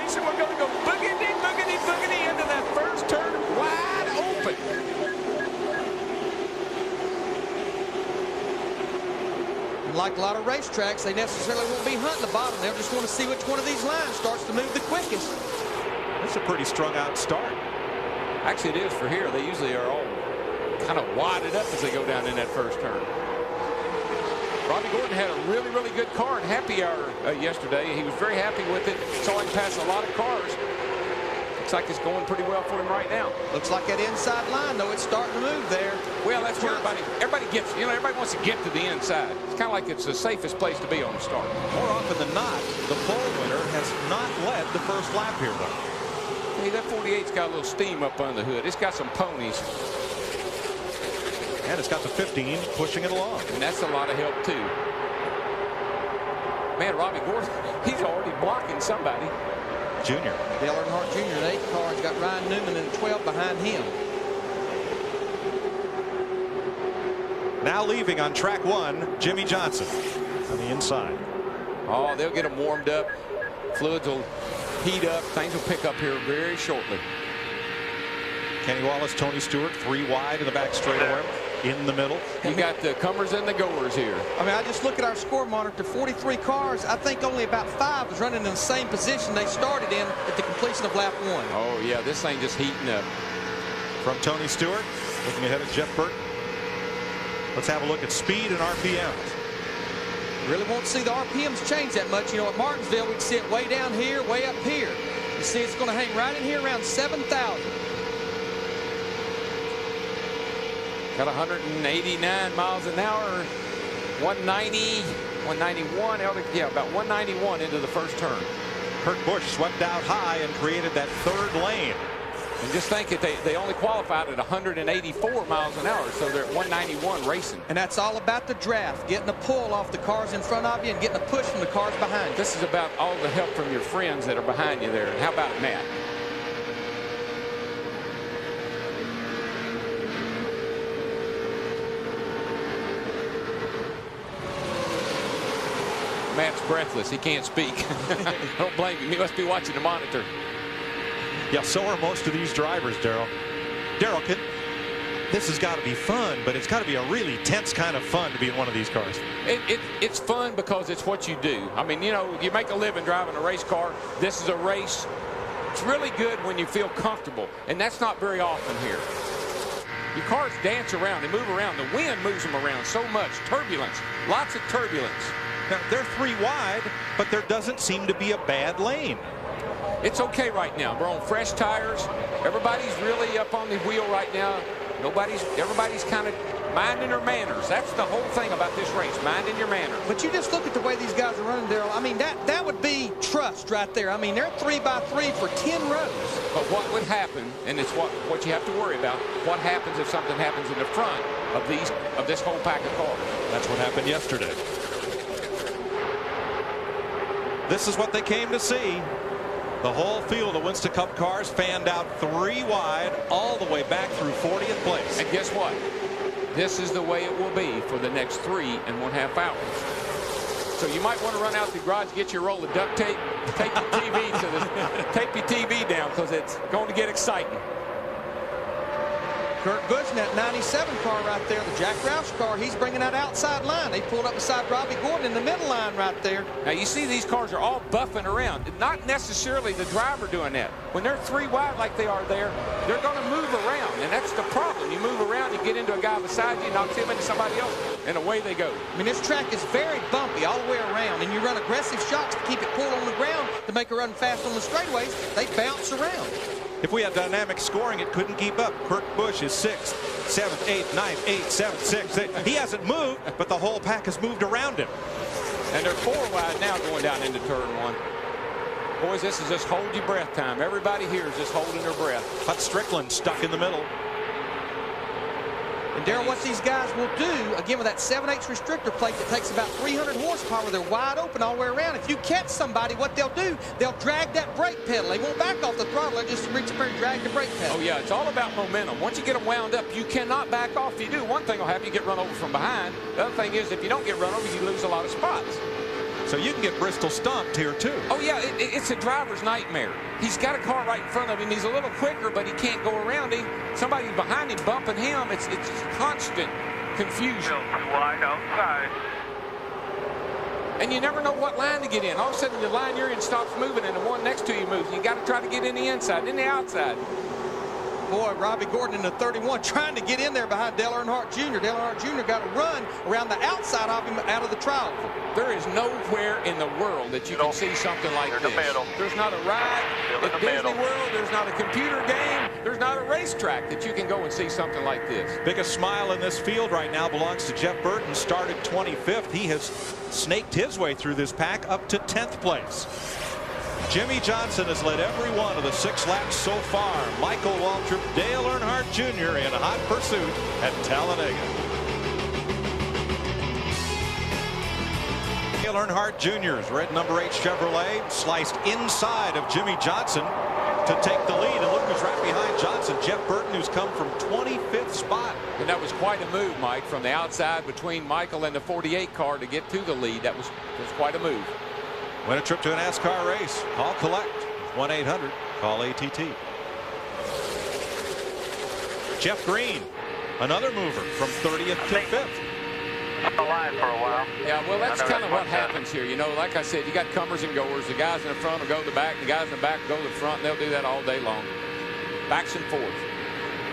race, and we're going to go boogity, boogity, boogity into that first turn wide open. Like a lot of racetracks, they necessarily won't be hunting the bottom. They'll just want to see which one of these lines starts to move the quickest. That's a pretty strung out start. Actually, it is for here. They usually are all kind of wadded up as they go down in that first turn. Robbie Gordon had a really, really good car in happy hour yesterday. He was very happy with it. Saw him pass a lot of cars. Looks like it's going pretty well for him right now. Looks like that inside line, though, it's starting to move there. Well, that's where everybody gets, everybody wants to get to the inside. It's kind of like it's the safest place to be on the start. More often than not, the pole winner has not led the first lap here, though. Hey, that 48's got a little steam up under the hood. It's got some ponies. And it's got the 15 pushing it along. And that's a lot of help, too. Man, Robbie Gordon, he's already blocking somebody. Junior. Dale Earnhardt Jr. in 8 car. He's got Ryan Newman in 12 behind him. Now leaving on track 1, Jimmy Johnson on the inside. Oh, they'll get them warmed up. Fluids will heat up. Things will pick up here very shortly. Kenny Wallace, Tony Stewart, 3 wide in the back straightaway. In the middle. You got the comers and the goers here. I mean, I just look at our score monitor. 43 cars. I think only about 5 was running in the same position they started in at the completion of lap 1. Oh, yeah, this thing just heating up. From Tony Stewart, looking ahead at Jeff Burton. Let's have a look at speed and RPMs. Really won't see the RPMs change that much. You know, at Martinsville, we'd see it way down here, way up here. You see it's going to hang right in here around 7,000. Got 189 miles an hour, 190, 191, yeah, about 191 into the first turn. Kurt Busch swept out high and created that 3rd lane. And just think that they only qualified at 184 miles an hour, so they're at 191 racing. And that's all about the draft, getting a pull off the cars in front of you and getting a push from the cars behind you. This is about all the help from your friends that are behind you there. And how about Matt? Matt's breathless. He can't speak. Don't blame him. He must be watching the monitor. Yeah, so are most of these drivers, Darrell. Darrell, this has got to be fun, but it's got to be a really tense kind of fun to be in one of these cars. It's fun because it's what you do. I mean, you make a living driving a race car. This is a race. It's really good when you feel comfortable, and that's not very often here. Your cars dance around. They move around. The wind moves them around so much. Turbulence. Lots of turbulence. Now, they're 3 wide, but there doesn't seem to be a bad lane. It's okay right now. We're on fresh tires. Everybody's really up on the wheel right now. Everybody's kind of minding their manners. That's the whole thing about this race, minding your manners. But you just look at the way these guys are running, Darrell. I mean, that would be trust right there. I mean, they're 3x3 for 10 rows. But what would happen, and it's what you have to worry about, what happens if something happens in the front of this whole pack of cars? That's what happened yesterday. This is what they came to see. The whole field of Winston Cup cars fanned out 3 wide all the way back through 40th place. And guess what? This is the way it will be for the next 3.5 hours. So you might want to run out to the garage, get your roll of duct tape, tape your TV down because it's going to get exciting. Kurt Busch in that 97 car right there, the Jack Roush car, he's bringing that outside line. They pulled up beside Robbie Gordon in the middle line right there. Now you see these cars are all buffing around. Not necessarily the driver doing that. When they're 3 wide like they are there, they're going to move around, and that's the problem. You move around, you get into a guy beside you, knocks him into somebody else, and away they go. I mean, this track is very bumpy all the way around, and you run aggressive shots to keep it pulled on the ground to make it run fast on the straightaways. They bounce around. If we had dynamic scoring, it couldn't keep up. Kurt Busch is 6th, 7th, 8th, 9th, 8th, 7th, 6th. He hasn't moved, but the whole pack has moved around him. And they're 4 wide now going down into turn 1. Boys, this is just hold your breath time. Everybody here is just holding their breath. But Strickland stuck in the middle. And Darrell, what these guys will do, again, with that 7/8 restrictor plate that takes about 300 horsepower, they're wide open all the way around. If you catch somebody, what they'll do, they'll drag that brake pedal. They won't back off the throttle. They'll just reach up there and drag the brake pedal. Oh, yeah, it's all about momentum. Once you get them wound up, you cannot back off. If you do, one thing will happen, you get run over from behind. The other thing is, if you don't get run over, you lose a lot of spots. So you can get Bristol stumped here too. Oh yeah, it's a driver's nightmare. He's got a car right in front of him. He's a little quicker, but he can't go around him. Somebody behind him bumping him. It's constant confusion. Wide outside. And you never know what line to get in. All of a sudden, the line you're in stops moving, and the one next to you moves. You got to try to get in the inside, in the outside. Boy, Robbie Gordon in the 31 trying to get in there behind Dale Earnhardt Jr. Dale Earnhart Jr. got to run around the outside of him out of the trial. There is nowhere in the world that you can see something like this. There's not a ride at Disney World. There's not a computer game. There's not a racetrack that you can go and see something like this. Biggest smile in this field right now belongs to Jeff Burton. Started 25th. He has snaked his way through this pack up to 10th place. Jimmy Johnson has led every one of the 6 laps so far. Michael Waltrip, Dale Earnhardt Jr. in hot pursuit at Talladega. Dale Earnhardt Jr.'s red number 8 Chevrolet sliced inside of Jimmy Johnson to take the lead. And look who's right behind Johnson. Jeff Burton, who's come from 25th spot. And that was quite a move, Mike, from the outside between Michael and the 48 car to get to the lead. That was quite a move. Win a trip to a NASCAR race. Call collect. 1-800-CALL-ATT. Jeff Green, another mover from 30th to 5th. Alive for a while. Yeah, well, that's kind of what happens here. You know, like I said, you got comers and goers. The guys in the front will go to the back. The guys in the back will go to the front. And they'll do that all day long. Backs and forth.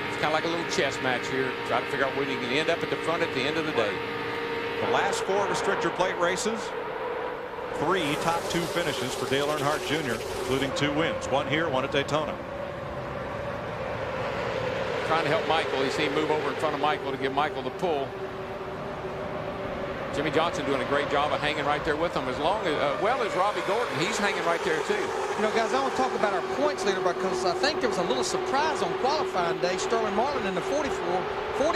It's kind of like a little chess match here. Try to figure out when you can end up at the front at the end of the day. The last 4 restrictor plate races. 3 top 2 finishes for Dale Earnhardt Jr., including 2 wins. 1 here, 1 at Daytona. Trying to help Michael. You see him move over in front of Michael to give Michael the pull. Jimmy Johnson doing a great job of hanging right there with him. As well as Robbie Gordon, he's hanging right there too. You know, guys, I want to talk about our points leader because I think there was a little surprise on qualifying day. Sterling Marlin in the 40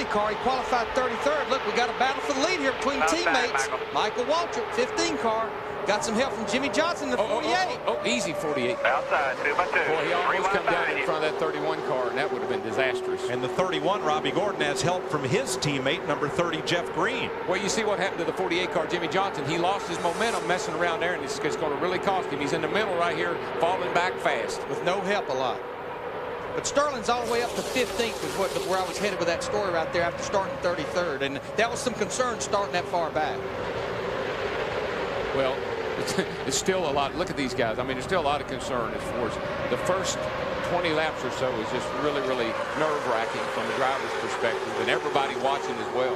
car, he qualified 33rd. Look, we got a battle for the lead here between teammates. Michael Waltrip, 15 car. Got some help from Jimmy Johnson in the 48. Easy 48. Outside, 2 by 2. Boy, he almost come down in front of that 31 car, and that would have been disastrous. And the 31, Robbie Gordon, has help from his teammate, number 30, Jeff Green. Well, you see what happened to the 48 car, Jimmy Johnson. He lost his momentum messing around there, and it's going to really cost him. He's in the middle right here, falling back fast. With no help a lot. But Sterling's all the way up to 15th was where I was headed with that story right there after starting 33rd. And that was some concern starting that far back. Well, it's still a lot. Look at these guys. I mean, there's still a lot of concern as far as the first 20 laps or so is just really, really nerve-wracking from the driver's perspective and everybody watching as well.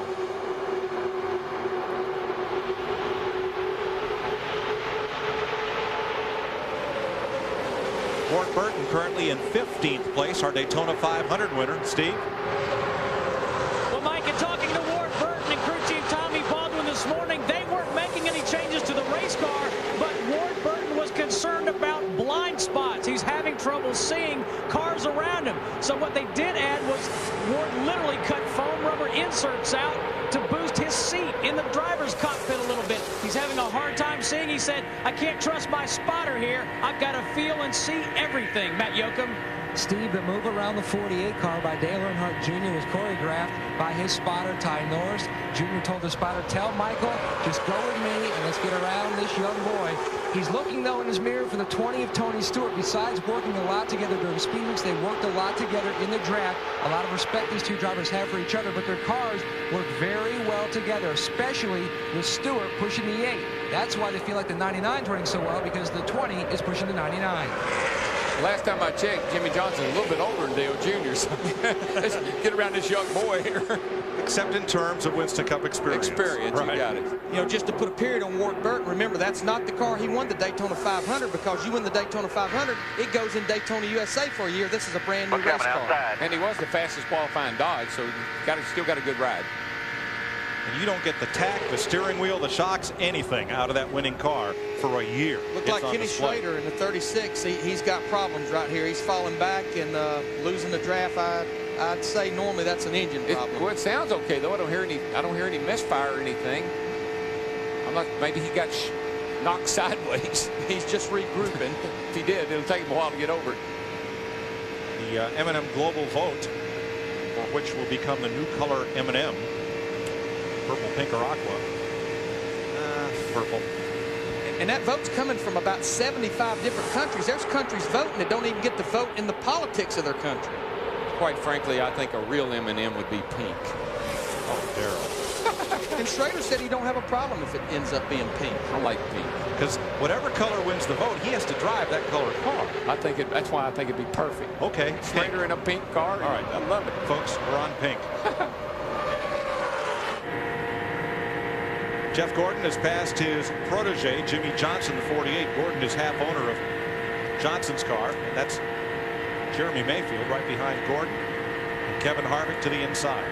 Ward Burton currently in 15th place, our Daytona 500 winner. Steve? Well, Mike, in talking to Ward Burton and crew chief Tommy Baldwin this morning, they weren't making any changes to the race car, but Ward Burton was concerned about blind spots. He's having trouble seeing cars around him. So what they did add was Ward literally cut foam rubber inserts out to boost his seat in the driver's cockpit a little bit. He's having a hard time seeing. He said, I can't trust my spotter here. I've got to feel and see everything. Matt Yoakum. Steve, the move around the 48 car by Dale Earnhardt Jr. was choreographed by his spotter, Ty Norris. Jr. told the spotter, tell Michael, just go with me and let's get around this young boy. He's looking, though, in his mirror for the 20 of Tony Stewart. Besides working a lot together during speed weeks, they worked a lot together in the draft. A lot of respect these two drivers have for each other, but their cars work very well together, especially with Stewart pushing the 8. That's why they feel like the 99 turning so well, because the 20 is pushing the 99. Last time I checked, Jimmy Johnson's a little bit older than Dale Jr. So let's get around this young boy here. Except in terms of Winston Cup experience. Right. You got it. You know, just to put a period on Ward Burton, remember, that's not the car he won the Daytona 500, because you win the Daytona 500, it goes in Daytona USA for a year. This is a brand new race car. And he was the fastest qualifying Dodge, so still got a good ride. And you don't get the tack, the steering wheel, the shocks, anything out of that winning car for a year. Looked like Kenny Schrader in the 36. He's got problems right here. He's falling back and losing the draft. I'd say normally that's an engine problem. Well, it sounds okay though. I don't hear any misfire or anything. Maybe he got knocked sideways. He's just regrouping. If he did, it'll take him a while to get over it. The M&M Global vote, for which will become the new color M&M. Purple, pink, or aqua? Purple. And that vote's coming from about 75 different countries. There's countries voting that don't even get to vote in the politics of their country. Quite frankly, I think a real M&M would be pink. Oh, Darrell. And Schrader said he don't have a problem if it ends up being pink. I like pink. Because whatever color wins the vote, he has to drive that color car. That's why I think it'd be perfect. Okay. Schrader in a pink car. All right. I love it. Folks, we're on pink. Jeff Gordon has passed his protege, Jimmy Johnson, the 48. Gordon is half owner of Johnson's car. And that's Jeremy Mayfield right behind Gordon. And Kevin Harvick to the inside.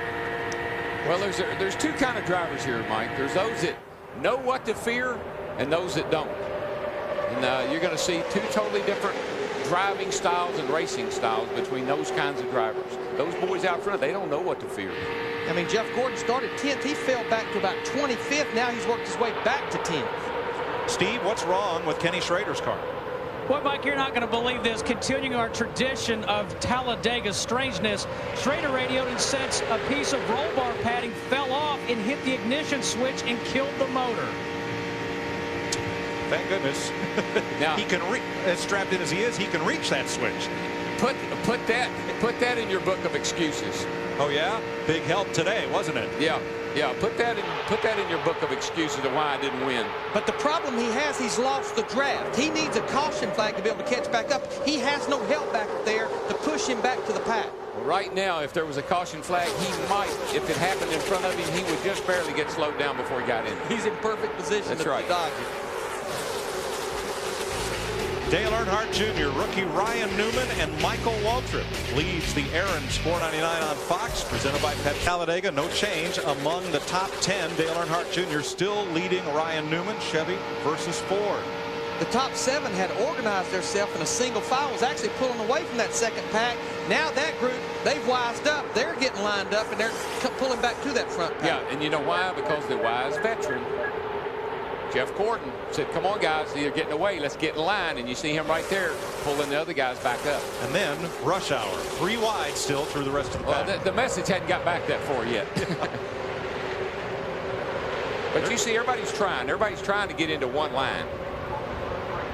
Well, there's two kind of drivers here, Mike. There's those that know what to fear and those that don't. And you're going to see two totally different driving styles and racing styles between those kinds of drivers. Those boys out front, they don't know what to fear. I mean, Jeff Gordon started 10th. He fell back to about 25th. Now he's worked his way back to 10th. Steve, what's wrong with Kenny Schrader's car? Well, Mike, you're not going to believe this. Continuing our tradition of Talladega strangeness, Schrader radioed and said a piece of roll bar padding fell off and hit the ignition switch and killed the motor. Thank goodness. Now he can as strapped in as he is, he can reach that switch. Put that in your book of excuses. Oh yeah, big help today, wasn't it? Yeah. Put that in your book of excuses of why I didn't win. But the problem he has, he's lost the draft. He needs a caution flag to be able to catch back up. He has no help back there to push him back to the pack. Well, right now, if there was a caution flag, he might, if it happened in front of him, he would just barely get slowed down before he got in. He's in perfect position. That's right. Dodge it. Dale Earnhardt Jr., rookie Ryan Newman, and Michael Waltrip leads the Aaron's 499 on Fox, presented by Pet Talladega. No change among the top 10. Dale Earnhardt Jr. still leading Ryan Newman, Chevy versus Ford. The top 7 had organized themselves in a single file, was actually pulling away from that second pack. Now that group, they've wised up. They're getting lined up, and they're pulling back to that front pack. Yeah, and you know why? Because the wise veteran, Jeff Gordon, said, come on, guys, you're getting away. Let's get in line. And you see him right there pulling the other guys back up. And then rush hour. 3 wide still through the rest of the pack. Well, the message hadn't got back that far yet. But you see, everybody's trying. Everybody's trying to get into one line.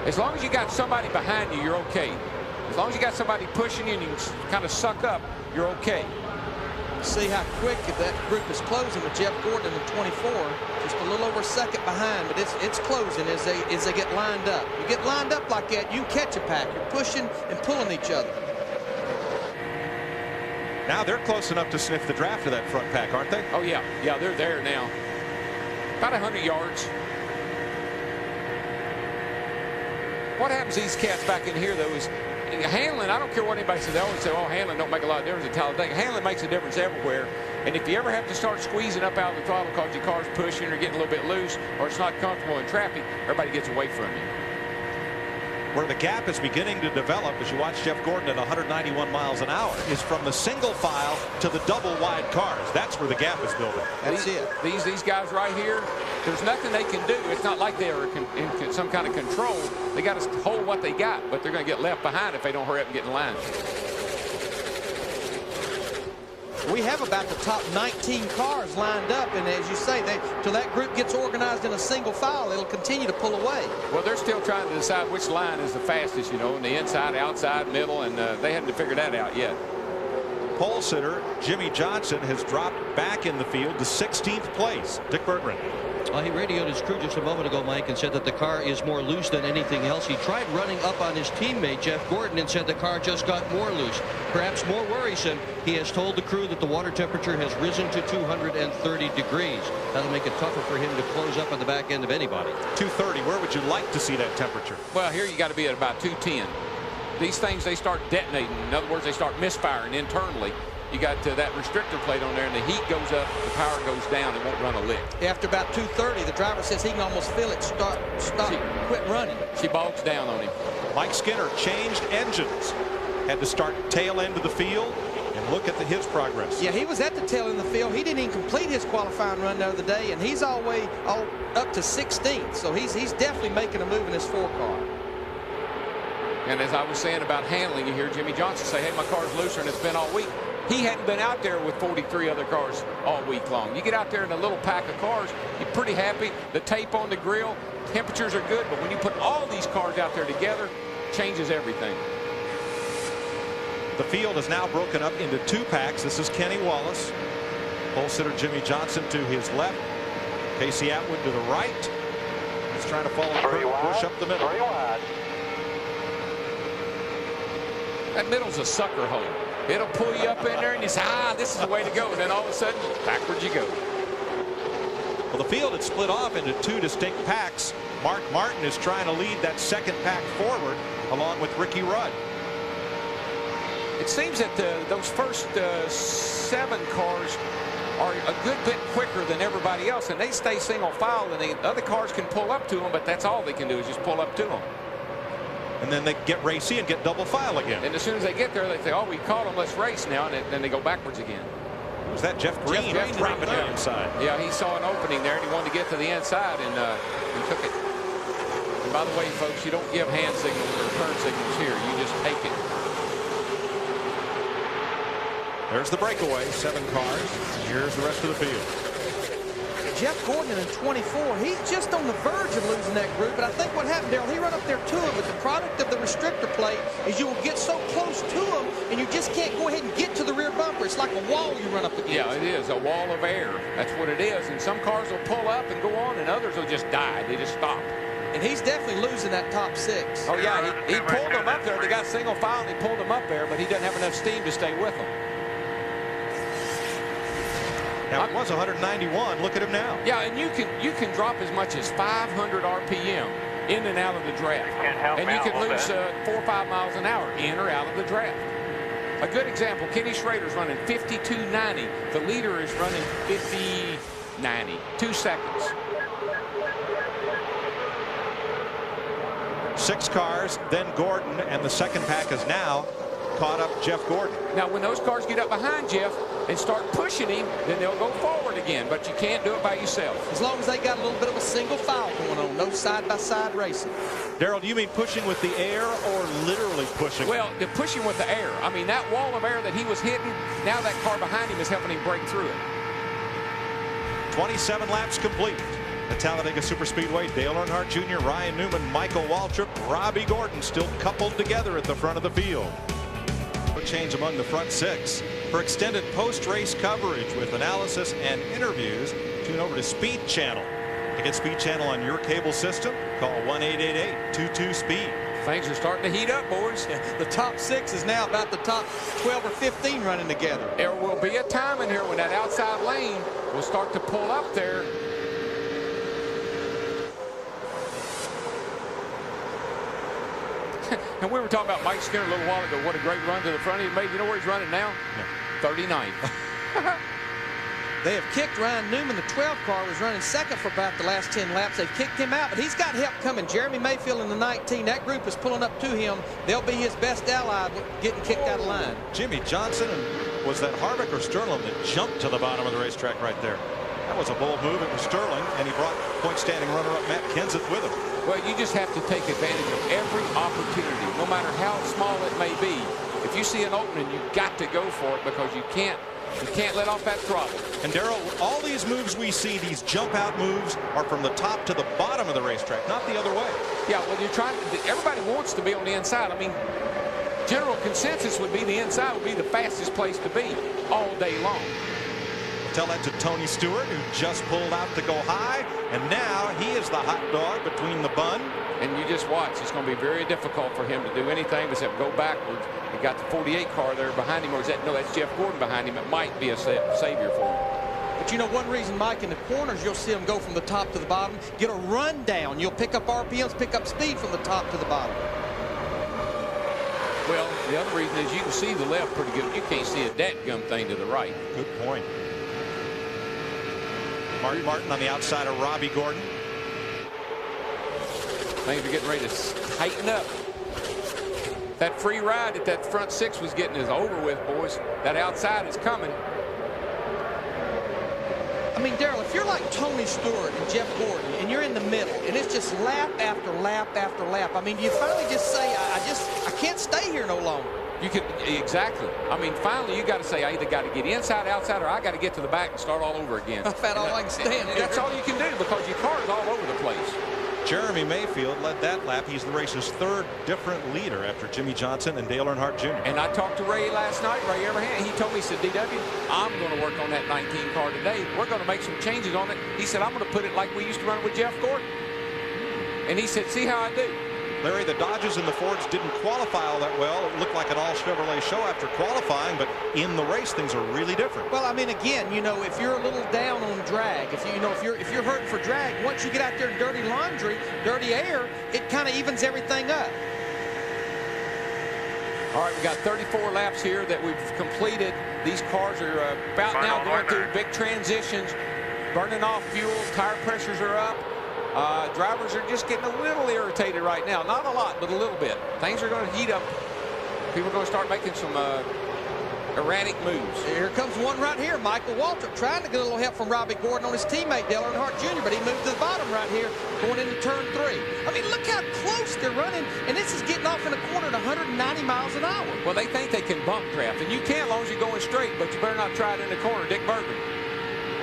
As long as you got somebody behind you, you're okay. As long as you got somebody pushing you and you can kind of suck up, you're okay. See how quick that group is closing with Jeff Gordon in 24. Just a little over a second behind, but it's closing as they get lined up. You get lined up like that, you catch a pack. You're pushing and pulling each other. Now they're close enough to sniff the draft of that front pack, aren't they? Oh, yeah. Yeah, they're there now. About 100 yards. What happens to these cats back in here, though, is Hamlin, I don't care what anybody says. They always say, oh, Hamlin don't make a lot of difference at Talladega. Hamlin makes a difference everywhere. And if you ever have to start squeezing up out of the throttle because your car's pushing or getting a little bit loose or it's not comfortable in traffic, everybody gets away from you. Where the gap is beginning to develop as you watch Jeff Gordon at 191 miles an hour is from the single file to the double wide cars. That's where the gap is building. That's it. These guys right here, there's nothing they can do. It's not like they are in some kind of control. They got to hold what they got, but they're going to get left behind if they don't hurry up and get in line. We have about the top 19 cars lined up, and as you say, till that group gets organized in a single file, it'll continue to pull away. Well, they're still trying to decide which line is the fastest, you know, in the inside, outside, middle, and they haven't figured that out yet. Pole sitter Jimmy Johnson has dropped back in the field to 16th place. Dick Bertrand. Well, he radioed his crew just a moment ago, Mike, and said that the car is more loose than anything else. He tried running up on his teammate, Jeff Gordon, and said the car just got more loose. Perhaps more worrisome, he has told the crew that the water temperature has risen to 230 degrees. That'll make it tougher for him to close up on the back end of anybody. 230, where would you like to see that temperature? Well, here you got to be at about 210. These things, they start detonating. In other words, they start misfiring internally. You got that restrictor plate on there, and the heat goes up, the power goes down, it won't run a lick. After about 230, the driver says he can almost feel it stop, quit running. She bogs down on him. Mike Skinner changed engines. Had to start tail end of the field and look at his progress. Yeah, he was at the tail end of the field. He didn't even complete his qualifying run the other day, and he's all up to 16th. So he's definitely making a move in his 4-car. And as I was saying about handling, you hear Jimmy Johnson say, hey, my car's looser than it's been all week. He hadn't been out there with 43 other cars all week long. You get out there in a little pack of cars, you're pretty happy. The tape on the grill, temperatures are good, but when you put all these cars out there together, changes everything. The field is now broken up into 2 packs. This is Kenny Wallace. Pole sitter Jimmy Johnson to his left. Casey Atwood to the right. He's trying to follow Kurt Busch up the middle. That middle's a sucker hole. It'll pull you up in there and you say, this is the way to go. And then all of a sudden, backwards you go. Well, the field had split off into 2 distinct packs. Mark Martin is trying to lead that second pack forward along with Ricky Rudd. It seems that those first 7 cars are a good bit quicker than everybody else, and they stay single file, and the other cars can pull up to them, but that's all they can do is just pull up to them. And then they get racy and get double file again. And as soon as they get there, they say, we caught them, let's race now, and then they go backwards again. Was that Jeff Green? Jeff dropping the inside. Yeah, he saw an opening there, and he wanted to get to the inside, and he took it. And by the way, folks, you don't give hand signals or turn signals here. You just take it. There's the breakaway, 7 cars. Here's the rest of the field. Jeff Gordon in 24, he's just on the verge of losing that group, but I think what happened, Darrell, he run up there to him, but the product of the restrictor plate is you will get so close to him, and you just can't go ahead and get to the rear bumper. It's like a wall you run up against. Yeah, it is, a wall of air. That's what it is, and some cars will pull up and go on, and others will just die. They just stop. And he's definitely losing that top 6. Oh, yeah, he pulled them up there. They got single file, and he pulled them up there, but he doesn't have enough steam to stay with them. Now, it was 191. Look at him now. Yeah, and you can drop as much as 500 RPM in and out of the draft. And you can lose 4 or 5 miles an hour in or out of the draft. A good example, Kenny Schrader's running 52.90. The leader is running 50.90. 2 seconds. 6 cars, then Gordon, and the second pack is now caught up Jeff Gordon. Now, when those cars get up behind Jeff and start pushing him, then they'll go forward again, but you can't do it by yourself. As long as they got a little bit of a single file going on, no side-by-side racing. Darrell, do you mean pushing with the air or literally pushing? Well, the pushing with the air. I mean, that wall of air that he was hitting, now that car behind him is helping him break through it. 27 laps complete. The Talladega Superspeedway, Dale Earnhardt Jr., Ryan Newman, Michael Waltrip, Robbie Gordon still coupled together at the front of the field. Change among the front 6. For extended post-race coverage with analysis and interviews, tune over to Speed Channel. To get Speed Channel on your cable system, call 1-888-22-SPEED. Things are starting to heat up, boys. The top 6 is now about the top 12 or 15 running together. There will be a time in here when that outside lane will start to pull up there. And we were talking about Mike Skinner a little while ago. What a great run to the front he made. You know where he's running now? Yeah. 39th. They have kicked Ryan Newman. The 12 car was running second for about the last 10 laps. They've kicked him out, but he's got help coming. Jeremy Mayfield in the 19. That group is pulling up to him. They'll be his best ally getting kicked out of line. Jimmy Johnson, and was that Harvick or Sterling that jumped to the bottom of the racetrack right there? That was a bold move. It was Sterling, and he brought point-standing runner-up Matt Kenseth with him. Well, you just have to take advantage of every opportunity, no matter how small it may be. If you see an opening, you've got to go for it because you can't let off that throttle. And Darrell, all these moves we see, these jump-out moves, are from the top to the bottom of the racetrack, not the other way. Yeah, well, everybody wants to be on the inside. I mean, general consensus would be the inside would be the fastest place to be all day long. Tell that to Tony Stewart, who just pulled out to go high, and now he is the hot dog between the bun. And you just watch. It's going to be very difficult for him to do anything except go backwards. He got the 48 car there behind him, or is that, no, that's Jeff Gordon behind him. It might be a savior for him. But you know, one reason, Mike, in the corners, you'll see them go from the top to the bottom, get a run down. You'll pick up RPMs, pick up speed from the top to the bottom. Well, the other reason is you can see the left pretty good. You can't see a dadgum thing to the right. Good point. Mark Martin on the outside of Robbie Gordon. Things are getting ready to tighten up. That free ride that that front 6 was getting is over with, boys. That outside is coming. I mean, Darrell, if you're like Tony Stewart and Jeff Gordon and you're in the middle and it's just lap after lap after lap, I mean, do you finally just say, I can't stay here no longer? You can, exactly. I mean, finally, you got to say, I either got to get inside, outside, or I got to get to the back and start all over again. I've had all I can stand. That's all you can do because your car is all over the place. Jeremy Mayfield led that lap. He's the race's third different leader after Jimmy Johnson and Dale Earnhardt Jr. And I talked to Ray last night, Ray Everhand. He told me, he said, DW, I'm going to work on that 19 car today. We're going to make some changes on it. He said, I'm going to put it like we used to run it with Jeff Gordon. And he said, see how I do. Larry, the Dodges and the Fords didn't qualify all that well. It looked like an all Chevrolet show after qualifying, but in the race, things are really different. Well, I mean, again, you know, if you're a little down on drag, if you're hurting for drag, once you get out there in dirty laundry, dirty air, it kind of evens everything up. All right, we got 34 laps here that we've completed. These cars are about now going through big transitions, burning off fuel, tire pressures are up. Drivers are just getting a little irritated right now. Not a lot, but a little bit. Things are going to heat up. People are going to start making some erratic moves. Here comes one right here. Michael Waltrip trying to get a little help from Robbie Gordon on his teammate, Dale Earnhardt Jr., but he moved to the bottom right here going into turn 3. I mean, look how close they're running, and this is getting off in a corner at 190 miles an hour. Well, they think they can bump draft, and you can as long as you're going straight, but you better not try it in the corner. Dick Bergman.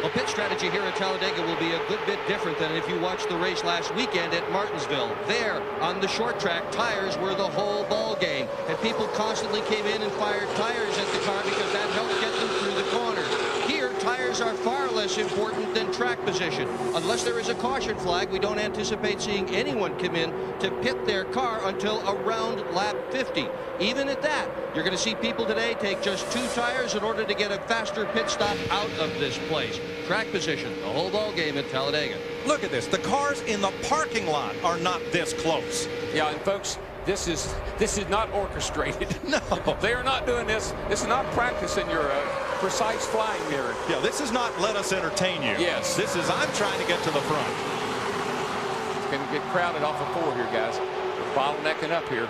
Well, pit strategy here at Talladega will be a good bit different than if you watched the race last weekend at Martinsville. There, on the short track, tires were the whole ball game, and people constantly came in and fired tires at the car because that helped get them through the corners. Here, tires are far less important than track position. Unless there is a caution flag, we don't anticipate seeing anyone come in to pit their car until around lap 50. Even at that, you're going to see people today take just 2 tires in order to get a faster pit stop out of this place. Track position, the whole ball game at Talladega. Look at this. The cars in the parking lot are not this close. Yeah, and folks, this is not orchestrated. No. They are not doing this. This is not practicing your precise flying mirror. Yeah, this is not let us entertain you. Yes. This is I'm trying to get to the front. It's going to get crowded off of 4 here, guys. We're bottlenecking up here.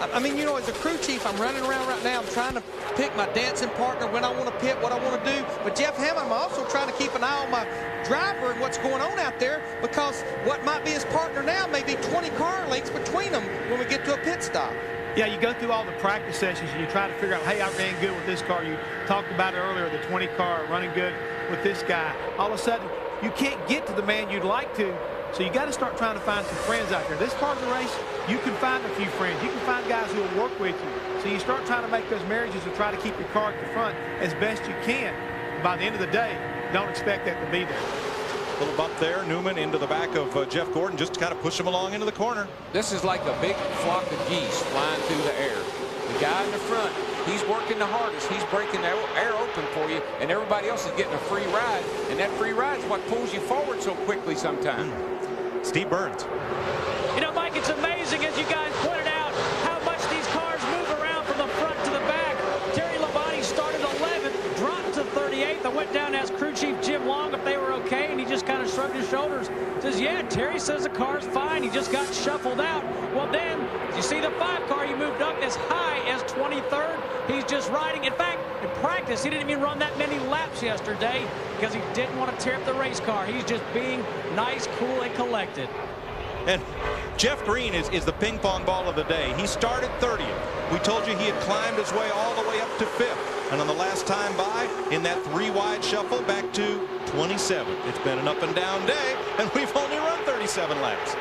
I mean, you know, as a crew chief, I'm running around right now. I'm trying to pick my dancing partner when I want to pit, what I want to do. But Jeff Hammond, I'm also trying to keep an eye on my driver and what's going on out there, because what might be his partner now may be 20 car lengths between them when we get to a pit stop. Yeah, you go through all the practice sessions and you try to figure out, hey, I ran good with this car. You talked about it earlier, the 20 car running good with this guy. All of a sudden, you can't get to the man you'd like to. So you got to start trying to find some friends out there. This part of the race, you can find a few friends. You can find guys who will work with you. So you start trying to make those marriages and try to keep your car at the front as best you can. By the end of the day, don't expect that to be there. Little bump there. Newman into the back of Jeff Gordon just to kind of push him along into the corner. This is like a big flock of geese flying through the air. The guy in the front, he's working the hardest. He's breaking the air open for you, and everybody else is getting a free ride. And that free ride is what pulls you forward so quickly sometimes. Steve Burns. You know, Mike, it's amazing, as you guys pointed out, how much these cars move around from the front to the back. Terry Labonte started 11th, dropped to 38th. I went down and asked crew chief Jim Long if they were okay, and he just kind of shrugged his shoulders. Says, yeah, Terry says the car's fine. He just got shuffled out. Well, then, you see the 5 car, he moved up as high as 23rd. He's just riding. In fact, in practice, he didn't even run that many laps yesterday because he didn't want to tear up the race car. He's just being nice, cool, and collected. And Jeff Green is the ping pong ball of the day. He started 30th. We told you he had climbed his way all the way up to 5th. And on the last time by, in that 3-wide shuffle, back to 27th. It's been an up and down day, and we've only run 37 laps.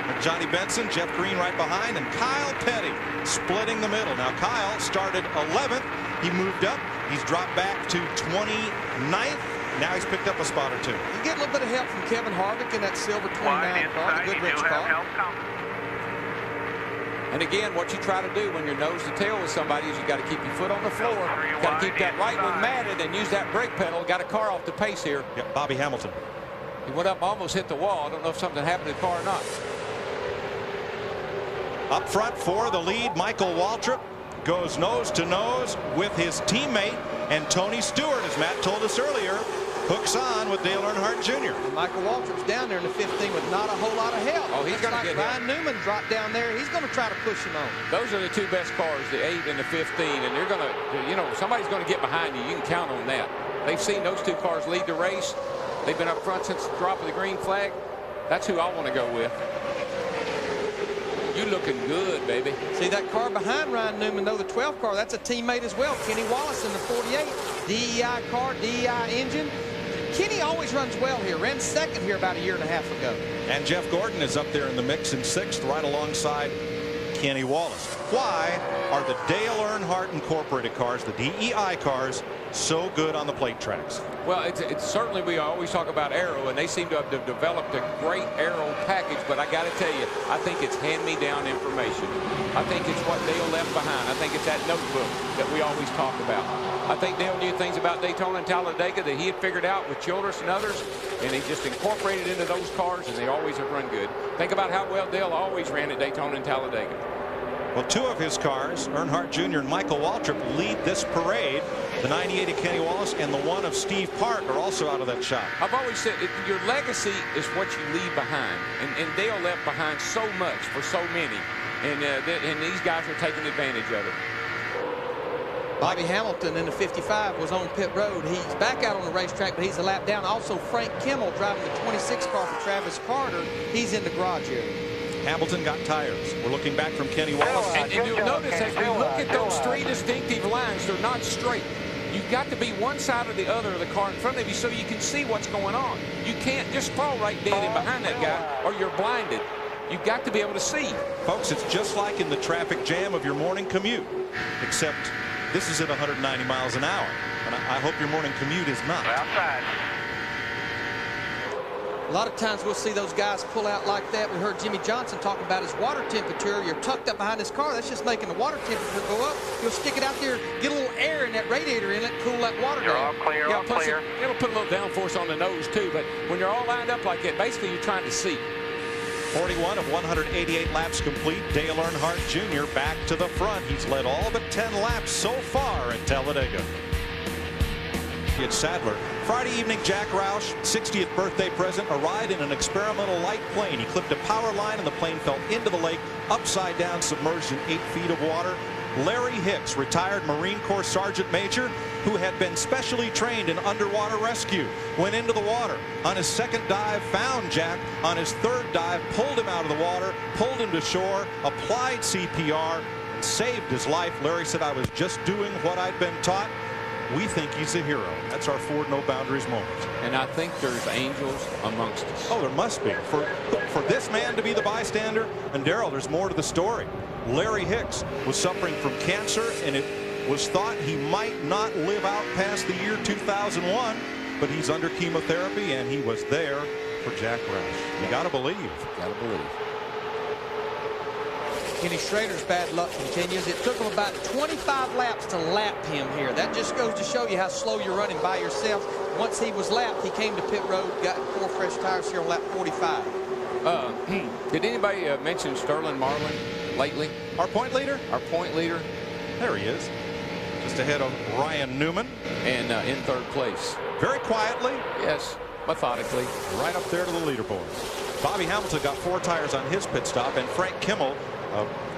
And Johnny Benson, Jeff Green right behind, and Kyle Petty splitting the middle. Now, Kyle started 11th. He moved up. He's dropped back to 29th. Now he's picked up a spot or 2. You get a little bit of help from Kevin Harvick in that silver 29 car, the Goodrich car. And again, what you try to do when you're nose to tail with somebody is you got to keep your foot on the floor. Got to keep that right one matted and use that brake pedal. Got a car off the pace here. Yep, Bobby Hamilton. He went up, almost hit the wall. I don't know if something happened to the car or not. Up front for the lead, Michael Waltrip goes nose to nose with his teammate, and Tony Stewart, as Matt told us earlier, hooks on with Dale Earnhardt Jr. And Michael Waltrip's down there in the 15 with not a whole lot of help. Oh, he's going to get Ryan Newman dropped down there. He's going to try to push him on. Those are the 2 best cars, the 8 and the 15, and they're going to, you know, somebody's going to get behind you. You can count on that. They've seen those 2 cars lead the race. They've been up front since the drop of the green flag. That's who I want to go with. looking good, baby. See that car behind Ryan Newman, though, the 12 car, that's a teammate as well. Kenny Wallace in the 48. DEI car, DEI engine. Kenny always runs well here. Ran second here about a year and a half ago. And Jeff Gordon is up there in the mix in sixth, right alongside Kenny Wallace. Why are the Dale Earnhardt Incorporated cars, the DEI cars, so good on the plate tracks? Well, it's certainly, we always talk about aero, and they seem to have developed a great aero package, but I got to tell you, I think it's hand-me-down information. I think it's what Dale left behind. I think it's that notebook that we always talk about. I think Dale knew things about Daytona and Talladega that he had figured out with Childress and others, and he just incorporated into those cars, and they always have run good. Think about how well Dale always ran at Daytona and Talladega. Well, two of his cars, Earnhardt Jr. and Michael Waltrip, lead this parade. The 98 of Kenny Wallace and the one of Steve Park are also out of that shot. I've always said your legacy is what you leave behind, and Dale left behind so much for so many, and these guys are taking advantage of it. Bobby Hamilton in the 55 was on pit road. He's back out on the racetrack, but he's a lap down. Also, Frank Kimmel driving the 26 car for Travis Carter. He's in the garage area. Hamilton got tires. We're looking back from Kenny Wallace. And you'll notice as we look at those three distinctive lines, they're not straight. You've got to be one side or the other of the car in front of you so you can see what's going on. You can't just fall right dead in behind that guy or you're blinded. You've got to be able to see. Folks, it's just like in the traffic jam of your morning commute, except this is at 190 miles an hour. And I hope your morning commute is not. Outside. A lot of times we'll see those guys pull out like that. We heard Jimmy Johnson talking about his water temperature. You're tucked up behind his car. That's just making the water temperature go up. You'll stick it out there, get a little air in that radiator inlet, cool that water You're down. all clear, all plus clear. It'll put a little downforce on the nose too, but when you're all lined up like that, basically you're trying to see. 41 of 188 laps complete. Dale Earnhardt Jr. back to the front. He's led all but 10 laps so far at Talladega. It's Sadler. Friday evening, Jack Roush, 60th birthday present, a ride in an experimental light plane. He clipped a power line and the plane fell into the lake, upside down, submerged in 8 feet of water. Larry Hicks, retired Marine Corps Sergeant Major, who had been specially trained in underwater rescue, went into the water. On his second dive, found Jack. On his third dive, pulled him out of the water, pulled him to shore, applied CPR, and saved his life. Larry said, "I was just doing what I'd been taught." We think he's a hero. That's our Ford No Boundaries moment. And I think there's angels amongst us. Oh, there must be. For this man to be the bystander, and Darrell, there's more to the story. Larry Hicks was suffering from cancer, and it was thought he might not live out past the year 2001, but he's under chemotherapy, and he was there for Jack Roush. You got to believe. Got to believe. Kenny Schrader's bad luck continues. It took him about 25 laps to lap him here. That just goes to show you how slow you're running by yourself. Once he was lapped, he came to pit road, got 4 fresh tires here on lap 45. Did anybody mention Sterling Marlin lately? Our point leader? Our point leader. There he is. Just ahead of Ryan Newman. And in third place. Very quietly. Yes, methodically. Right up there to the leaderboard. Bobby Hamilton got 4 tires on his pit stop, and Frank Kimmel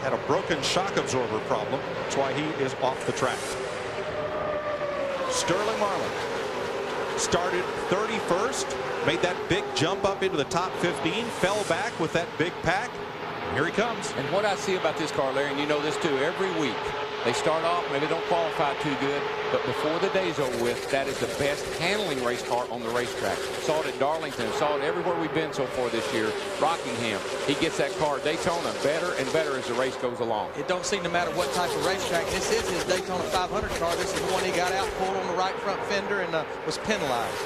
had a broken shock absorber problem. That's why he is off the track. Sterling Marlin started 31st, made that big jump up into the top 15, fell back with that big pack. Here he comes. And what I see about this car, Larry, and you know this too, every week they start off, maybe don't qualify too good, but before the day's over with, that is the best handling race car on the racetrack. Saw it at Darlington, saw it everywhere we've been so far this year. Rockingham, he gets that car at Daytona better and better as the race goes along. It don't seem to matter what type of racetrack. This is his Daytona 500 car. This is the one he got out, pulled on the right front fender, and was penalized.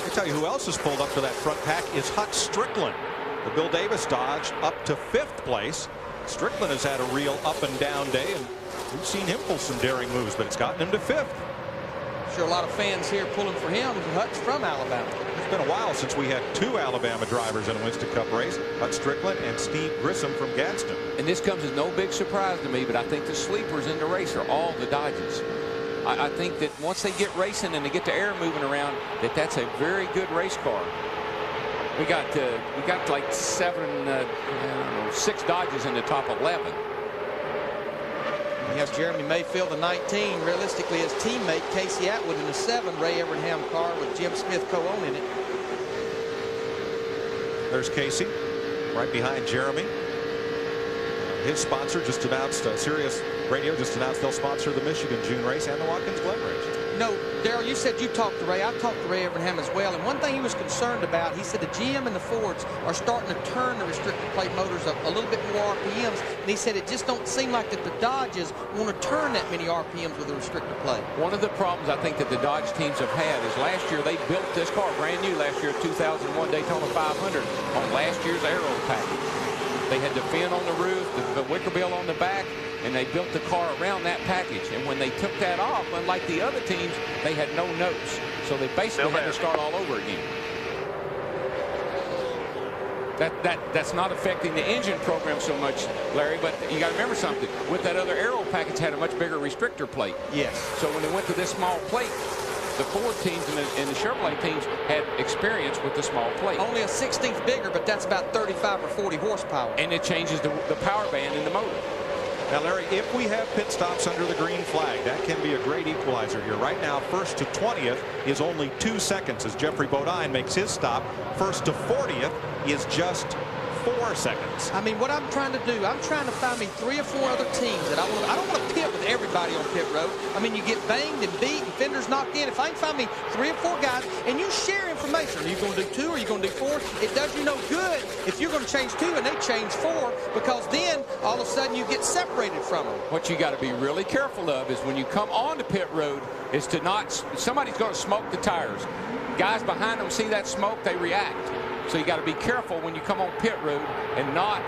I tell you who else is pulled up to that front pack is Hut Strickland. The Bill Davis Dodge up to 5th place. Strickland has had a real up and down day, and we've seen him pull some daring moves, but it's gotten him to 5th. Sure, a lot of fans here pulling for him. Hut's from Alabama. It's been a while since we had 2 Alabama drivers in a Winston Cup race. Hut Strickland and Steve Grissom from Gadsden. And this comes as no big surprise to me, but I think the sleepers in the race are all the Dodges. I think that once they get racing and they get the air moving around, that's a very good race car. We got like 6 Dodges in the top 11. You have Jeremy Mayfield, the 19. Realistically, his teammate Casey Atwood in the 7 Ray Evernham car with Jim Smith co-own in it. There's Casey right behind Jeremy. his sponsor just announced, Sirius Radio just announced they'll sponsor the Michigan June race and the Watkins Glen race. No, Darrell, you said you talked to Ray. I talked to Ray Abraham as well. And one thing he was concerned about, he said the GM and the Fords are starting to turn the restrictor plate motors up a little bit more RPMs. And he said it just don't seem like that the Dodges want to turn that many RPMs with the restrictor plate. One of the problems I think that the Dodge teams have had is last year they built this car brand new last year, 2001 Daytona 500, on last year's aero package. They had the fin on the roof, the wicker bill on the back, and they built the car around that package. And when they took that off, unlike the other teams, they had no notes. So they basically had to start all over again. That's not affecting the engine program so much, Larry, but you got to remember something. With that other aero package had a much bigger restrictor plate. Yes. So when they went to this small plate, the Ford teams and the Chevrolet teams had experience with the small plate. Only a 16th bigger, but that's about 35 or 40 horsepower. And it changes the power band in the motor. Now, Larry, if we have pit stops under the green flag, that can be a great equalizer here. Right now, first to 20th is only 2 seconds as Jeffrey Bodine makes his stop. First to 40th is just 4 seconds. I mean, what I'm trying to do, I'm trying to find me 3 or 4 other teams that I don't want to pit with everybody on pit road. I mean, you get banged and beat and fenders knocked in. If I can find me 3 or 4 guys and you share information, are you going to do 2 or are you going to do 4? It does you no good if you're going to change 2 and they change 4, because then all of a sudden you get separated from them. What you got to be really careful of is when you come on to pit road is to not, somebody's going to smoke the tires. Guys behind them see that smoke, they react. So you got to be careful when you come on pit road and not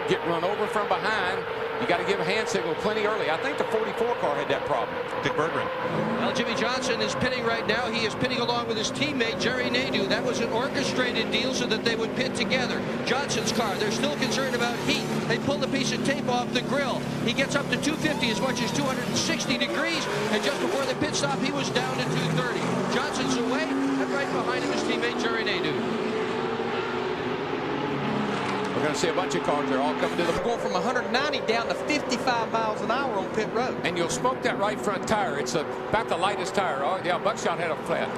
get run over from behind. You got to give a hand signal plenty early. I think the 44 car had that problem. Dick Berggren. Well, Jimmy Johnson is pitting right now. He is pitting along with his teammate, Jerry Nadeau. That was an orchestrated deal so that they would pit together. Johnson's car, they're still concerned about heat. They pulled a piece of tape off the grill. He gets up to 250, as much as 260 degrees. And just before the pit stop, he was down to 230. Johnson's away, and right behind him is teammate Jerry Nadeau. We're going to see a bunch of cars. They're all coming to the... We're going from 190 down to 55 miles an hour on pit road. And you'll smoke that right front tire. It's about the lightest tire. Oh, yeah, Buckshot had a flat.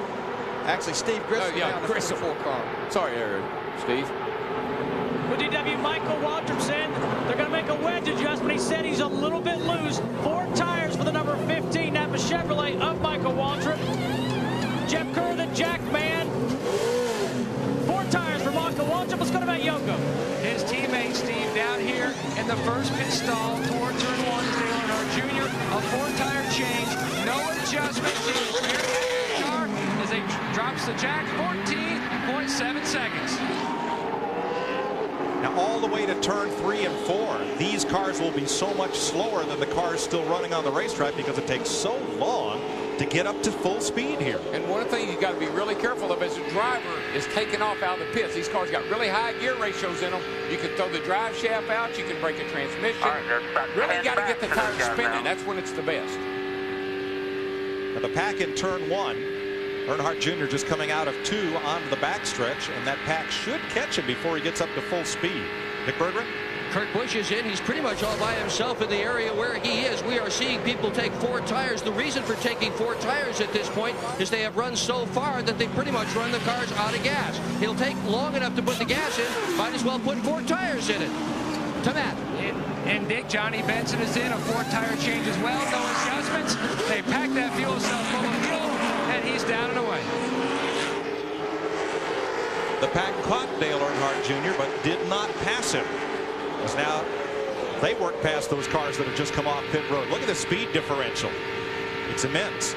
Actually, Steve Grissom down the Grissom. 44 car. Sorry there, Steve. With DW, Michael Waltrip said they're going to make a wedge adjustment. He said he's a little bit loose. 4 tires for the number 15 Napa Chevrolet of Michael Waltrip. Jeff Kerr, the Jack Man. 4 tires for Michael Waltrip. Let's go to Matt Yoko. His teammate, Steve, down here in the first pit stall toward turn 1 is Dale Earnhardt Jr. A 4-tire change. No adjustment to the rear end of the car as he drops the jack. 14.7 seconds. Now all the way to turn 3 and 4, these cars will be so much slower than the cars still running on the racetrack because it takes so long to get up to full speed here. And one of the things you got to be really careful of as a driver is taking off out of the pits. These cars got really high gear ratios in them. You can throw the drive shaft out. You can break a transmission. Really got to get the tires spinning. That's when it's the best. Now the pack in turn 1, Earnhardt Jr. just coming out of 2 onto the backstretch, and that pack should catch him before he gets up to full speed. Dick Berggren? Kurt Busch is in. He's pretty much all by himself in the area where he is. We are seeing people take 4 tires. The reason for taking 4 tires at this point is they have run so far that they pretty much run the cars out of gas. He'll take long enough to put the gas in. Might as well put 4 tires in it. To Matt. And Dick, Johnny Benson is in. A 4-tire change as well. No adjustments. They pack that fuel cell full of fuel, and he's down and away. The pack caught Dale Earnhardt Jr. but did not pass him. As now they work past those cars that have just come off pit road. Look at the speed differential. It's immense.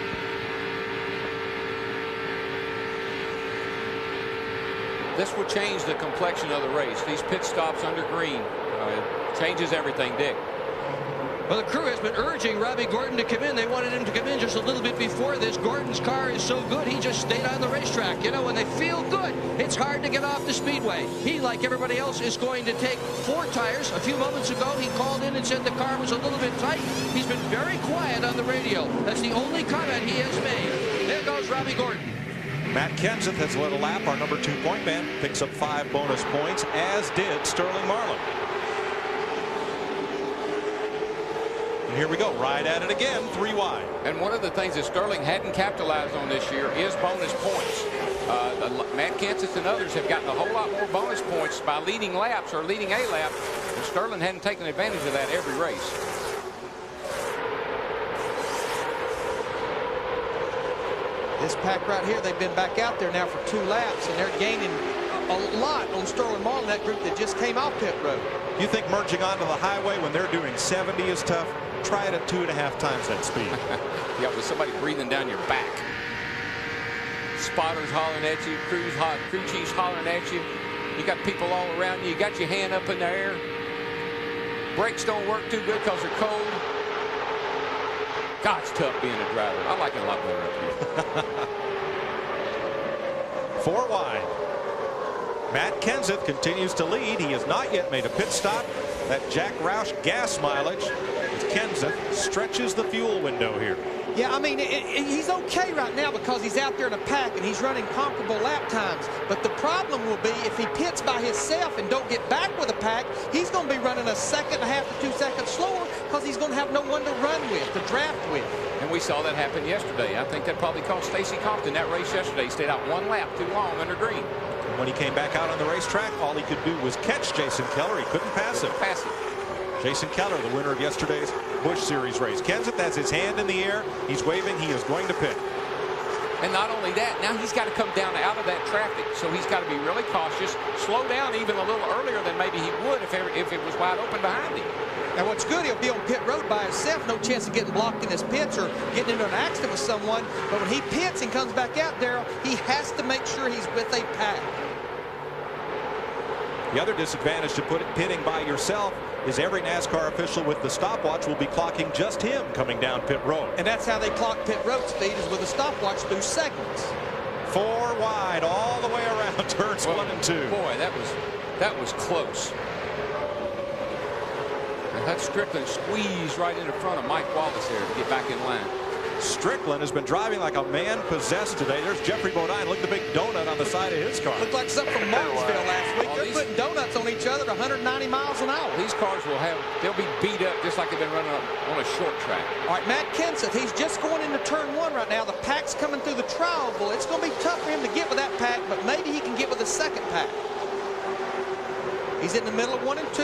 This will change the complexion of the race. These pit stops under green changes everything, Dick. Well, the crew has been urging Robbie Gordon to come in. They wanted him to come in just a little bit before this. Gordon's car is so good, he just stayed on the racetrack. You know, when they feel good, it's hard to get off the speedway. He, like everybody else, is going to take 4 tires. A few moments ago, he called in and said the car was a little bit tight. He's been very quiet on the radio. That's the only comment he has made. There goes Robbie Gordon. Matt Kenseth has led a lap. Our number 2 point man picks up 5 bonus points, as did Sterling Marlin. And here we go, right at it again, 3 wide. And one of the things that Sterling hadn't capitalized on this year is bonus points. Matt Kenseth and others have gotten a whole lot more bonus points by leading laps or leading a lap. And Sterling hadn't taken advantage of that every race. This pack right here, they've been back out there now for 2 laps, and they're gaining a lot on Sterling Marlin, that group that just came off pit road. You think merging onto the highway when they're doing 70 is tough? Try it at 2.5 times that speed. Yeah, with somebody breathing down your back. Spotters hollering at you, crew chiefs hollering at you. You got people all around you. You got your hand up in the air. Brakes don't work too good because they're cold. God, it's tough being a driver. I like it a lot better up here. 4 wide. Matt Kenseth continues to lead. He has not yet made a pit stop. That Jack Roush gas mileage as Kenseth stretches the fuel window here. Yeah, I mean, he's okay right now because he's out there in a pack and he's running comparable lap times. But the problem will be if he pits by himself and don't get back with a pack, he's going to be running a 1.5 to 2 seconds slower because he's going to have no one to run with, to draft with. And we saw that happen yesterday. I think that probably cost Stacey Compton that race yesterday. He stayed out 1 lap too long under green. And when he came back out on the racetrack, all he could do was catch Jason Keller. He couldn't pass him. Jason Keller, the winner of yesterday's Busch Series race. Kenseth has his hand in the air. He's waving. He is going to pit. And not only that, now he's got to come down out of that traffic. So he's got to be really cautious, slow down even a little earlier than maybe he would if it was wide open behind him. And what's good, he'll be on pit road by himself. No chance of getting blocked in his pits or getting into an accident with someone. But when he pits and comes back out there, he has to make sure he's with a pack. The other disadvantage to pitting by yourself is every NASCAR official with the stopwatch will be clocking just him coming down pit road. And that's how they clock pit road speed, is with a stopwatch through seconds. 4 wide all the way around turns 1 and 2. Boy, that was close. And that Strickland squeezed right in front of Mike Wallace there to get back in line. Strickland has been driving like a man possessed today. There's Jeffrey Bodine. Look at the big donut on the side of his car. Looked like something from Martinsville last week. They're putting donuts on each other at 190 miles an hour. These cars they'll be beat up just like they've been running on a short track. All right, Matt Kenseth, he's just going into turn 1 right now. The pack's coming through the trial oval. It's going to be tough for him to get with that pack, but maybe he can get with a second pack. He's in the middle of 1 and 2.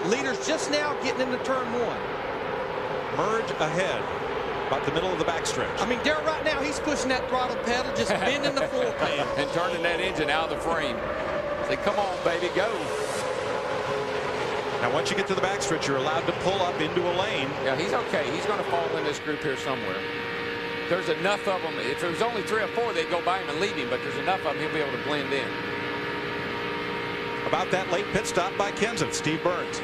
Leader's just now getting into turn 1. Merge ahead. About the middle of the backstretch. I mean, Darrell, right now, he's pushing that throttle pedal, just bending the floor pan. And turning that engine out of the frame. Say, come on, baby, go. Now, once you get to the backstretch, you're allowed to pull up into a lane. Yeah, he's okay. He's going to fall in this group here somewhere. There's enough of them. If there was only 3 or 4, they'd go by him and leave him. But there's enough of them, he'll be able to blend in. About that late pit stop by Kenseth, Steve Burns.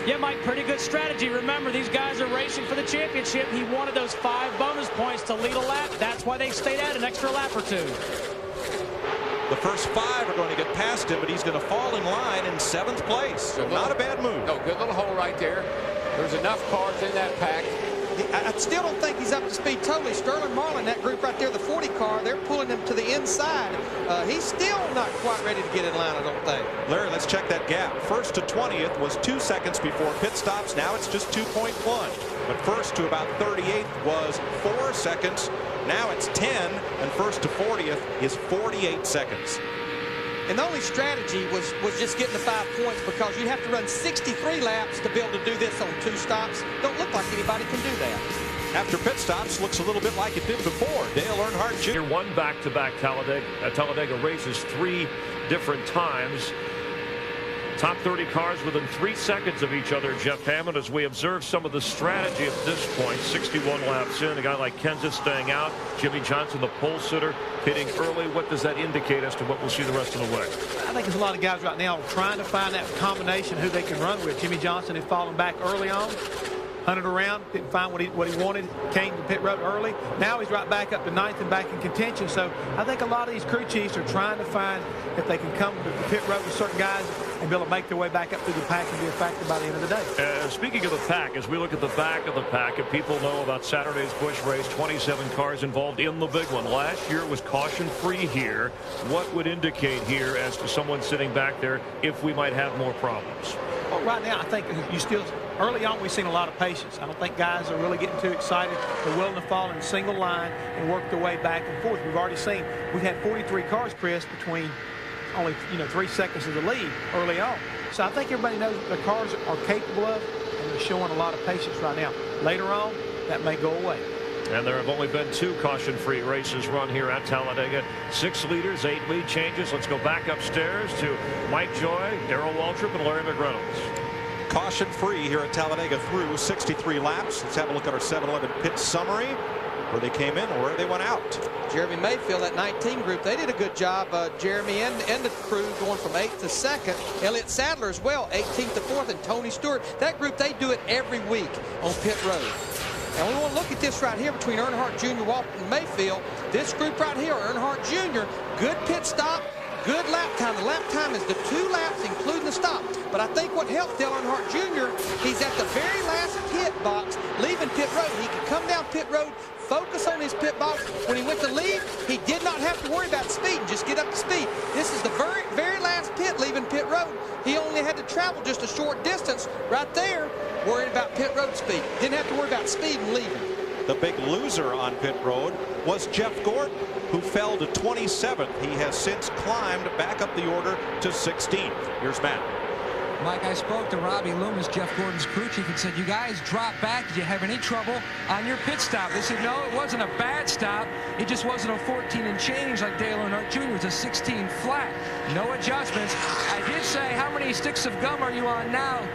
Yeah, Mike, pretty good strategy. Remember, these guys are racing for the championship. He wanted those 5 bonus points to lead a lap. That's why they stayed out an extra lap or 2. The first 5 are going to get past him, but he's going to fall in line in 7th place. So not a bad move. No, good little hole right there. There's enough cars in that pack. I still don't think he's up to speed totally. Sterling Marlin, that group right there, the 40 car, they're pulling him to the inside. He's still not quite ready to get in line, I don't think. Larry, let's check that gap. First to 20th was 2 seconds before pit stops. Now it's just 2.1. But first to about 38th was 4 seconds. Now it's 10, and first to 40th is 48 seconds. And the only strategy was just getting the 5 points, because you have to run 63 laps to be able to do this on 2 stops. Don't look like anybody can do that. After pit stops, looks a little bit like it did before. Dale Earnhardt Jr. Won back-to-back Talladega races 3 different times. Top 30 cars within 3 seconds of each other, Jeff Hammond, as we observe some of the strategy at this point. 61 laps in, a guy like Kenseth staying out, Jimmy Johnson, the pole sitter, pitting early. What does that indicate as to what we'll see the rest of the way? I think there's a lot of guys right now trying to find that combination who they can run with. Jimmy Johnson had fallen back early on, hunted around, didn't find what he wanted, came to pit road early. Now he's right back up to 9th and back in contention. So I think a lot of these crew chiefs are trying to find if they can come to the pit road with certain guys and be able to make their way back up through the pack and be a factor by the end of the day. Speaking of the pack, as we look at the back of the pack, and people know about Saturday's Busch race, 27 cars involved in the big one. Last year it was caution-free here. What would indicate here as to someone sitting back there if we might have more problems? Well, right now, I think you still, early on, we've seen a lot of patience. I don't think guys are really getting too excited. They're willing to fall in a single line and work their way back and forth. We've already seen, we've had 43 cars, Chris, between only 3 seconds of the lead early on. So I think everybody knows what their cars are capable of, and they're showing a lot of patience right now. Later on, that may go away. And there have only been 2 caution-free races run here at Talladega. 6 leaders, 8 lead changes. Let's go back upstairs to Mike Joy, Darrell Waltrip, and Larry McReynolds. Caution-free here at Talladega through 63 laps. Let's have a look at our 7-Eleven pit summary, where they came in and where they went out. Jeremy Mayfield, that 19 group, they did a good job. Jeremy and the crew going from 8th to 2nd. Elliott Sadler as well, 18th to 4th, and Tony Stewart. That group, they do it every week on pit road. And we want to look at this right here between Earnhardt Jr., Walton, and Mayfield. This group right here, Earnhardt Jr., good pit stop, good lap time. The lap time is the 2 laps, including the stop. But I think what helped Dale Earnhardt Jr., he's at the very last pit box, leaving pit road. He could come down pit road, focus on his pit box. When he went to leave, he did not have to worry about speed and just get up to speed. This is the very last pit leaving pit road. He only had to travel just a short distance right there, worried about pit road speed. Didn't have to worry about speed and leaving. The big loser on pit road was Jeff Gordon, who fell to 27th. He has since climbed back up the order to 16th. Here's Matt. Mike, I spoke to Robbie Loomis, Jeff Gordon's crew chief, and said, you guys dropped back. Did you have any trouble on your pit stop? They said, no, it wasn't a bad stop. It just wasn't a 14 and change like Dale Earnhardt Jr. It was a 16 flat. No adjustments. I did say, how many sticks of gum are you on now?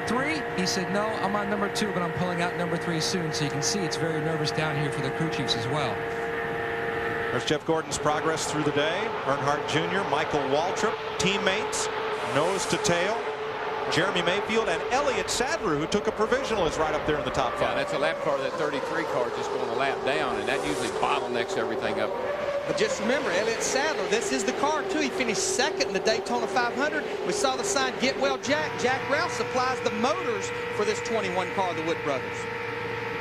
3? He said, no, I'm on number 2, but I'm pulling out number 3 soon. So you can see it's very nervous down here for the crew chiefs as well. There's Jeff Gordon's progress through the day. Earnhardt Jr., Michael Waltrip, teammates, nose to tail. Jeremy Mayfield and Elliott Sadler, who took a provisional, is right up there in the top 5. Yeah, that's a lap car. That 33 car just going a lap down, and that usually bottlenecks everything up. But just remember, Elliott Sadler, this is the car, too. He finished 2nd in the Daytona 500. We saw the sign, Get Well Jack. Jack Roush supplies the motors for this 21 car, the Wood Brothers.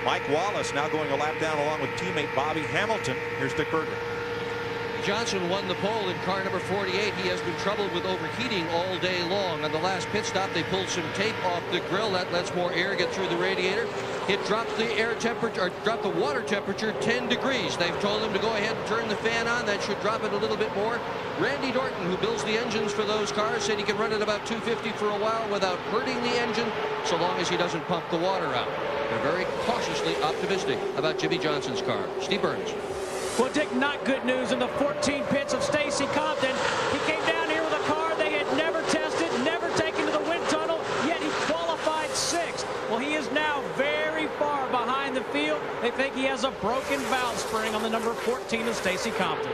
Mike Wallace now going a lap down along with teammate Bobby Hamilton. Here's Dick Berger. Johnson won the pole in car number 48. He has been troubled with overheating all day long. On the last pit stop, they pulled some tape off the grill. That lets more air get through the radiator. It dropped the air temperature, or dropped the water temperature 10 degrees. They've told him to go ahead and turn the fan on. That should drop it a little bit more. Randy Dorton, who builds the engines for those cars, said he can run it about 250 for a while without hurting the engine, so long as he doesn't pump the water out. They're very cautiously optimistic about Jimmy Johnson's car. Steve Burns. Well, Dick, not good news in the 14 pits of Stacy Compton. He came down here with a car they had never tested, never taken to the wind tunnel, yet he qualified 6th. Well, he is now very far behind the field. They think he has a broken valve spring on the number 14 of Stacy Compton.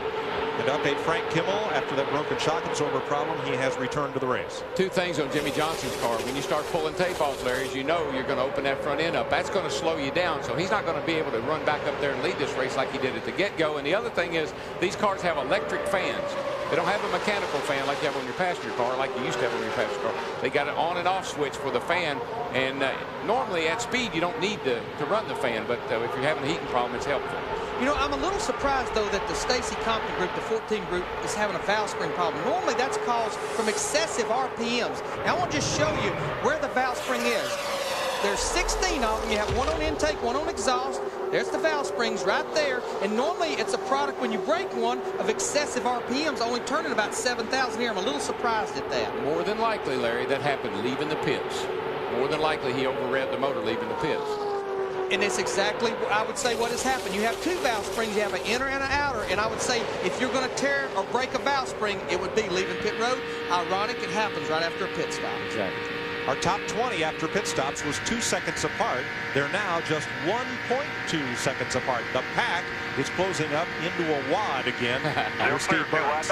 And to update Frank Kimmel, after that broken shock absorber problem, he has returned to the race. 2 things on Jimmy Johnson's car. When you start pulling tape off, Larry, as you know, you're going to open that front end up. That's going to slow you down, so he's not going to be able to run back up there and lead this race like he did at the get-go. And the other thing is, these cars have electric fans. They don't have a mechanical fan like you have on your passenger car, like you used to have on your passenger car. They got an on and off switch for the fan, and normally at speed you don't need to run the fan, but if you're having a heating problem, it's helpful. You know, I'm a little surprised, though, that the Stacy Compton group, the 14 group, is having a valve spring problem. Normally, that's caused from excessive RPMs. Now, I want to just show you where the valve spring is. There's 16 of them. You have one on intake, one on exhaust. There's the valve springs right there. And normally, it's a product, when you break one, of excessive RPMs, only turning about 7,000 here. I'm a little surprised at that. More than likely, Larry, that happened leaving the pits. More than likely, he overread the motor leaving the pits. And it's exactly, I would say, what has happened. You have 2 valve springs. You have an inner and an outer. And I would say if you're going to tear or break a valve spring, it would be leaving pit road. Ironic, it happens right after a pit stop. Exactly. Our top 20 after pit stops was 2 seconds apart. They're now just 1.2 seconds apart. The pack is closing up into a wad again. Here's Steve Burns.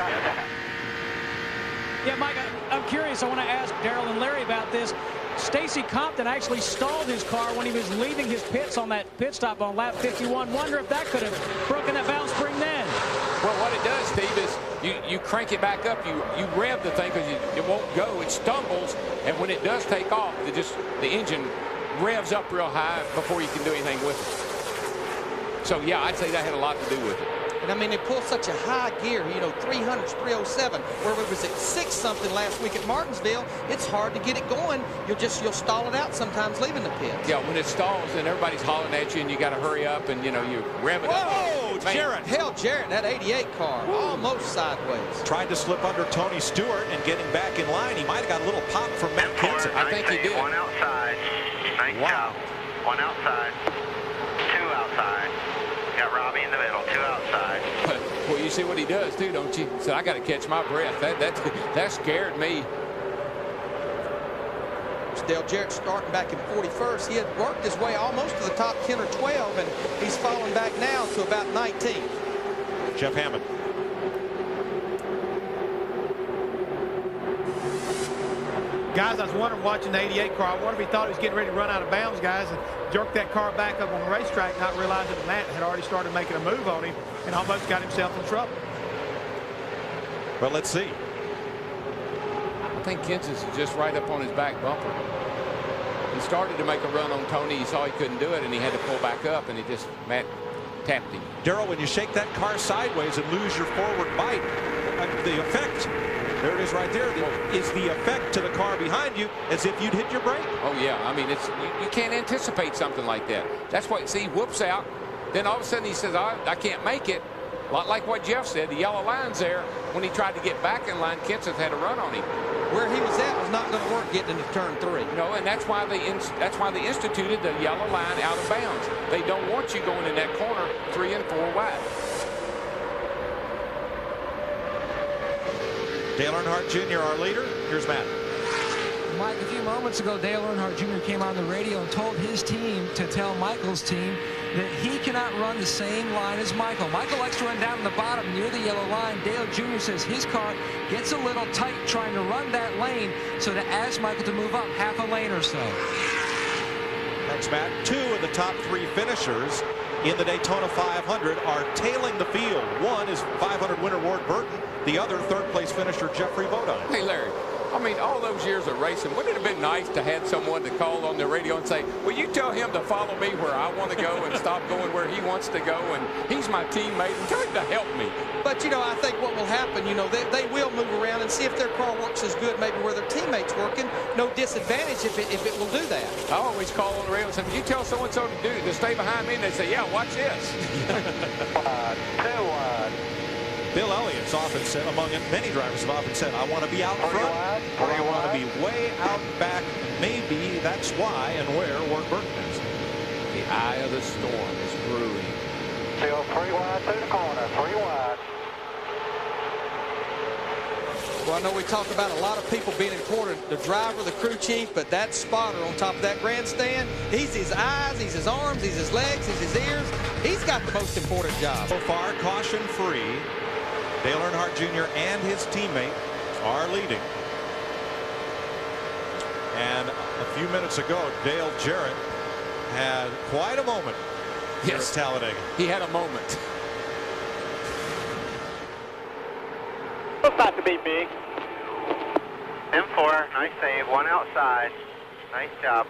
Yeah, Mike, I'm curious. I want to ask Darrell and Larry about this. Stacy Compton actually stalled his car when he was leaving his pits on that pit stop on lap 51. Wonder if that could have broken that valve spring then. Well, what it does, Steve, is you crank it back up, you rev the thing because it won't go, it stumbles, and when it does take off, the engine revs up real high before you can do anything with it. So, yeah, I'd say that had a lot to do with it. And I mean, they pull such a high gear, you know, 300s, 307, where we was at 6-something last week at Martinsville. It's hard to get it going. You'll stall it out sometimes leaving the pit. Yeah, when it stalls and everybody's hollering at you and you got to hurry up and, you know, you rev it up. Whoa! Jarrett. Held Jarrett, that 88 car, almost sideways. Tried to slip under Tony Stewart and getting back in line. He might have got a little pop from Matt Kenseth. I think he did. One outside. Nice job. One outside. Two outside. Got Robbie in the middle. Two outside. Well, you see what he does too, don't you? So I got to catch my breath. That scared me. Dale Jarrett starting back in 41st. He had worked his way almost to the top 10 or 12, and he's falling back now to about 19th. Jeff Hammond. Guys, I was wondering watching the 88 car. I wonder if he thought he was getting ready to run out of bounds, guys, and jerked that car back up on the racetrack, not realizing that Matt had already started making a move on him and almost got himself in trouble. But let's see. I think Kenseth is just right up on his back bumper. He started to make a run on Tony. He saw he couldn't do it, and he had to pull back up, and Matt tapped him. Darrell, when you shake that car sideways and lose your forward bite, the effect, there it is right there, is the effect to the car behind you as if you'd hit your brake. Oh, yeah. I mean, you can't anticipate something like that. That's why, see, he whoops out. Then all of a sudden he says, I can't make it. Like what Jeff said, the yellow line's there. When he tried to get back in line, Kenseth had a run on him. Where he was at was not going to work getting into turn 3. No, and that's why they instituted the yellow line out of bounds. They don't want you going in that corner 3 and 4 wide. Dale Earnhardt Jr., our leader. Here's Matt. Mike, a few moments ago, Dale Earnhardt Jr. came on the radio and told his team to tell Michael's team that he cannot run the same line as Michael. Michael likes to run down in the bottom near the yellow line. Dale Jr. says his car gets a little tight trying to run that lane, so to ask Michael to move up half a lane or so. Thanks, Matt. 2 of the top 3 finishers in the Daytona 500 are tailing the field. One is 500 winner Ward Burton. The other, third-place finisher Jeffrey Bodine. Hey, Larry. I mean, all those years of racing, wouldn't it have been nice to have someone to call on the radio and say, will you tell him to follow me where I want to go and stop going where he wants to go, and he's my teammate, and tell him to help me. But, you know, I think what will happen, you know, they will move around and see if their car works as good maybe where their teammate's working. No disadvantage if it will do that. I always call on the radio and say, will you tell so-and-so to stay behind me? And they say, yeah, watch this. 2 wide. Bill Elliott's often said, among many drivers have often said, I want to be out front, or I want to be way out back. Maybe that's why and where Ward Burton is. The eye of the storm is brewing. Still 3 wide through the corner. 3 wide. Well, I know we talk about a lot of people being important, the driver, the crew chief, but that spotter on top of that grandstand, he's his eyes, he's his arms, he's his legs, he's his ears. He's got the most important job. So far, caution-free. Dale Earnhardt Jr. and his teammate are leading. And a few minutes ago, Dale Jarrett had quite a moment here at Talladega. He had a moment. Looks not to be big. M4, nice save. 1 outside. Nice job.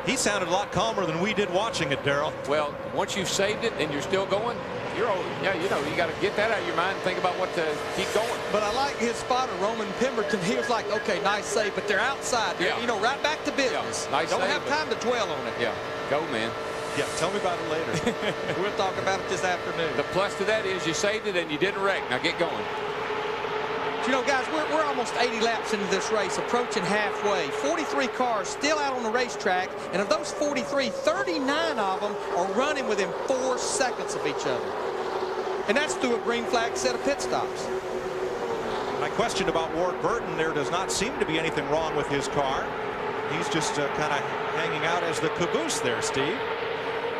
He sounded a lot calmer than we did watching it, Darrell. Well, once you've saved it and you're still going, you got to get that out of your mind and think about what to keep going. But I like his spotter, Roman Pemberton. He was like, okay, nice save, but they're outside. They're, you know, right back to business. Yeah, nice Don't save, have time to dwell on it. Yeah, go, man. Yeah, tell me about it later. We'll talk about it this afternoon. The plus to that is you saved it and you didn't wreck. Now get going. You know, guys, we're almost 80 laps into this race, approaching halfway. 43 cars still out on the racetrack, and of those 43, 39 of them are running within 4 seconds of each other. And that's through a green flag set of pit stops. My question about Ward Burton, there does not seem to be anything wrong with his car. He's just kind of hanging out as the caboose there, Steve.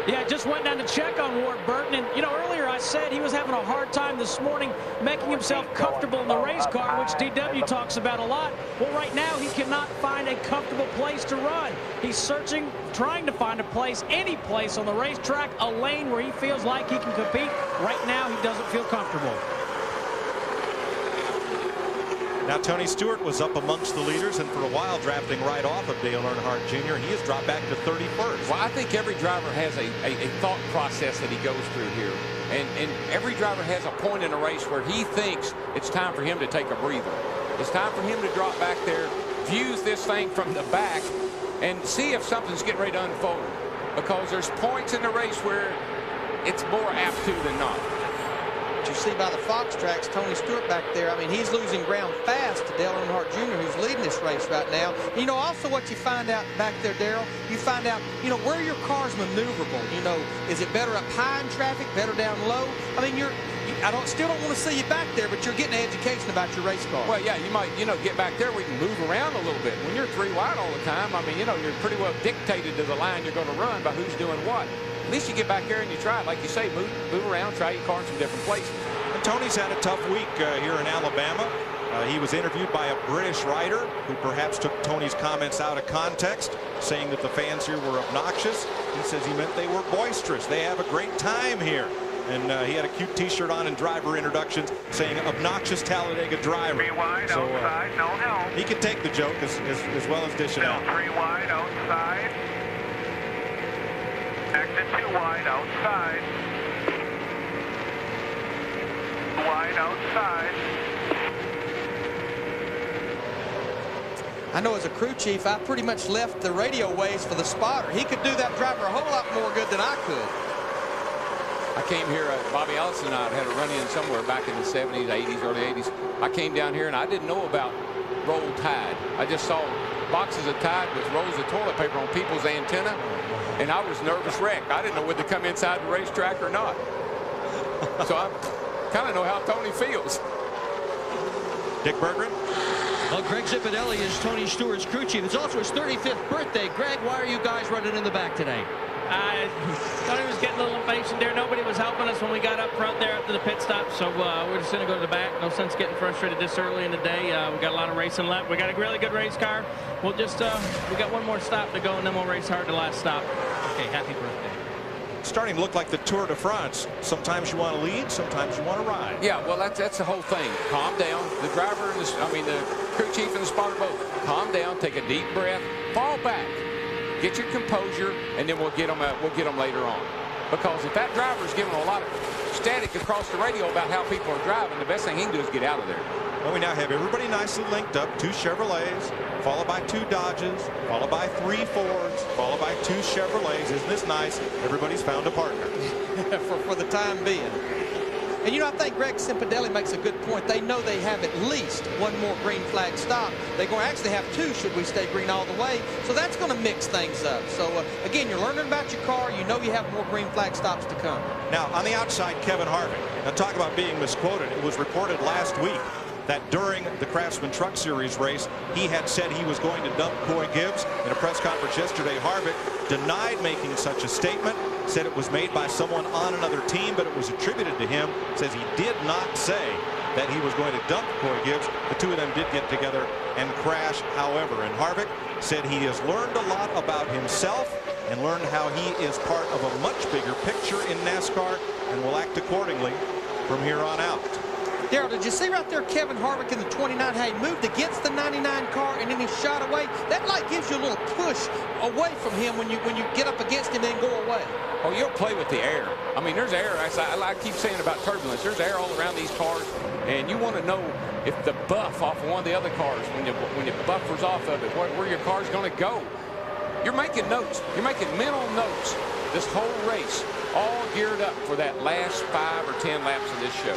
Yeah, just went down to check on Ward Burton, and you know, earlier I said he was having a hard time this morning making himself comfortable in the race car, which DW talks about a lot. Well, right now he cannot find a comfortable place to run. He's searching, trying to find a place, any place on the racetrack, a lane where he feels like he can compete. Right now he doesn't feel comfortable. Now Tony Stewart was up amongst the leaders and for a while drafting right off of Dale Earnhardt Jr. He has dropped back to 31st. Well, I think every driver has a thought process that he goes through here. And every driver has a point in a race where he thinks it's time for him to take a breather. It's time for him to drop back there, view this thing from the back, and see if something's getting ready to unfold. because there's points in the race where it's more apt to than not. But you see by the Fox tracks, Tony Stewart back there, I mean, he's losing ground fast to Dale Earnhardt Jr., who's leading this race right now. You know, also what you find out back there, Darrell, you find out, you know, where your car's maneuverable. You know, is it better up high in traffic, better down low? I mean, still don't want to see you back there, but you're getting an education about your race car. Well, yeah, you might, you know, get back there where you can move around a little bit. When you're 3 wide all the time, I mean, you know, you're pretty well dictated to the line you're going to run by who's doing what. At least you get back there and you try it. Like you say, move around, try your car in some different places. And Tony's had a tough week here in Alabama. He was interviewed by a British writer who perhaps took Tony's comments out of context, saying that the fans here were obnoxious. He says he meant they were boisterous. They have a great time here. And he had a cute T-shirt on in driver introductions saying obnoxious Talladega driver. 3 wide outside, no help. He can take the joke as well as dish it out. 3 wide outside. Exit 2 wide outside. 2 wide outside. I know as a crew chief, I pretty much left the radio waves for the spotter. He could do that driver a whole lot more good than I could. I came here, Bobby Allison and I had a run-in somewhere back in the 70s, 80s, early 80s. I came down here and I didn't know about rolled Tide. I just saw boxes of Tide with rolls of toilet paper on people's antenna, and I was nervous wreck. I didn't know whether to come inside the racetrack or not. So I kind of know how Tony feels. Dick Berggren. Well, Greg Zipadelli is Tony Stewart's crew chief. It's also his 35th birthday. Greg, why are you guys running in the back today? Tony was getting a little impatient there. Nobody was helping us when we got up front there after the pit stop, so we're just going to go to the back. No sense getting frustrated this early in the day. We got a lot of racing left. We got a really good race car. We'll just we got one more stop to go, and then we'll race hard the last stop. Okay, happy birthday. Starting to look like the Tour de France. Sometimes you want to lead, sometimes you want to ride. Yeah, well, that's the whole thing. Calm down. The driver and the crew chief and the spotter both. Calm down. Take a deep breath. Fall back. Get your composure, and then we'll get them later on. Because if that driver's giving a lot of static across the radio about how people are driving, the best thing he can do is get out of there. Well, we now have everybody nicely linked up. 2 Chevrolets, followed by 2 Dodges, followed by 3 Fords, followed by 2 Chevrolets. Isn't this nice? Everybody's found a partner. for the time being. And, you know, I think Greg Zipadelli makes a good point. They know they have at least one more green flag stop. They're going to actually have 2 should we stay green all the way. So that's going to mix things up. So, again, you're learning about your car. You know you have more green flag stops to come. Now, on the outside, Kevin Harvick. Now, talk about being misquoted. It was reported last week that during the Craftsman Truck Series race, he had said he was going to dump Coy Gibbs. In a press conference yesterday, Harvick denied making such a statement, said it was made by someone on another team, but it was attributed to him. Says he did not say that he was going to dump Coy Gibbs. The 2 of them did get together and crash, however. And Harvick said he has learned a lot about himself and learned how he is part of a much bigger picture in NASCAR and will act accordingly from here on out. Darrell, did you see right there Kevin Harvick in the 29, how he moved against the 99 car and then he shot away? That like gives you a little push away from him when you get up against him and go away. Oh, you'll play with the air. I mean, there's air. I keep saying about turbulence. There's air all around these cars, and you want to know if the buff off of one of the other cars, when the buffer's off of it, where your car's going to go. You're making notes. You're making mental notes this whole race, all geared up for that last 5 or 10 laps of this show.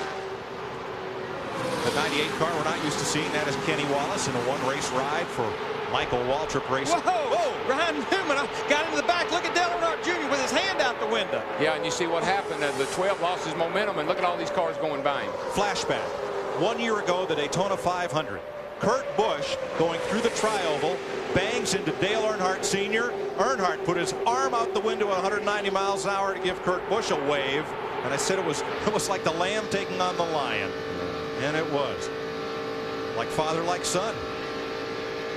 The 98 car we're not used to seeing. That is Kenny Wallace in a 1-race ride for Michael Waltrip Racing. Whoa! Ryan Newman got into the back. Look at Dale Earnhardt Jr. with his hand out the window. Yeah, and you see what happened. The 12 lost his momentum, and look at all these cars going by him. Flashback. 1 year ago, the Daytona 500. Kurt Busch going through the tri-oval, bangs into Dale Earnhardt Sr. Earnhardt put his arm out the window at 190 miles an hour to give Kurt Busch a wave. And I said it was like the lamb taking on the lion. And it was. Like father, like son.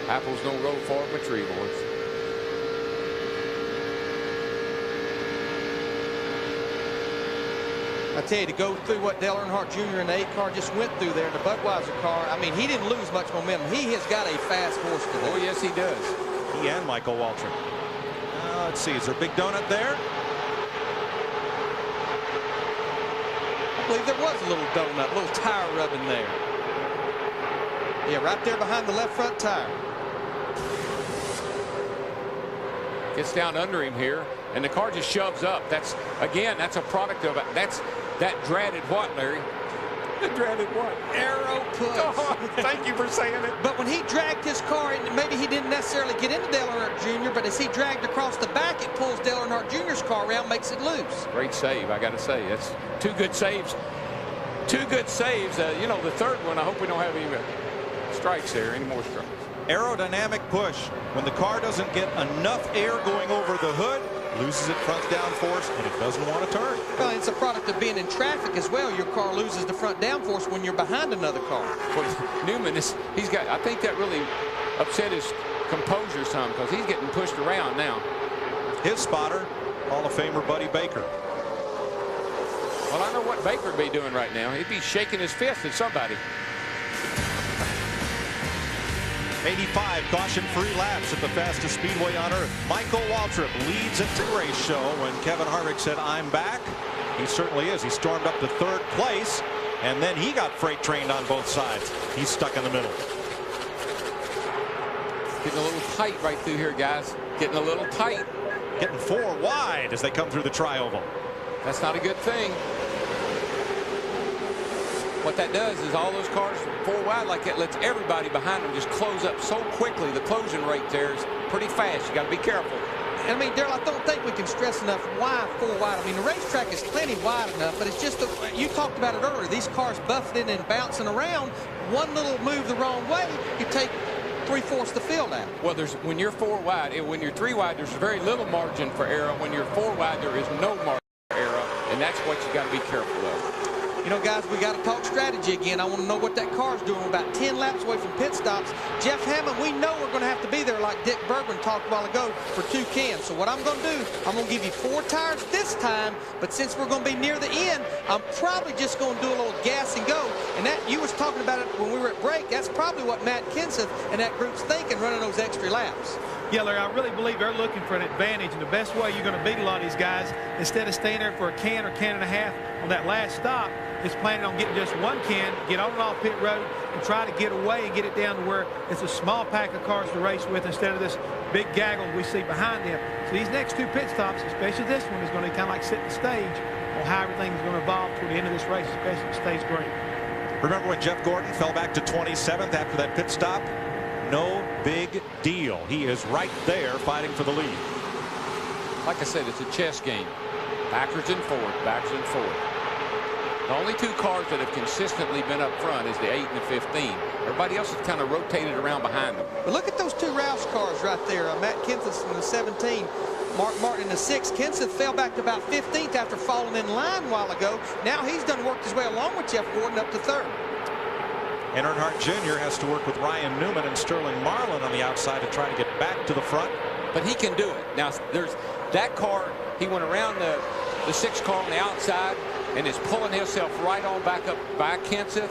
Apples don't grow far from a tree, boys. I tell you, to go through what Dale Earnhardt Jr. and the 8 car just went through there in the Budweiser car, I mean, he didn't lose much momentum. He has got a fast horse today. Oh, yes, he does. He and Michael Waltrip. Let's see, is there a big donut there? I believe there was a little donut, a little tire rubbing there. Yeah, right there behind the left front tire. Gets down under him here. and the car just shoves up. That's, again, that's a product of it. That's that dreaded what, Larry? The dreaded what? Aero push. Oh, thank you for saying it. But when he dragged his car, and maybe he didn't necessarily get into Dale Earnhardt Jr., but as he dragged across the back, it pulls Dale Earnhardt Jr.'s car around, makes it loose. Great save, I got to say. That's two good saves. Two good saves. You know, the third one, I hope we don't have any strikes there, any more strikes. Aerodynamic push. When the car doesn't get enough air going over the hood, loses its front downforce, and it doesn't want to turn. Well, it's a product of being in traffic as well. Your car loses the front downforce when you're behind another car. Well, Newman, he's got, I think that really upset his composure some, because he's getting pushed around now. His spotter, Hall of Famer Buddy Baker. Well, I know what Baker would be doing right now. He'd be shaking his fist at somebody. 85 caution-free laps at the fastest speedway on earth. Michael Waltrip leads at the race show when Kevin Harvick said, "I'm back." He certainly is. He stormed up to third place, and then he got freight trained on both sides. He's stuck in the middle. Getting a little tight right through here, guys. Getting a little tight. Getting 4 wide as they come through the tri-oval. That's not a good thing. What that does is all those cars 4 wide like that lets everybody behind them just close up so quickly. The closing rate there is pretty fast. You got to be careful. I mean, Darrell, I don't think we can stress enough why 4 wide. I mean, the racetrack is plenty wide enough, but it's just, you talked about it earlier, these cars buffeting and bouncing around. One little move the wrong way, you take 3/4 the field out. Well, when you're 4 wide, when you're 3 wide, there's very little margin for error. When you're 4 wide, there is no margin for error, and that's what you got to be careful of. You know, guys, we got to talk strategy again. I want to know what that car's doing. We're about 10 laps away from pit stops. Jeff Hammond, we know we're going to have to be there like Dick Bergman talked a while ago for 2 cans. So what I'm going to do, I'm going to give you 4 tires this time. But since we're going to be near the end, I'm probably just going to do a little gas and go. And that, you was talking about it when we were at break. That's probably what Matt Kenseth and that group's thinking, running those extra laps. Yeah, Larry, I really believe they're looking for an advantage, and the best way you're going to beat a lot of these guys, instead of staying there for a can or can and a half on that last stop, is planning on getting just 1 can, get on and off pit road, and try to get away and get it down to where it's a small pack of cars to race with instead of this big gaggle we see behind them. So these next 2 pit stops, especially this one, is going to kind of like set the stage on how everything is going to evolve toward the end of this race, especially if it stays great. Remember when Jeff Gordon fell back to 27th after that pit stop? No big deal. He is right there fighting for the lead. Like I said, it's a chess game. Backwards and forward, backwards and forward. The only 2 cars that have consistently been up front is the 8 and the 15. Everybody else has kind of rotated around behind them. But look at those 2 Roush cars right there. Matt Kenseth in the 17, Mark Martin in the 6. Kenseth fell back to about 15th after falling in line a while ago. Now he's done worked his way along with Jeff Gordon up to 3rd. And Earnhardt Jr. has to work with Ryan Newman and Sterling Marlin on the outside to try to get back to the front. But he can do it. Now, there's that car. He went around the 6 car on the outside and is pulling himself right on back up by Kenseth.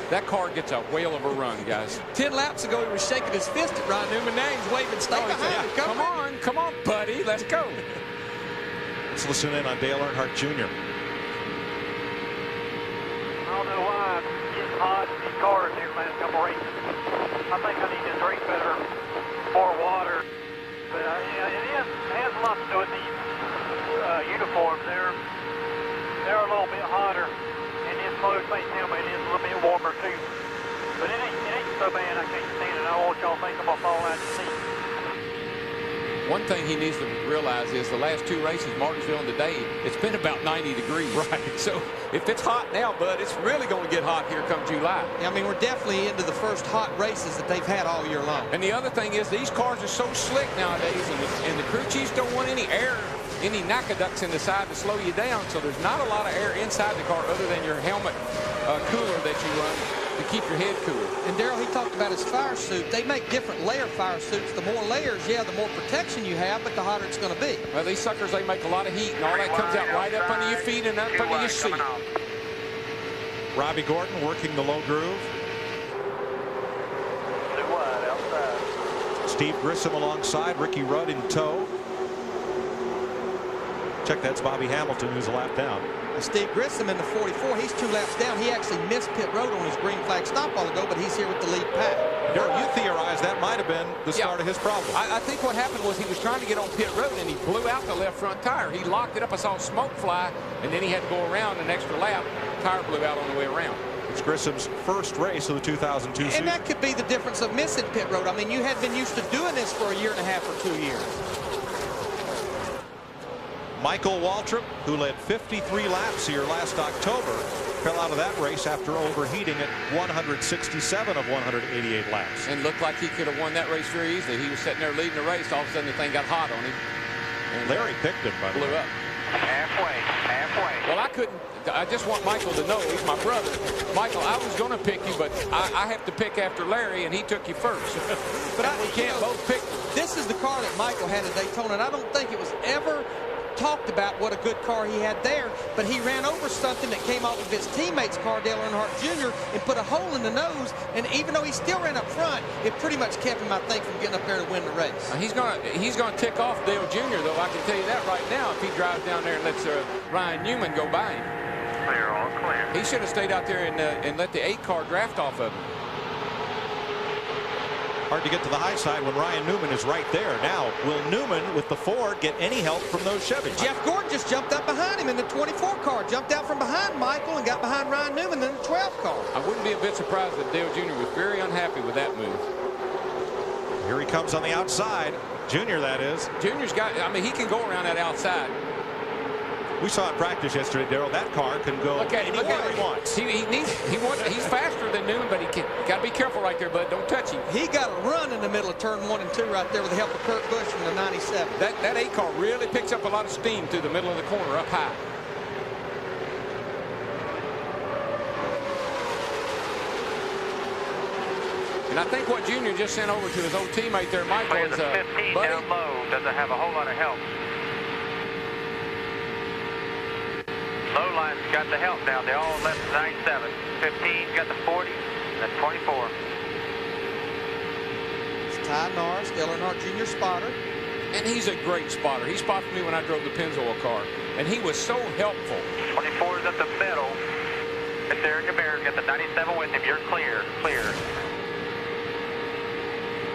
That car gets a whale of a run, guys. 10 laps ago, he was shaking his fist at Ryan Newman. Now he's waving, stay behind. Yeah, come on, buddy, let's go. Let's listen in on Dale Earnhardt Jr. I don't know why I'm getting hot in these cars here the last couple races. I think I need to drink better, more water. But yeah, it has a lot to do with these uniforms. They're a little bit hotter, and this clothes may tell me it is a little bit warmer too. But it ain't so bad. I can't stand it. I don't want y'all to think I'm gonna fall out to sea. One thing he needs to realize is the last 2 races, Martinsville and today, it's been about 90 degrees. Right. So if it's hot now, bud, it's really going to get hot here come July. I mean, we're definitely into the first hot races that they've had all year long. And the other thing is these cars are so slick nowadays, and the crew chiefs don't want any air, any nacoducts in the side to slow you down. So there's not a lot of air inside the car other than your helmet cooler that you run to keep your head cool. And Darrell, he talked about his fire suit. They make different layer fire suits. The more layers, yeah, the more protection you have, but the hotter it's going to be. Well, these suckers, they make a lot of heat, and all that comes out right up under your feet and up under your seat. Robbie Gordon working the low groove. 2 wide outside. Steve Grissom alongside, Ricky Rudd in tow. Check, that's Bobby Hamilton, who's a lap down. Steve Grissom in the 44, he's 2 laps down. He actually missed pit road on his green flag stop while ago, but he's here with the lead pack. Daryl, you theorized that might have been the start of his problem. I think what happened was he was trying to get on pit road and he blew out the left front tire. He locked it up. I saw smoke fly, and then he had to go around an extra lap. Tire blew out on the way around. It's Grissom's first race of the 2002 season. And that could be the difference of missing pit road. I mean, you had been used to doing this for a year and a half or 2 years. Michael Waltrip, who led 53 laps here last October, fell out of that race after overheating at 167 of 188 laps. And looked like he could have won that race very easily. He was sitting there leading the race. All of a sudden, the thing got hot on him. And Larry picked him, by the way. Blew up. Halfway. Well, I couldn't. I just want Michael to know he's my brother. Michael, I was going to pick you, but I have to pick after Larry, and he took you first. But we can't both pick you. This is the car that Michael had at Daytona, and I don't think it was ever talked about what a good car he had there, but he ran over something that came off of his teammate's car, Dale Earnhardt Jr., and put a hole in the nose, and even though he still ran up front, it pretty much kept him, I think, from getting up there to win the race. He's gonna tick off Dale Jr., though. I can tell you that right now. If he drives down there and lets Ryan Newman go by him, Clear, all clear. he should have stayed out there and let the 8 car draft off of him. Hard to get to the high side when Ryan Newman is right there. Now, will Newman with the Ford get any help from those Chevys? Jeff Gordon just jumped up behind him in the 24 car, jumped out from behind Michael and got behind Ryan Newman in the 12 car. I wouldn't be a bit surprised if Dale Jr. was very unhappy with that move. Here he comes on the outside. Junior, that is. Junior's got, I mean, he can go around that outside. We saw in practice yesterday, Daryl, that car can go anywhere he wants. He's faster than Newman, but he got to be careful right there, bud. Don't touch him. He got a run in the middle of turn 1 and 2 right there with the help of Kurt Busch from the 97. That 8 car really picks up a lot of steam through the middle of the corner up high. And I think what Junior just sent over to his old teammate there, Michael, is the 15 buddy. down low. Doesn't have a whole lot of help. Low line's got the help now. They all left the 97. 15's got the 40, and the 24. It's Ty Norris, Dale Earnhardt Jr. spotter. And he's a great spotter. He spotted me when I drove the Pennzoil car, and he was so helpful. 24's at the middle. If Derek Aber's got the 97 with him, you're clear. Clear.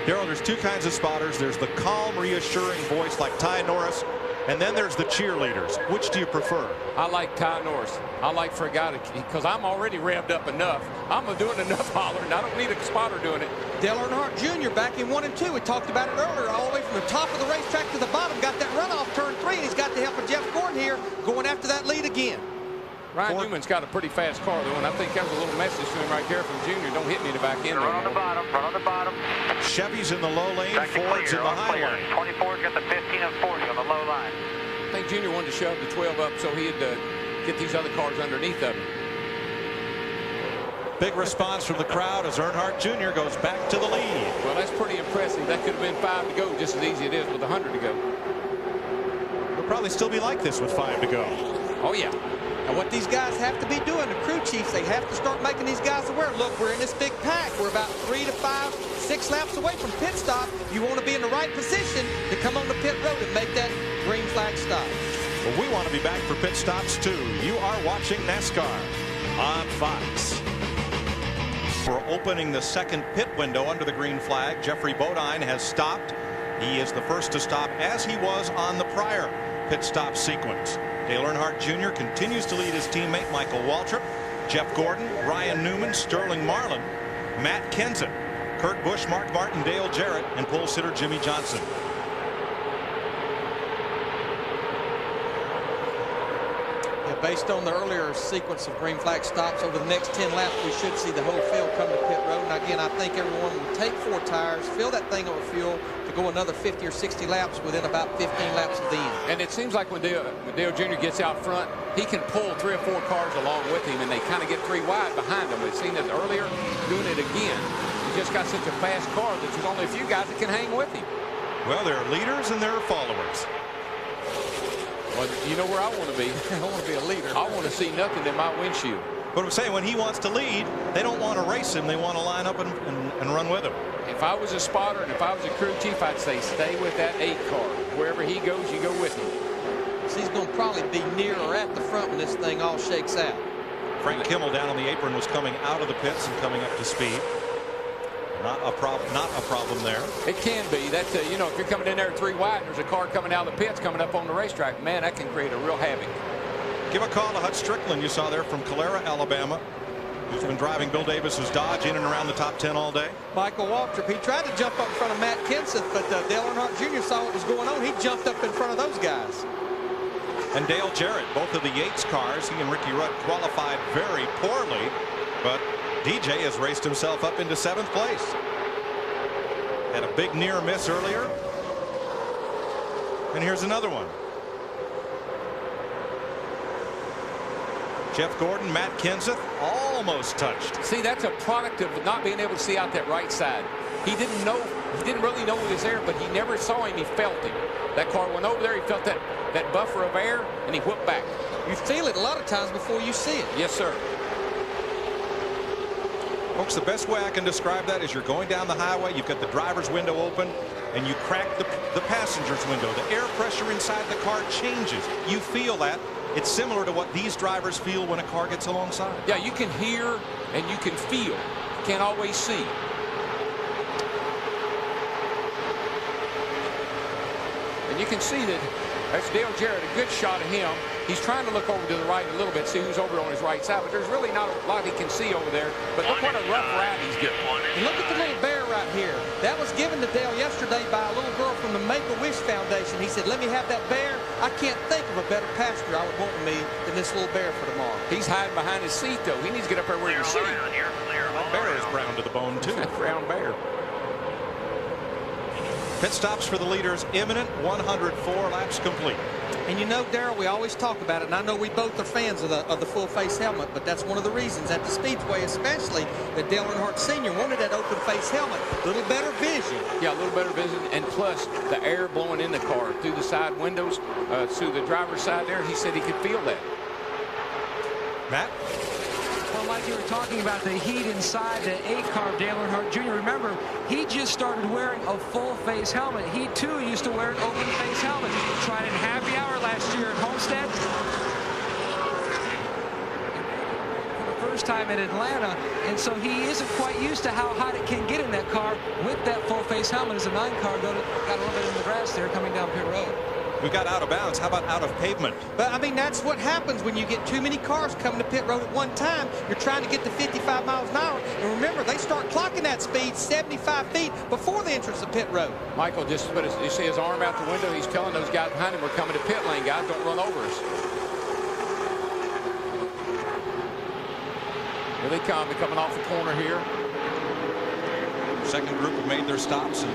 Daryl, there's 2 kinds of spotters. There's the calm, reassuring voice like Ty Norris, and then there's the cheerleaders. Which do you prefer? I like Ty Norris. I like for a guy to, because I'm already revved up enough. I'm doing enough hollering. I don't need a spotter doing it. Dale Earnhardt Jr. back in 1 and 2. We talked about it earlier, all the way from the top of the racetrack to the bottom. Got that runoff turn 3, and he's got the help of Jeff Gordon here going after that lead again. Ryan Newman's got a pretty fast car, though, and I think that was a little message to him right there from Junior. Don't hit me in the back end. Run on the bottom. Run on the bottom. Chevy's in the low lane. Ford's in the high lane. 24's got the 15 and 40 on the low line. I think Junior wanted to shove the 12 up so he'd get these other cars underneath of him. Big response from the crowd as Earnhardt Jr. goes back to the lead. Well, that's pretty impressive. That could have been 5 to go just as easy it is with 100 to go. It'll probably still be like this with 5 to go. Oh, yeah. And what these guys have to be doing, the crew chiefs, they have to start making these guys aware. Look, we're in this big pack. We're about 3 to 5, 6 laps away from pit stop. You want to be in the right position to come on the pit road and make that green flag stop. Well, we want to be back for pit stops, too. You are watching NASCAR on Fox. For opening the second pit window under the green flag, Jeffrey Bodine has stopped. He is the first to stop, as he was on the prior pit stop sequence. Dale Earnhardt Jr. continues to lead his teammate Michael Waltrip, Jeff Gordon, Ryan Newman, Sterling Marlin, Matt Kenseth, Kurt Busch, Mark Martin, Dale Jarrett, and pole sitter Jimmy Johnson. Based on the earlier sequence of green flag stops, over the next 10 laps, we should see the whole field come to pit road. And again, I think everyone will take 4 tires, fill that thing over fuel to go another 50 or 60 laps within about 15 laps of the end. And it seems like when Dale Jr. gets out front, he can pull 3 or 4 cars along with him, and they kind of get 3 wide behind him. We've seen this earlier, doing it again. He's just got such a fast car that there's only a few guys that can hang with him. Well, there are leaders and there are followers. Well, you know where I want to be. I want to be a leader. I want to see nothing in my windshield. But I'm saying when he wants to lead, they don't want to race him. They want to line up and run with him. If I was a spotter and if I was a crew chief, I'd say stay with that 8 car. Wherever he goes, you go with him. laps. He's going to probably be near or at the front when this thing all shakes out. Frank Kimmel down on the apron was coming out of the pits and coming up to speed. Not a problem there. It can be. That's you know, if you're coming in there 3 wide and there's a car coming out of the pits coming up on the racetrack, man, that can create a real havoc. Give a call to Hut Strickland. You saw there from Calera, Alabama, who's been driving Bill Davis's Dodge in and around the top 10 all day. Michael Waltrip, he tried to jump up in front of Matt Kenseth, but Dale Earnhardt Jr. saw what was going on. He jumped up in front of those guys. And Dale Jarrett, both of the Yates cars, he and Ricky Rudd qualified very poorly, but DJ has raced himself up into 7th place. Had a big near miss earlier. And here's another one. Jeff Gordon, Matt Kenseth, almost touched. See, that's a product of not being able to see out that right side. He didn't really know he was there, but he never saw him. He felt him. That car went over there. He felt that buffer of air, and he whooped back. You feel it a lot of times before you see it. Yes, sir. Folks, the best way I can describe that is you're going down the highway, you've got the driver's window open, and you crack the passenger's window. The air pressure inside the car changes. You feel that. It's similar to what these drivers feel when a car gets alongside. Yeah, you can hear and you can feel. You can't always see. And you can see that that's Dale Jarrett, a good shot of him. He's trying to look over to the right a little bit, see who's over on his right side, but there's really not a lot he can see over there. But look what a rough ride he's getting. And look at the little bear right here. That was given to Dale yesterday by a little girl from the Make-A-Wish Foundation. He said, let me have that bear. I can't think of a better pasture I would want me than this little bear for tomorrow. He's hiding behind his seat, though. He needs to get up there where you see him. That bear is brown to the bone, too. Brown bear. Pit stops for the leaders imminent. 104 laps complete. And you know, Darrell, we always talk about it, and I know we both are fans of the full face helmet, but that's one of the reasons at the Speedway especially that Dale Earnhardt Sr. wanted that open face helmet. A little better vision. Yeah, a little better vision, and plus the air blowing in the car through the side windows, through the driver's side there. He said he could feel that. Matt? Well, like you were talking about the heat inside the 8 car of Dale Earnhardt Jr. Remember, he just started wearing a full face helmet. He too used to wear an open face helmet. Tried in happy hour last year at Homestead. For the first time in Atlanta, and so he isn't quite used to how hot it can get in that car with that full face helmet. As a 9 car got a little bit in the grass there coming down pit road. We got out of bounds. How about out of pavement? But I mean, that's what happens when you get too many cars coming to pit road at one time. You're trying to get to 55 miles an hour. And remember, they start clocking that speed 75 feet before the entrance of pit road. Michael just put you see his arm out the window. He's telling those guys behind him, we're coming to pit lane, guys. Don't run over us. Here they come. They're coming off the corner here. Second group have made their stops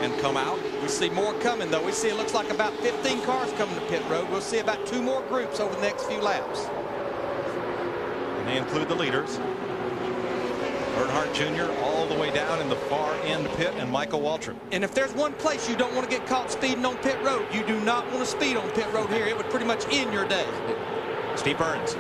and come out. We see more coming, though. We see it looks like about 15 cars coming to pit road. We'll see about 2 more groups over the next few laps. And they include the leaders. Earnhardt Jr. all the way down in the far end pit, and Michael Waltrip. And if there's one place you don't want to get caught speeding on pit road, you do not want to speed on pit road here. It would pretty much end your day. Steve Burns.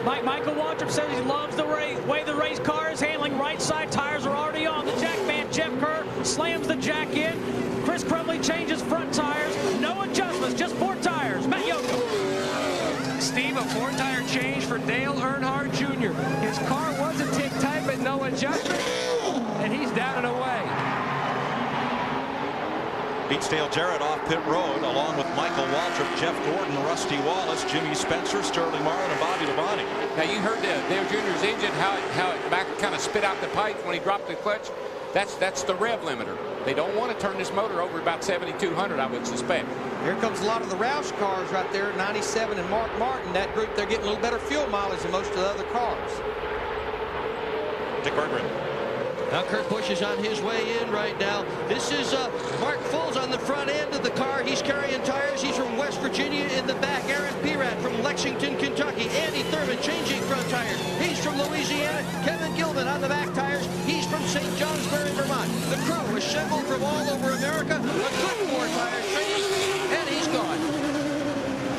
Michael Waltrip says he loves the way the race car is handling. Right side tires are already on. The jack man, Jeff Kerr, slams the jack in. Chris Crumley changes front tires. No adjustments, just 4 tires. Matt Yocum. Steve, a 4-tire change for Dale Earnhardt Jr. His car was a tick tight, but no adjustment, and he's down and away. Beats Dale Jarrett off pit road, along with Michael Waltrip, Jeff Gordon, Rusty Wallace, Jimmy Spencer, Sterling Marlin, and Bobby Labonte. Now, you heard Dale Jr.'s engine, how it back kind of spit out the pipe when he dropped the clutch. That's the rev limiter. They don't want to turn this motor over about 7,200, I would suspect. Here comes a lot of the Roush cars right there, 97 and Mark Martin. That group, they're getting a little better fuel mileage than most of the other cars. Dick Berggren. Now Kurt Busch is on his way in right now. This is Mark Foles on the front end of the car. He's carrying tires. He's from West Virginia in the back. Aaron Pirat from Lexington, Kentucky. Andy Thurman changing front tires. He's from Louisiana. Kevin Gilman on the back tires. He's from St. Johnsbury, Vermont. The crew assembled from all over America. A good 4 tires change, and he's gone.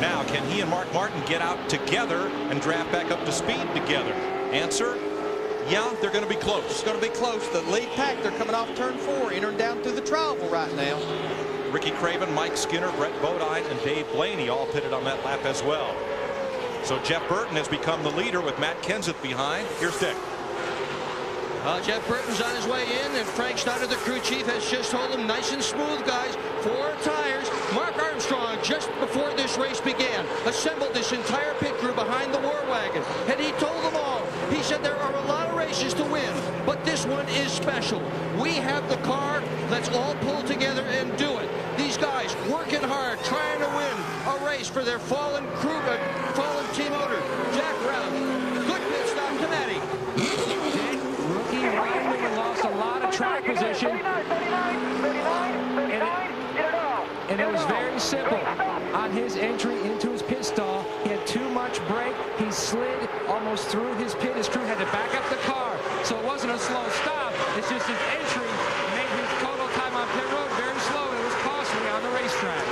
Now, can he and Mark Martin get out together and draft back up to speed together? Answer: yeah, they're going to be close. It's going to be close. The lead pack, they're coming off turn 4, entering down through the travel right now. Ricky Craven, Mike Skinner, Brett Bodine, and Dave Blaney all pitted on that lap as well. So Jeff Burton has become the leader with Matt Kenseth behind. Here's Dick. Jeff Burton's on his way in, and Frank Stoddard, the crew chief, has just told him nice and smooth, guys. 4 tires. Mark Armstrong, just before this race began, assembled this entire pit crew behind the War Wagon, and he told them all, he said there are a lot of races to win, but this one is special. We have the car. Let's all pull together and do it. These guys working hard, trying to win a race for their fallen crew, fallen team owner, Jack Roush. Good pit stop to Matty. Rookie Ryman lost a lot of track position. And it was very simple. On his entry into his pit stall, he had too much brake. He slid almost through his pit. His crew had to back up the car. So it wasn't a slow stop. It's just his entry made his total time on pit road very slow. And it was costly on the racetrack.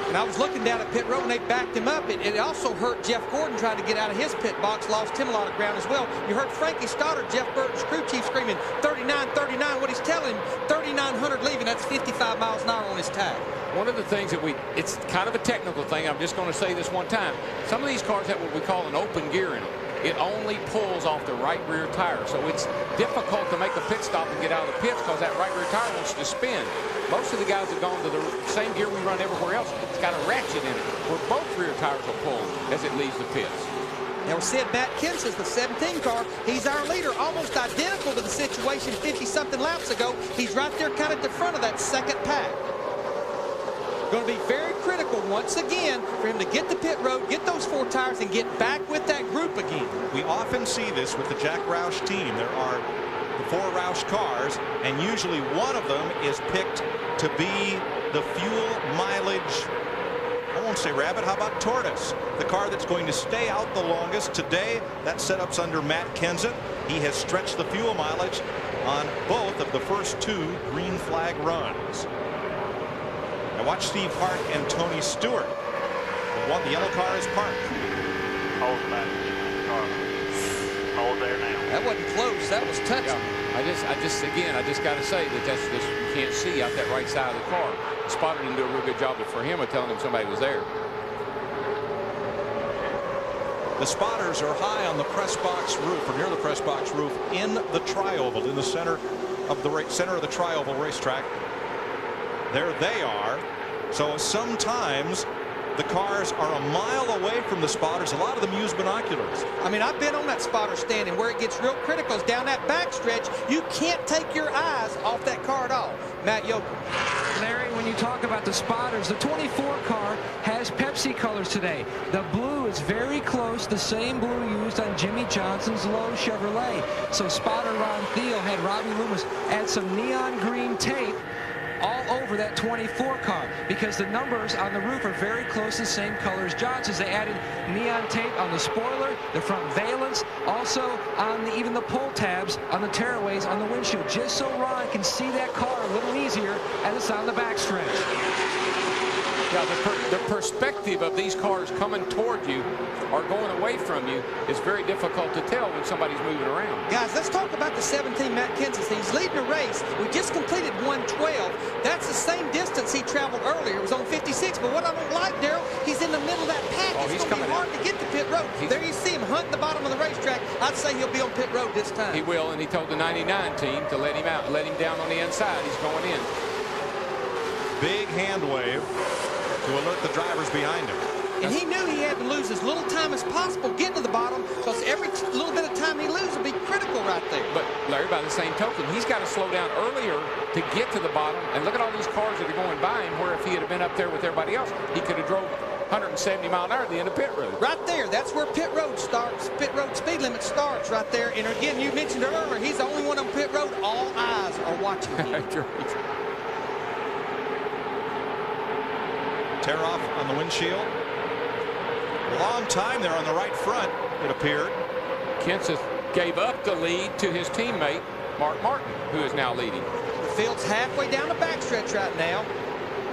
And I was looking down at pit road, and they backed him up. It also hurt Jeff Gordon trying to get out of his pit box, lost him a lot of ground as well. You heard Frankie Stoddard, Jeff Burton's crew chief, screaming 39, 39. What he's telling him, 3,900 leaving. That's 55 miles an hour on his tag. One of the things that it's kind of a technical thing. I'm just going to say this one time. Some of these cars have what we call an open gear in them. It only pulls off the right rear tire. So it's difficult to make a pit stop and get out of the pits because that right rear tire wants to spin. Most of the guys have gone to the same gear we run everywhere else. It's got a ratchet in it where both rear tires will pull as it leaves the pits. Now, we said Matt Kenseth, the 17 car, he's our leader, almost identical to the situation 50-something laps ago. He's right there kind of at the front of that second pack. Going to be very critical once again for him to get the pit road, get those 4 tires, and get back with that group again. We often see this with the Jack Roush team. There are the 4 Roush cars, and usually one of them is picked to be the fuel mileage, I won't say rabbit, how about tortoise? The car that's going to stay out the longest. Today, that setup's under Matt Kenseth. He has stretched the fuel mileage on both of the first 2 green flag runs. Now watch Steve Hart and Tony Stewart. The yellow car is parked. Hold back. Hold there now. That wasn't close. That was touching. Yeah. I just got to say that that's just, you can't see out that right side of the car. The spotter didn't do a real good job for him of telling him somebody was there. The spotters are high on the press box roof, or near the press box roof, in the tri-oval, in the center of the tri-oval racetrack. There they are. So sometimes the cars are a mile away from the spotters. A lot of them use binoculars. I mean, I've been on that spotter stand, and where it gets real critical is down that backstretch. You can't take your eyes off that car at all. Matt Yoder. Larry, when you talk about the spotters, the 24 car has Pepsi colors today. The blue is very close, the same blue used on Jimmy Johnson's Lowe Chevrolet. So spotter Ron Thiel had Robbie Loomis add some neon green tape all over that 24 car because the numbers on the roof are very close to the same color as Johnson's. They added neon tape on the spoiler, the front valence, also on even the pull tabs on the tearaways on the windshield, just so Ron can see that car a little easier as it's on the backstretch. Yeah, the perspective of these cars coming toward you or going away from you is very difficult to tell when somebody's moving around. Guys, let's talk about the 17 Matt Kenseth. He's leading a race. We just completed 112. That's the same distance he traveled earlier. It was on 56. But what I don't like, Daryl, he's in the middle of that pack. Oh, it's going to be hard to get to pit road. There you see him hunting the bottom of the racetrack. I'd say he'll be on pit road this time. He will, and he told the 99 team to let him out, let him down on the inside. He's going in. Big hand wave to alert the drivers behind him. And he knew he had to lose as little time as possible getting to the bottom because every little bit of time he loses will be critical right there. But, Larry, by the same token, he's got to slow down earlier to get to the bottom. And look at all these cars that are going by him, where if he had been up there with everybody else, he could have drove 170 mile an hour at the end of pit road. Right there. That's where pit road starts. Pit road speed limit starts right there. And again, you mentioned it earlier, he's the only one on pit road. All eyes are watching him. Tear off on the windshield. Long time there on the right front, it appeared. Kenseth gave up the lead to his teammate, Mark Martin, who is now leading. The field's halfway down the backstretch right now.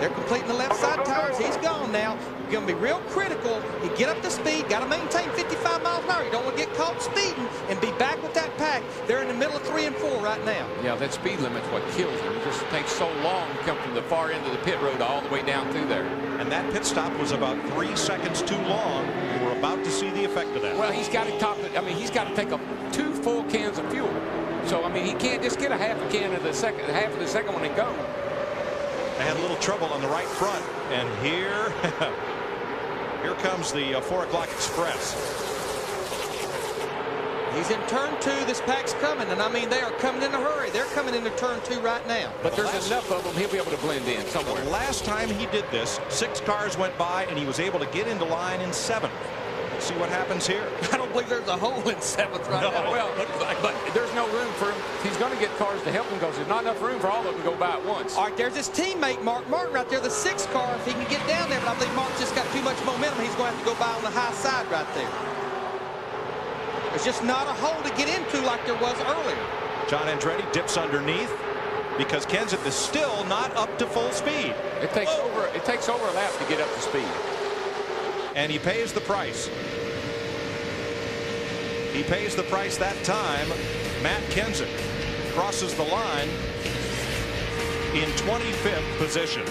They're completing the left side tires. He's gone now. You're going to be real critical. You get up to speed. Got to maintain 55 miles an hour. You don't want to get caught speeding and be back with that pack. They're in the middle of 3 and 4 right now. Yeah, that speed limit's what kills them. It just takes so long to come from the far end of the pit road all the way down through there. And that pit stop was about 3 seconds too long. We're about to see the effect of that. Well, he's got to top it. I mean, he's got to take 2 full cans of fuel. So, I mean, he can't just get a half a can of the second, half of the second one and go. They had a little trouble on the right front. And here comes the 4 o'clock express. He's in turn 2. This pack's coming, and I mean, they are coming in a hurry. They're coming into turn 2 right now. But there's enough of them, he'll be able to blend in somewhere. The last time he did this, 6 cars went by, and he was able to get into line in 7th. See what happens here. I don't believe there's a hole in 7th right now. Well, but there's no room for him. He's going to get cars to help him because there's not enough room for all of them to go by at once. All right, there's his teammate, Mark Martin, right there, the 6th car. If he can get down there, but I believe Mark's just got too much momentum. He's going to have to go by on the high side right there. There's just not a hole to get into like there was earlier. John Andretti dips underneath because Kenseth is still not up to full speed. It takes over a lap to get up to speed. And he pays the price. He pays the price that time. Matt Kenseth crosses the line in 25th position.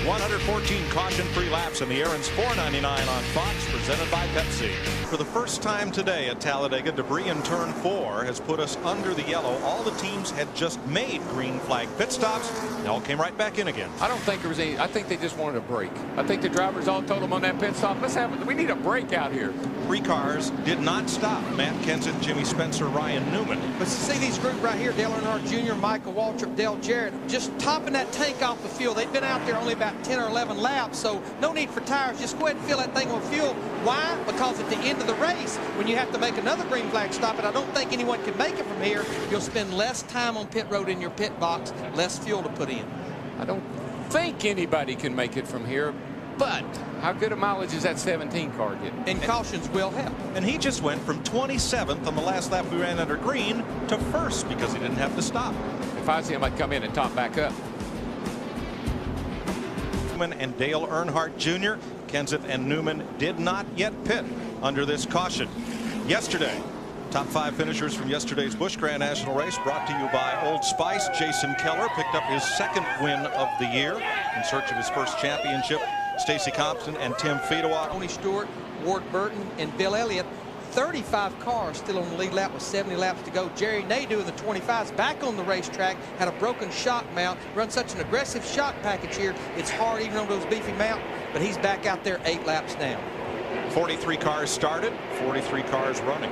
114 caution-free laps in the Aaron's $4.99 on Fox, presented by Pepsi. For the first time today at Talladega, debris in turn 4 has put us under the yellow. All the teams had just made green flag pit stops. They all came right back in again. I don't think there was any. I think they just wanted a break. I think the drivers all told them on that pit stop, we need a break out here. 3 cars did not stop. Matt Kenseth, Jimmy Spencer, Ryan Newman. But see these group right here, Dale Earnhardt Jr., Michael Waltrip, Dale Jarrett, just topping that tank off the fuel. They've been out there only about 10 or 11 laps, so no need for tires. Just go ahead and fill that thing with fuel. Why? Because at the end of the race, when you have to make another green flag stop, and I don't think anyone can make it from here, you'll spend less time on pit road in your pit box, less fuel to put in. I don't think anybody can make it from here, but how good a mileage is that 17 car getting? And cautions will help. And he just went from 27th on the last lap we ran under green to 1st because he didn't have to stop. If I see him, I'd come in and top back up. And Dale Earnhardt Jr. Kenseth and Newman did not yet pit under this caution. Yesterday, top 5 finishers from yesterday's Busch Grand National race brought to you by Old Spice. Jason Keller picked up his 2nd win of the year in search of his 1st championship. Stacey Compton and Tim Fedewa. Tony Stewart, Ward Burton, and Bill Elliott. 35 cars still on the lead lap with 70 laps to go. Jerry Nadeau in the 25s back on the racetrack, had a broken shock mount, run such an aggressive shock package here, it's hard even on those beefy mounts, but he's back out there 8 laps now. 43 cars started, 43 cars running.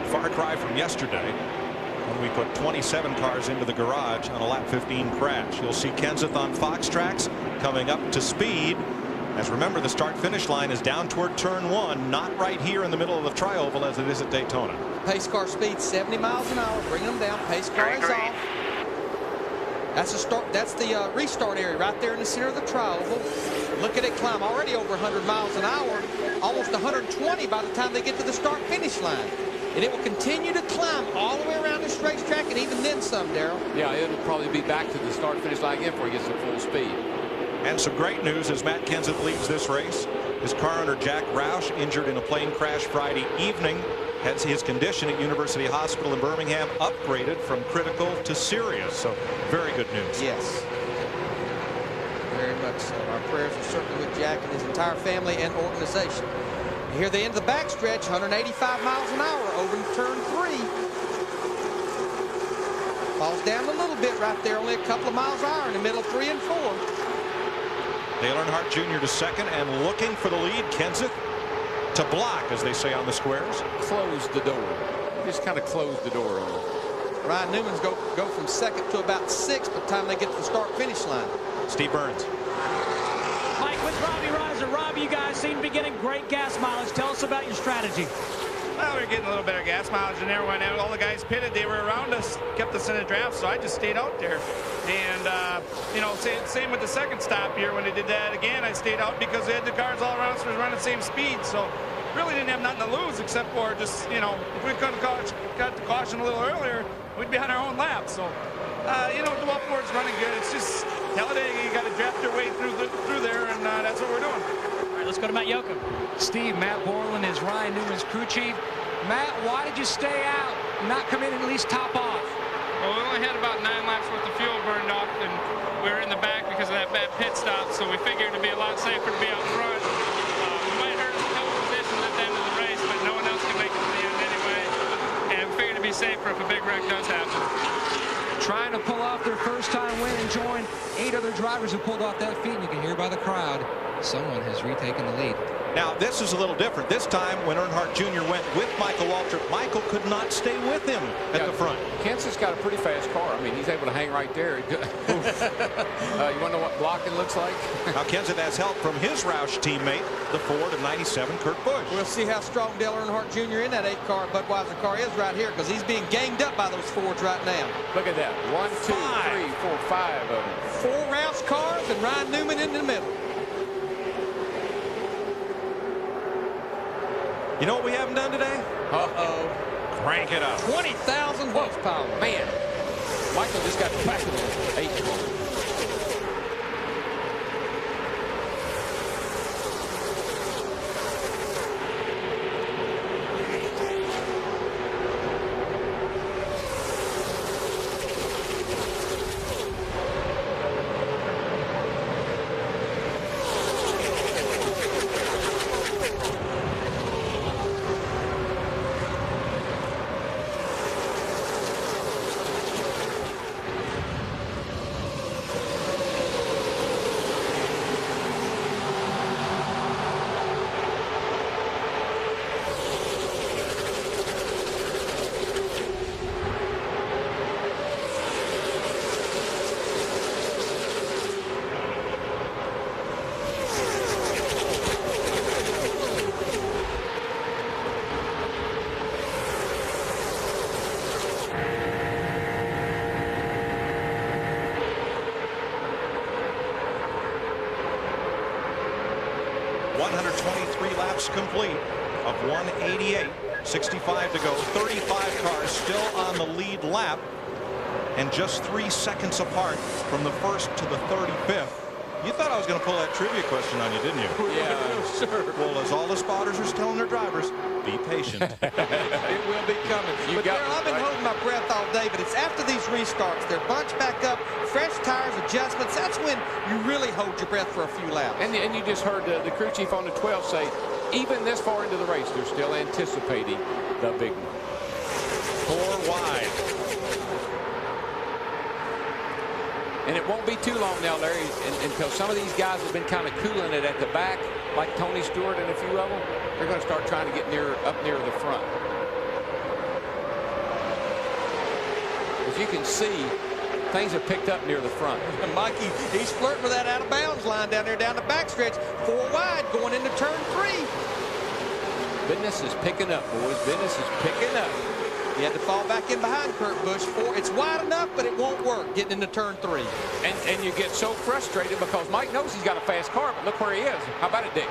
Far cry from yesterday when we put 27 cars into the garage on a lap 15 crash. You'll see Kenseth on Fox tracks coming up to speed. As remember, the start-finish line is down toward turn 1, not right here in the middle of the tri-oval as it is at Daytona. Pace car speed 70 miles an hour, bring them down. Pace car is off. That's a start. That's the restart area right there in the center of the tri-oval. Look at it climb, already over 100 miles an hour, almost 120 by the time they get to the start-finish line. And it will continue to climb all the way around this racetrack and even then some, Darrell. Yeah, it'll probably be back to the start-finish line again before he gets to full speed. And some great news as Matt Kenseth leads this race. His car owner Jack Roush, injured in a plane crash Friday evening, has his condition at University Hospital in Birmingham upgraded from critical to serious. So very good news. Yes. Very much so. Our prayers are certainly with Jack and his entire family and organization. And here they end the backstretch, 185 miles an hour over in turn 3. Falls down a little bit right there, only a couple of miles an hour in the middle of 3 and 4. Dale Earnhardt Jr. to 2nd and looking for the lead. Kenseth to block, as they say on the squares. Close the door. Just kind of close the door on him. Ryan Newman's go from 2nd to about 6th by the time they get to the start-finish line. Steve Burns. Mike, with Robbie Reiser. Robbie, you guys seem to be getting great gas mileage. Tell us about your strategy. Well, we were getting a little bit of gas mileage in there when all the guys pitted. They were around us, kept us in a draft, so I just stayed out there. And, you know, same with the 2nd stop here. When they did that again, I stayed out because they had the cars all around us, was running the same speed. So really didn't have nothing to lose except for just, you know, if we couldn't got the caution a little earlier, we'd be on our own lap. So, you know, the Ford's running good. Talladega, you got to draft your way through there, and that's what we're doing. All right, let's go to Matt Yoakum. Steve, Matt Borland is Ryan Newman's crew chief. Matt, why did you stay out, not come in and at least top off? Well, we only had about 9 laps worth of fuel burned off, and we were in the back because of that bad pit stop, so we figured it'd be a lot safer to be out front. We might hurt a couple positions at the end of the race, but no one else can make it to the end anyway, and we figured it'd be safer if a big wreck does happen. Trying to pull off their first-time win and join 8 other drivers who pulled off that feat, and you can hear by the crowd, someone has retaken the lead. Now, this is a little different. This time, when Earnhardt Jr. went with Michael Waltrip, Michael could not stay with him at the front. Kenseth's got a pretty fast car. I mean, he's able to hang right there. You want to know what blocking looks like? Now, Kenseth has help from his Roush teammate, the Ford of '97, Kurt Busch. We'll see how strong Dale Earnhardt Jr. in that 8-car Budweiser car is right here, because he's being ganged up by those Fords right now. Look at that. 1, 2, 3, 4, 5 of them. 4 Roush cars and Ryan Newman in the middle. You know what we haven't done today? Uh-oh. Crank it up. 20,000 horsepower. Man, Michael just got back to the 8. Complete of 188, 65 to go, 35 cars still on the lead lap, and just 3 seconds apart from the first to the 35th. You thought I was going to pull that trivia question on you, didn't you? Yeah, sure. Well, as all the spotters are telling their drivers, be patient. It will be coming. But Darrell, I've been holding my breath all day, but it's after these restarts. They're bunched back up, fresh tires, adjustments. That's when you really hold your breath for a few laps. And you just heard the crew chief on the 12 say, even this far into the race, they're still anticipating the big one. 4 wide. And it won't be too long now, Larry, until some of these guys have been kind of cooling it at the back, like Tony Stewart and a few of them. They're going to start trying to get up near the front. As you can see, things have picked up near the front. Mikey, he's flirting with that out-of-bounds line down there, down the backstretch. 4 wide, going into turn 3. Business is picking up, boys. Business is picking up. He had to fall back in behind Kurt Busch. 4. It's wide enough, but it won't work getting into turn 3. And you get so frustrated because Mike knows he's got a fast car, but look where he is. How about it, Dick?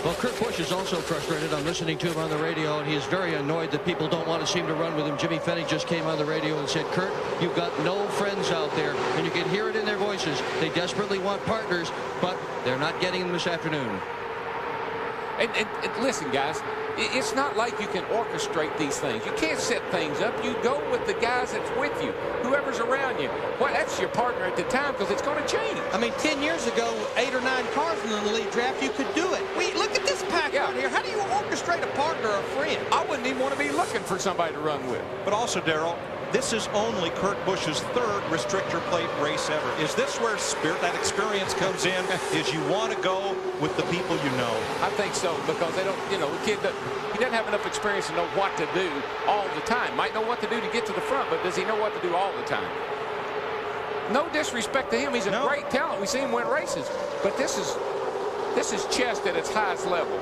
Well, Kurt Busch is also frustrated. I'm listening to him on the radio, and he is very annoyed that people don't want to seem to run with him. Jimmy Fennig just came on the radio and said, Kurt, you've got no friends out there, and you can hear it in their voices. They desperately want partners, but they're not getting them this afternoon. And listen, guys, it's not like you can orchestrate these things. You can't set things up. You go with the guys that's with you, whoever's around you. Well, that's your partner at the time because it's going to change. I mean, 10 years ago, 8 or 9 cars in the lead draft, you could do it. Look at this pack out here. How do you orchestrate a partner or a friend? I wouldn't even want to be looking for somebody to run with. But also, Darrell, this is only Kurt Busch's 3rd restrictor plate race ever. Is this where that experience comes in? Is you want to go with the people you know? I think so, because they don't, the kid, he doesn't have enough experience to know what to do all the time. Might know what to do to get to the front, but does he know what to do all the time? No disrespect to him. He's a great talent. We see him win races. But this is chess at its highest level.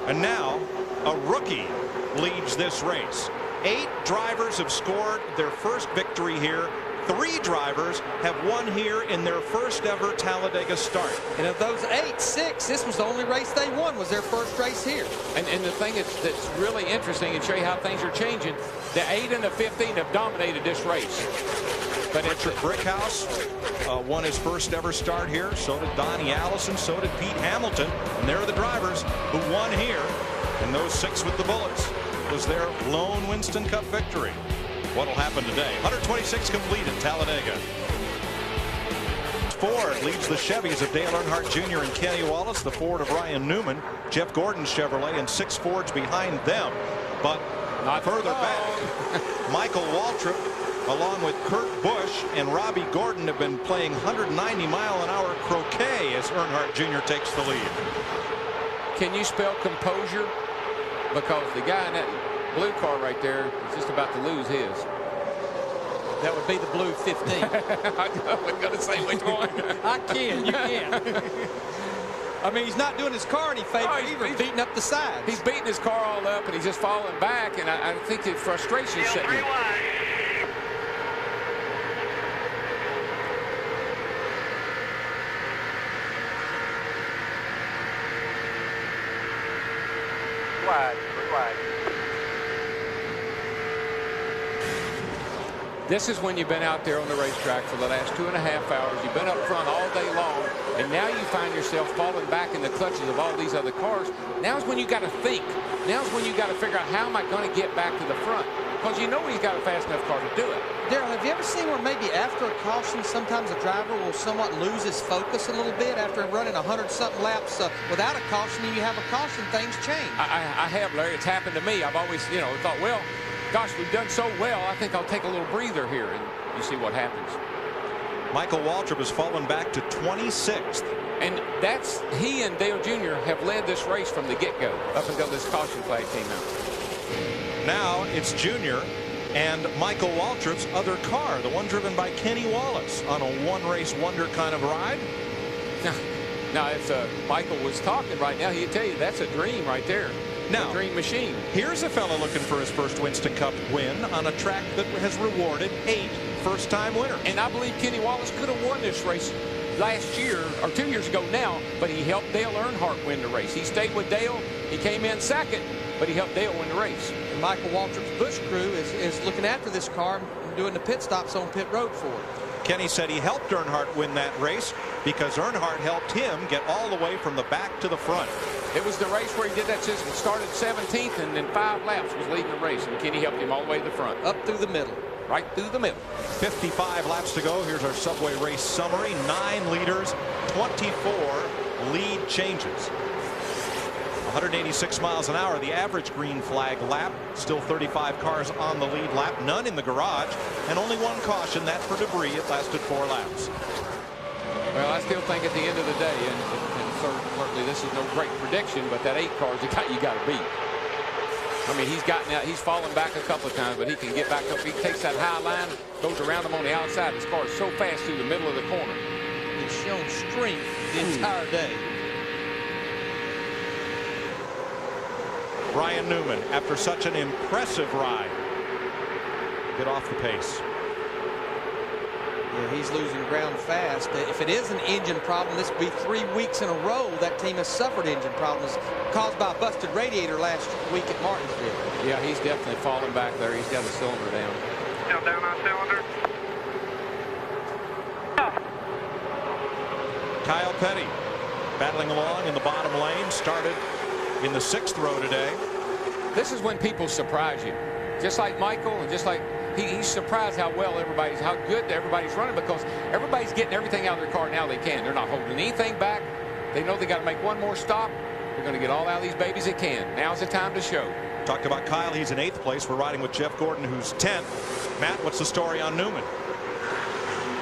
And now, a rookie leads this race. 8 drivers have scored their first victory here. 3 drivers have won here in their first ever Talladega start. And of those 8, 6, this was the only race they won, was their first race here. And the thing that's really interesting and show you how things are changing, the 8 and the 15 have dominated this race. But Richard Brickhouse won his first ever start here. So did Donnie Allison. So did Pete Hamilton. And there are the drivers who won here. And those 6 with the bullets was their lone Winston Cup victory. What'll happen today? 126 complete at Talladega. Ford leads the Chevys of Dale Earnhardt Jr. and Kenny Wallace. The Ford of Ryan Newman, Jeff Gordon's Chevrolet, and 6 Fords behind them. But not further back, Michael Waltrip, along with Kurt Busch and Robbie Gordon, have been playing 190-mile-an-hour croquet as Earnhardt Jr. takes the lead. Can you spell composure? Because the guy in that blue car right there is just about to lose his. That would be the blue 15. I was going to say which one. I can. You can. I mean, he's not doing his car any favor either. He's beating up the sides. He's beating his car all up, and he's just falling back, and I think the frustration set in. This is when you've been out there on the racetrack for the last 2.5 hours. You've been up front all day long, and now you find yourself falling back in the clutches of all these other cars. Now's when you got to think. Now's when you got to figure out, how am I going to get back to the front? Because you know he's got a fast enough car to do it. Darrell, have you ever seen where maybe after a caution, sometimes a driver will somewhat lose his focus a little bit after running 100-something laps without a caution, and you have a caution, things change? I have, Larry. It's happened to me. I've always, thought, well, gosh, we've done so well, I think I'll take a little breather here, and you see what happens. Michael Waltrip has fallen back to 26th. And he and Dale Jr. have led this race from the get-go up until this caution flag came out. Now it's Jr. and Michael Waltrip's other car, the one driven by Kenny Wallace, on a one-race wonder kind of ride. Now, if Michael was talking right now, he'd tell you that's a dream right there. Now, a dream machine. Here's a fella looking for his first Winston Cup win on a track that has rewarded 8 first-time winners. And I believe Kenny Wallace could have won this race last year, or 2 years ago now, but he helped Dale Earnhardt win the race. He stayed with Dale. He came in second, but he helped Dale win the race. And Michael Waltrip's Busch crew is looking after this car and doing the pit stops on pit road for it. Kenny said he helped Earnhardt win that race because Earnhardt helped him get all the way from the back to the front. It was the race where he did that system. Started 17th, and then 5 laps was leading the race, and Kenny helped him all the way to the front. Up through the middle. Right through the middle. 55 laps to go. Here's our Subway race summary. 9 leaders, 24 lead changes. 186 miles an hour, the average green flag lap. Still 35 cars on the lead lap, none in the garage, and only 1 caution. That's for debris. It lasted 4 laps. Well, I still think at the end of the day, and certainly this is no great prediction, but that 8 car is the guy you got to beat. I mean, he's gotten out, he's fallen back a couple of times, but he can get back up. He takes that high line, goes around him on the outside. His car is so fast through the middle of the corner. He's shown strength the entire day. Ryan Newman, after such an impressive ride, get off the pace. Yeah, he's losing ground fast. If it is an engine problem, this will be 3 weeks in a row that team has suffered engine problems caused by a busted radiator last week at Martinsville. Yeah, he's definitely falling back there. He's got the cylinder down. Still down on cylinder. Kyle Petty battling along in the bottom lane, started in the 6th row today. This is when people surprise you. Just like Michael, and just like he's surprised how good everybody's running, because everybody's getting everything out of their car now they can. They're not holding anything back. They know they got to make one more stop. They're going to get all out of these babies they can. Now's the time to show. Talked about Kyle. He's in 8th place. We're riding with Jeff Gordon, who's 10th. Matt, what's the story on Newman?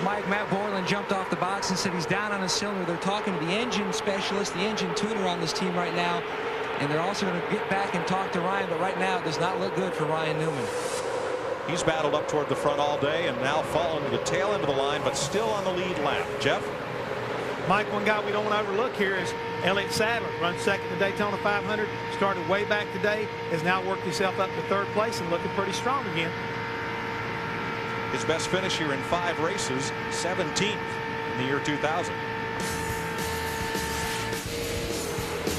Matt Borland jumped off the box and said he's down on a cylinder. They're talking to the engine specialist, the engine tuner on this team right now, and they're also going to get back and talk to Ryan, but right now it does not look good for Ryan Newman. He's battled up toward the front all day and now fallen to the tail end of the line, but still on the lead lap. Jeff? Mike, one guy we don't want to overlook here is Elliott Sadler. Runs second to Daytona 500. Started way back today. Has now worked himself up to 3rd place and looking pretty strong again. His best finish here in 5 races, 17th in the year 2000.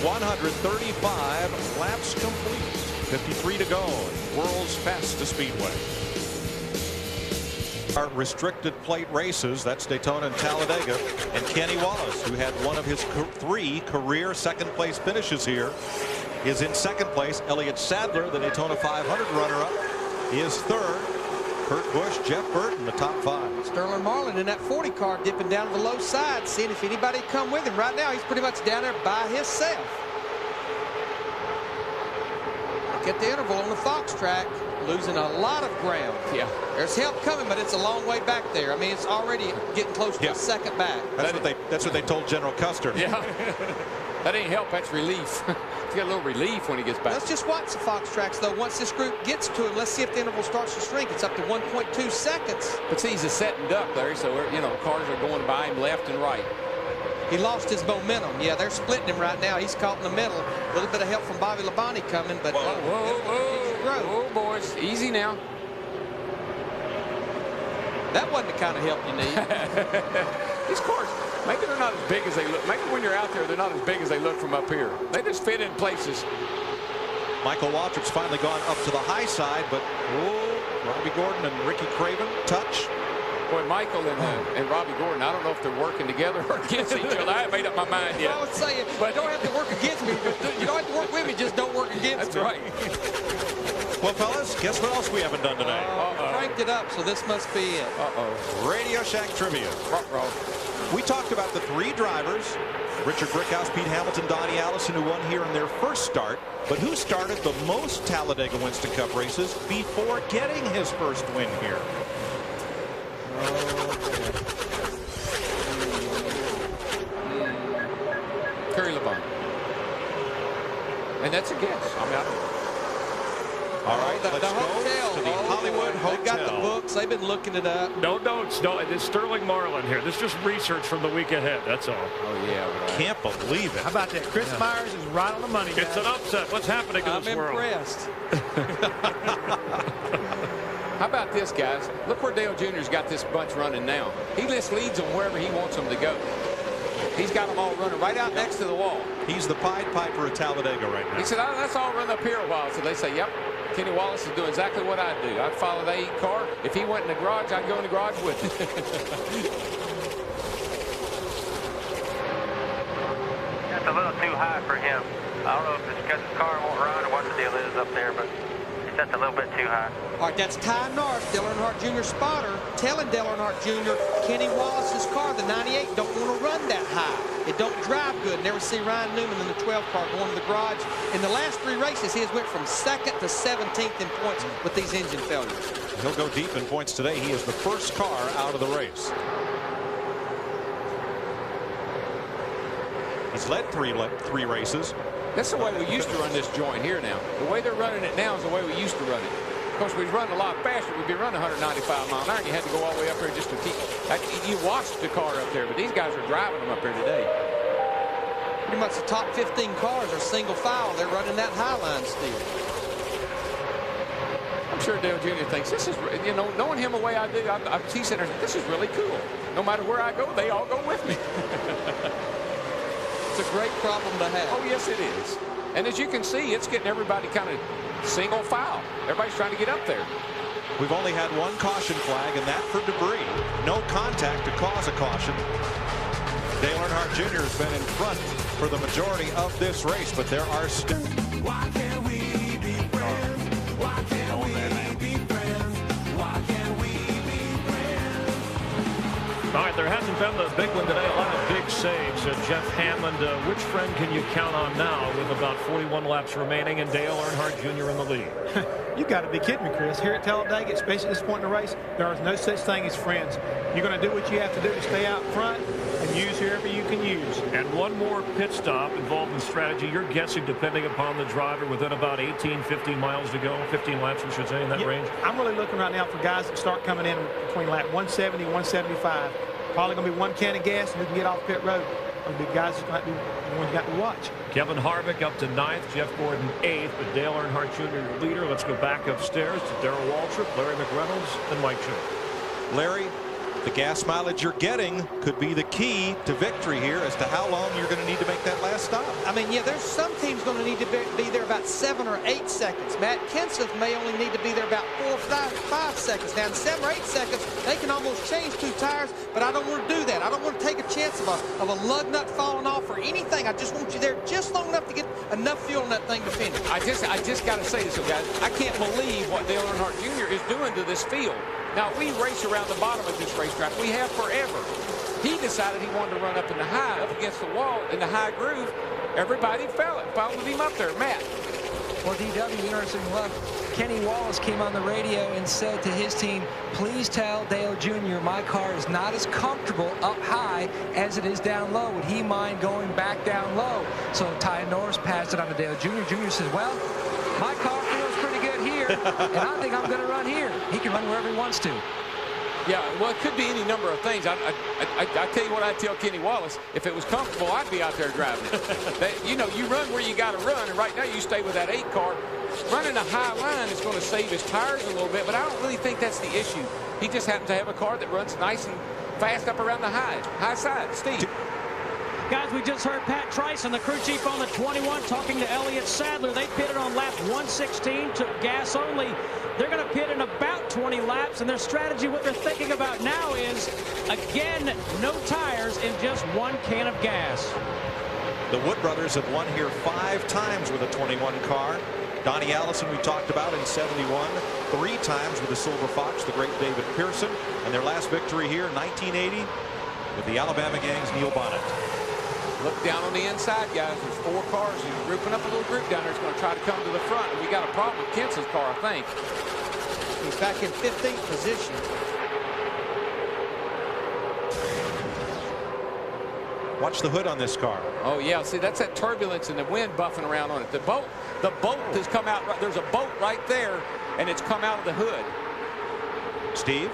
135 laps complete. 53 to go. World's fastest speedway. Our restricted plate races, that's Daytona and Talladega, and Kenny Wallace, who had one of his 3 career second-place finishes here, is in second place. Elliott Sadler, the Daytona 500 runner-up, is third. Kurt Busch, Jeff Burton, the top 5. Sterling Marlin in that 40 car dipping down to the low side, seeing if anybody come with him. Right now, he's pretty much down there by himself. Look at the interval on the Fox track, losing a lot of ground. Yeah. There's help coming, but it's a long way back there. I mean, it's already getting close to a second back. That's what they told General Custer. Yeah. That ain't help, that's relief. He's got a little relief when he gets back. Let's just watch the Fox tracks, though. Once this group gets to him, let's see if the interval starts to shrink. It's up to 1.2 seconds. But see, he's a setting duck, Larry, so, you know, cars are going by him left and right. He lost his momentum. Yeah, they're splitting him right now. He's caught in the middle. A little bit of help from Bobby Labonte coming, but... Whoa, boys. Easy now. That wasn't the kind of help you need. These cars, maybe they're not as big as they look. Maybe when you're out there, they're not as big as they look from up here. They just fit in places. Michael Waltrip's finally gone up to the high side, but Robbie Gordon and Ricky Craven touch. Boy, Michael and Robbie Gordon, I don't know if they're working together or against each other. I haven't made up my mind yet. I would say, but you don't have to work against me. You don't have to work with me. Just don't work against me. That's right. Well, fellas, guess what else we haven't done today? Cranked it up, so this must be it. Radio Shack Trivia. We talked about the 3 drivers, Richard Brickhouse, Pete Hamilton, Donnie Allison, who won here in their first start, but who started the most Talladega Winston Cup races before getting his first win here? Curry LeBon. And that's a guess. I mean, I don't know. All right, let's go to the Hollywood Hotel. They've got the books. They've been looking it up. No notes. No, it's Sterling Marlin here. This is just research from the week ahead. That's all. Oh, yeah. Right. Can't believe it. How about that? Chris Myers is right on the money, guys. It's an upset. What's happening in this world? I'm impressed. How about this, guys? Look where Dale Jr.'s got this bunch running now. He just leads them wherever he wants them to go. He's got them all running right out next to the wall. He's the Pied Piper of Talladega right now. He said, let's all run up here a while. So they say, yep, Kenny Wallace is doing exactly what I'd do. I'd follow the 8 car. If he went in the garage, I'd go in the garage with him. That's a little too high for him. I don't know if it's because his car won't run or what the deal is up there, but that's a little bit too high. All right, that's Ty Norris, Dale Earnhardt Jr. spotter, telling Dale Earnhardt Jr. Kenny Wallace's car, the 98, don't want to run that high. It don't drive good. Never see Ryan Newman in the 12 car going to the garage. In the last 3 races, he has went from 2nd to 17th in points with these engine failures. He'll go deep in points today. He is the first car out of the race. He's led three races. That's the way we used to run this joint here now. The way they're running it now is the way we used to run it. Of course, we'd run a lot faster. We'd be running 195 mile an hour, and you had to go all the way up there just to keep. You watched the car up there, but these guys are driving them up there today. Pretty much the top 15 cars are single file. They're running that high line still. I'm sure Dale Jr. thinks this is, you know, knowing him the way I do, he said, this is really cool. No matter where I go, they all go with me. It's a great problem to have. Oh, yes, it is. And as you can see, it's getting everybody kind of single file. Everybody's trying to get up there. We've only had 1 caution flag, and that for debris. No contact to cause a caution. Dale Earnhardt Jr. has been in front for the majority of this race, but there are still... Why can't we be friends? Why can't we be friends? Why can't we be friends? All right, there hasn't been the big one today. A lot of big saves. Jeff Hammond, which friend can you count on now with about 41 laps remaining and Dale Earnhardt Jr. in the lead? You got to be kidding me, Chris. Here at Talladega, especially at this point in the race, there is no such thing as friends. You're going to do what you have to do to stay out front and use whoever you can use. And one more pit stop involved in strategy. You're guessing, depending upon the driver, within about 18, 15 miles to go, 15 laps, we should say, in that range. I'm really looking right now for guys that start coming in between lap 170 and 175. Probably going to be 1 can of gas, and we can get off pit road. Going to be guys that might be the ones you got to watch. Kevin Harvick up to 9th, Jeff Gordon 8th, but Dale Earnhardt Jr. your leader. Let's go back upstairs to Darrell Waltrip, Larry McReynolds, and Mike Jones. Larry, The gas mileage you're getting could be the key to victory here as to how long you're going to need to make that last stop. I mean, yeah, there's some teams going to need to be there about 7 or 8 seconds. Matt Kenseth may only need to be there about 4 or 5 seconds. Now, in 7 or 8 seconds, they can almost change 2 tires, but I don't want to do that. I don't want to take a chance of a lug nut falling off or anything. I just want you there just long enough to get enough fuel in that thing to finish. I just got to say this, guys. I can't believe what Dale Earnhardt Jr. is doing to this field. Now, we race around the bottom of this racetrack. We have forever. He decided he wanted to run up in the high, up against the wall, in the high groove. Everybody followed him up there. Matt. Well, DW, interesting enough, Kenny Wallace came on the radio and said to his team, please tell Dale Jr. my car is not as comfortable up high as it is down low. Would he mind going back down low? So Ty Norris passed it on to Dale Jr. Jr. says, well, my car feels pretty good here, and I think I'm going to run here. He can run wherever he wants to. Yeah, well, it could be any number of things. I tell you what I'd tell Kenny Wallace. If it was comfortable, I'd be out there driving it. You know, you run where you got to run, and right now you stay with that 8 car. Running a high line is going to save his tires a little bit, but I don't really think that's the issue. He just happens to have a car that runs nice and fast up around the high side. Steve. Guys, we just heard Pat Tryson, the crew chief on the 21, talking to Elliott Sadler. They pitted on lap 116, took gas only. They're going to pit in about 20 laps, and their strategy, what they're thinking about now is, again, no tires in just 1 can of gas. The Wood brothers have won here 5 times with a 21 car. Donnie Allison, we talked about in 71, 3 times with the Silver Fox, the great David Pearson, and their last victory here in 1980 with the Alabama Gang's Neil Bonnet. Look down on the inside, guys. There's 4 cars. He's grouping up a little group down there. He's going to try to come to the front. And we got a problem with Kenseth's car, I think. He's back in 15th position. Watch the hood on this car. Oh, yeah. See, that's that turbulence and the wind buffing around on it. The boat has come out. There's a boat right there, and it's come out of the hood. Steve?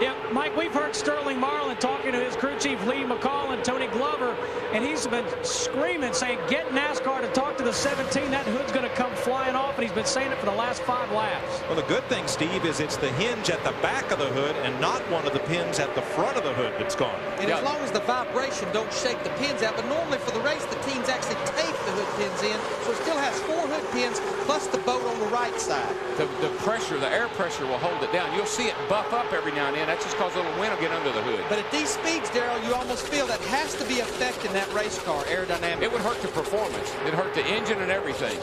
Yeah, Mike, we've heard Sterling Marlin talking to his crew chief Lee McCall and Tony Glover, and he's been screaming, saying, get NASCAR to talk to the 17. That hood's going to come flying off, and he's been saying it for the last 5 laps. Well, the good thing, Steve, is it's the hinge at the back of the hood and not one of the pins at the front of the hood that's gone. And as long as the vibration don't shake the pins out, but normally for the race, the teams actually take the hood pins in, so it still has 4 hood pins plus the boat on the right side. The pressure, the air pressure will hold it down. You'll see it buff up every now and then. That's just because a little wind will get under the hood. But at these speeds, Darrell, you almost feel that has to be affecting that race car aerodynamic. It would hurt the performance. It'd hurt the engine and everything.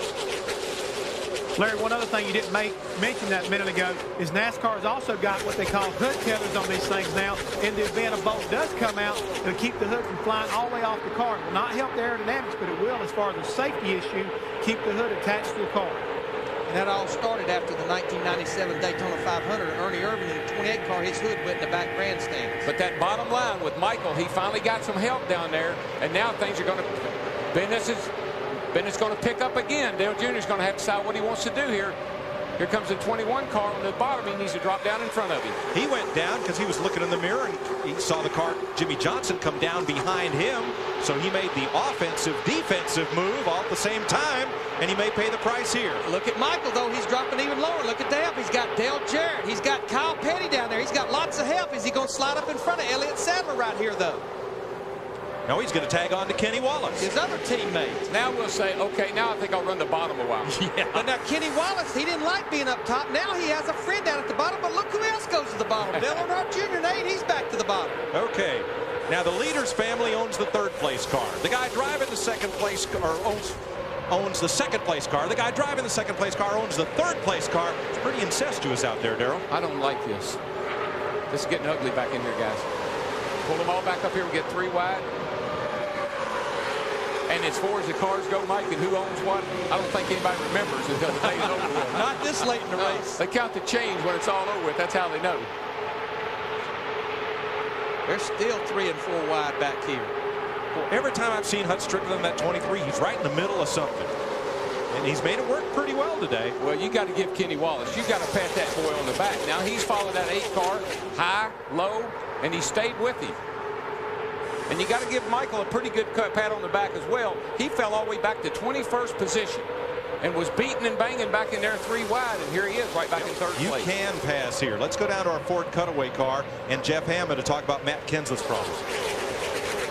Larry, one other thing you didn't mention that a minute ago is NASCAR's also got what they call hood tethers on these things now. In the event a bolt does come out, it'll keep the hood from flying all the way off the car. It will not help the aerodynamics, but it will, as far as a safety issue, keep the hood attached to the car. And that all started after the 1997 Daytona 500. Ernie Irvin in the 28 car, his hood went in the back grandstands. But that bottom line with Michael, he finally got some help down there, and now things are going to. Bennett's going to pick up again. Dale Jr. is going to have to decide what he wants to do here. Here comes the 21 car on the bottom. He needs to drop down in front of him. He went down because he was looking in the mirror and he saw the car, Jimmy Johnson, come down behind him. So he made the defensive move all at the same time, and he may pay the price here. Look at Michael, though. He's dropping even lower. Look at the help. He's got Dale Jarrett. He's got Kyle Petty down there. He's got lots of help. Is he going to slide up in front of Elliott Sadler right here, though? No, he's going to tag on to Kenny Wallace. His other teammate. Now we'll say, okay, now I think I'll run the bottom a while. Yeah. But now Kenny Wallace, he didn't like being up top. Now he has a friend down at the bottom, but look who else goes to the bottom. Dale Earnhardt Jr. Nate, he's back to the bottom. Okay. Now the leader's family owns the 3rd place car. The guy driving the 2nd place car owns the 2nd place car. The guy driving the 2nd place car owns the 3rd place car. It's pretty incestuous out there, Darrell. I don't like this. This is getting ugly back in here, guys. Pull them all back up here. We get 3 wide. And as far as the cars go, Mike, and who owns what, I don't think anybody remembers until the day's over with. Not this late in the race. They count the change when it's all over with. That's how they know. They're still 3 and 4 wide back here. Well, every time I've seen Hut Strickland in that 23, he's right in the middle of something. And he's made it work pretty well today. Well, you got to give Kenny Wallace. You got to pat that boy on the back. Now he's followed that 8 car high, low, and he stayed with him. And you got to give Michael a pretty good pat on the back as well. He fell all the way back to 21st position. and was beating and banging back in there 3 wide, and here he is right back in third You place. can pass here. Let's go down to our Ford cutaway car and Jeff Hammond to talk about Matt Kenseth's problems.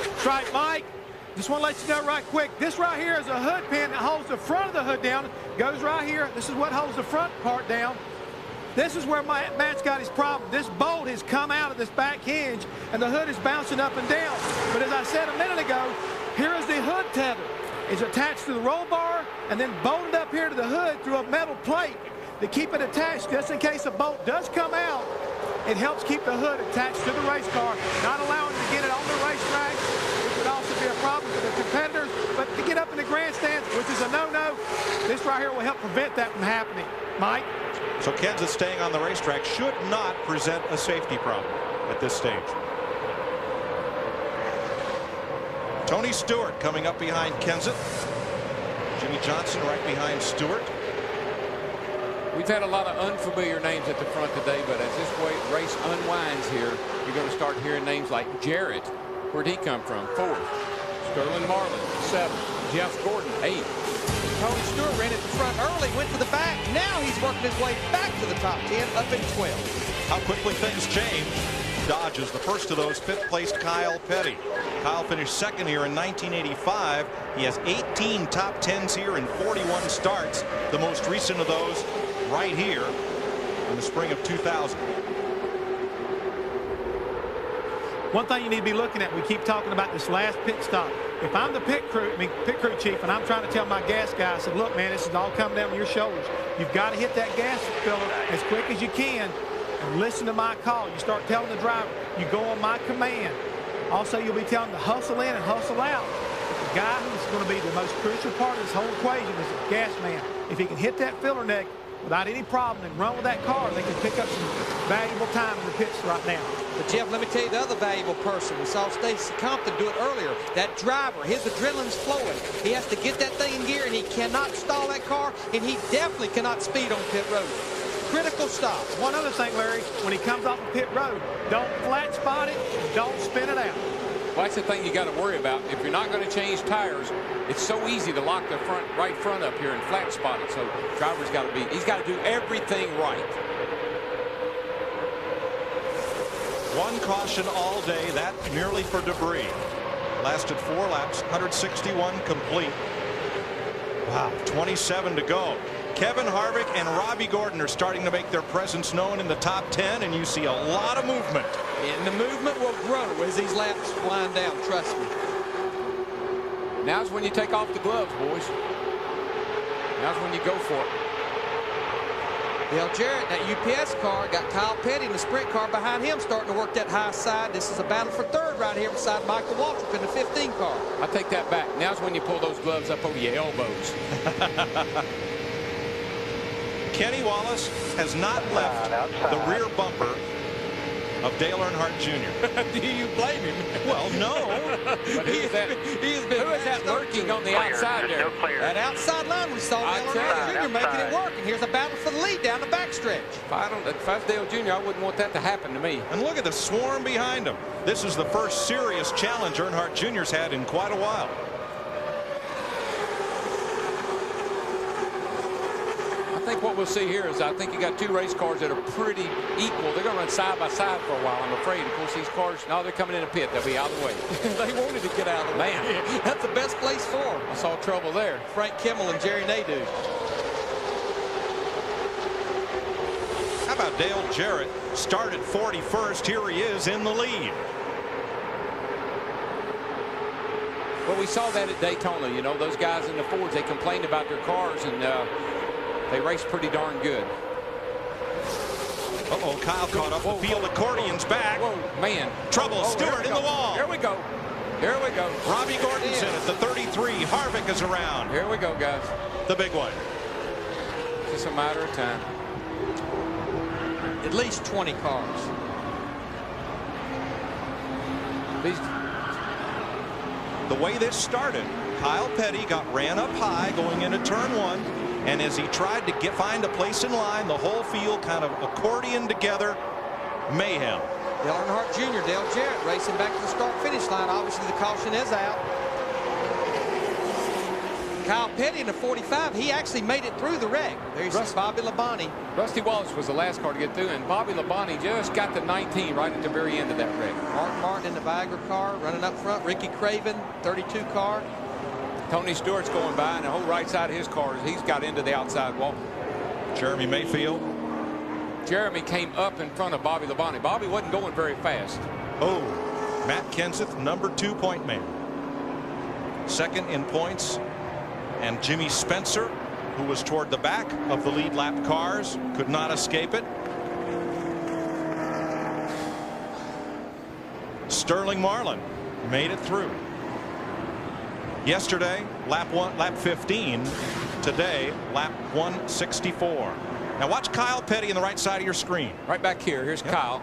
That's right, Mike. Just want to let you know right quick, this right here is a hood pin that holds the front of the hood down. Goes right here. This is what holds the front part down. This is where Matt's got his problem. This bolt has come out of this back hinge, and the hood is bouncing up and down. But as I said a minute ago, here is the hood tether. It's attached to the roll bar and then bolted up here to the hood through a metal plate to keep it attached just in case a bolt does come out. It helps keep the hood attached to the race car, not allowing to get it on the racetrack, which would also be a problem for the competitors. But to get up in the grandstands, which is a no-no, this right here will help prevent that from happening. Mike? So Kenseth staying on the racetrack should not present a safety problem at this stage. Tony Stewart coming up behind Kenseth. Jimmy Johnson right behind Stewart. We've had a lot of unfamiliar names at the front today, but as this race unwinds here, you're going to start hearing names like Jarrett. Where'd he come from? 4th. Sterling Marlin, 7th. Jeff Gordon, 8th. Tony Stewart ran at the front early, went to the back. Now he's working his way back to the top 10, up in 12th. How quickly things change. Dodge is the first of those. 5th placed Kyle Petty. Kyle finished 2nd here in 1985. He has 18 top 10s here in 41 starts. The most recent of those right here in the spring of 2000. One thing you need to be looking at, we keep talking about this last pit stop. If I'm the pit crew chief, and I'm trying to tell my gas guy, I said, look, man, this is all coming down on your shoulders. You've got to hit that gas filler as quick as you can and listen to my call. You start telling the driver, you go on my command. Also, you'll be telling them to hustle in and hustle out. But the guy who's going to be the most crucial part of this whole equation is the gas man. If he can hit that filler neck without any problem and run with that car, they can pick up some valuable time in the pits right now. But, Jeff, let me tell you the other valuable person. We saw Stacy Compton do it earlier. That driver, his adrenaline's flowing. He has to get that thing in gear, and he cannot stall that car, and he definitely cannot speed on pit road. Critical stops. One other thing, Larry, when he comes off the pit road, don't flat spot it, don't spin it out. Well, that's the thing you got to worry about. If you're not going to change tires, it's so easy to lock the right front up here and flat spot it. So driver's got to he's got to do everything right. One caution all day, that merely for debris. Lasted 4 laps, 161 complete. Wow, 27 to go. Kevin Harvick and Robbie Gordon are starting to make their presence known in the top 10, and you see a lot of movement. And the movement will grow as these laps wind down, trust me. Now's when you take off the gloves, boys. Now's when you go for it. Dale Jarrett, that UPS car, got Kyle Petty in the sprint car behind him starting to work that high side. This is a battle for 3rd right here beside Michael Waltrip in the 15 car. I take that back. Now's when you pull those gloves up over your elbows. Kenny Wallace has not left the rear bumper of Dale Earnhardt Jr. Do you blame him? Well, no. But who is that lurking on the outside there? That outside line we saw Dale Earnhardt Jr. making it work, and here's a battle for the lead down the backstretch. If I was Dale Jr., I wouldn't want that to happen to me. And look at the swarm behind him. This is the first serious challenge Earnhardt Jr.'s had in quite a while. I think what we'll see here is I think you got 2 race cars that are pretty equal. They're going to run side by side for a while, I'm afraid. Of course, these cars, now they're coming in a pit. They'll be out of the way. They wanted to get out of the way. Man, that's the best place for them. I saw trouble there. Frank Kimmel and Jerry Nadeau. How about Dale Jarrett? Started 41st. Here he is in the lead. Well, we saw that at Daytona. You know, those guys in the Fords, they complained about their cars, and they raced pretty darn good. Uh-oh, Kyle caught up the field. Accordion's back. Whoa, man. Trouble. Stewart in the wall. Here we go. Here we go. Robbie Gordon's in at the 33. Harvick is around. Here we go, guys. The big one. It's just a matter of time. At least 20 cars. The way this started, Kyle Petty ran up high going into turn 1. And as he tried to find a place in line, the whole field kind of accordioned together. Mayhem. Dale Earnhardt Jr., Dale Jarrett racing back to the start-finish line. Obviously, the caution is out. Kyle Petty in the 45, he actually made it through the wreck. There you see Bobby Labonte. Rusty Wallace was the last car to get through, and Bobby Labonte just got the 19 right at the very end of that wreck. Mark Martin in the Viagra car running up front. Ricky Craven, 32 car. Tony Stewart's going by, and the whole right side of his car, he's got into the outside wall. Jeremy Mayfield. Jeremy came up in front of Bobby Labonte. Bobby wasn't going very fast. Oh, Matt Kenseth, number 2 point man. Second in points. And Jimmy Spencer, who was toward the back of the lead lap cars, could not escape it. Sterling Marlin made it through. Yesterday, lap 15. Today, lap 164. Now watch Kyle Petty in the right side of your screen. Right back here. Here's Kyle.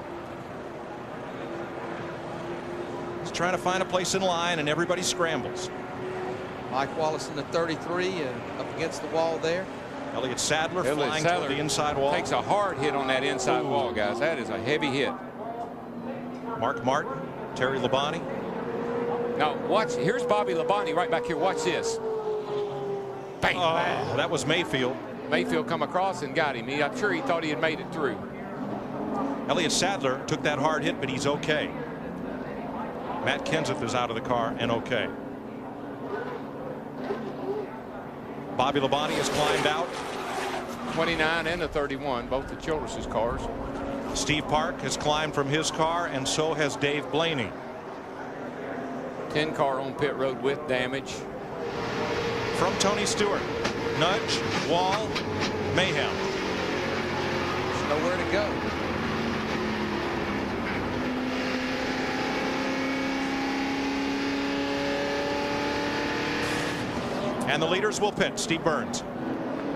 He's trying to find a place in line, and everybody scrambles. Mike Wallace in the 33 up against the wall there. Elliott Sadler flying toward the inside wall. Takes a hard hit on that inside wall, guys. That is a heavy hit. Mark Martin, Terry Labonte. Now watch. Here's Bobby Labonte right back here. Watch this. Bang! Oh, that was Mayfield. Mayfield come across and got him. I'm sure he thought he had made it through. Elliott Sadler took that hard hit, but he's okay. Matt Kenseth is out of the car and okay. Bobby Labonte has climbed out. 29 and the 31, both the Childress's cars. Steve Park has climbed from his car, and so has Dave Blaney. 10 car on pit road with damage. From Tony Stewart. Nudge, wall, mayhem. There's nowhere to go. And the leaders will pit. Steve Burns.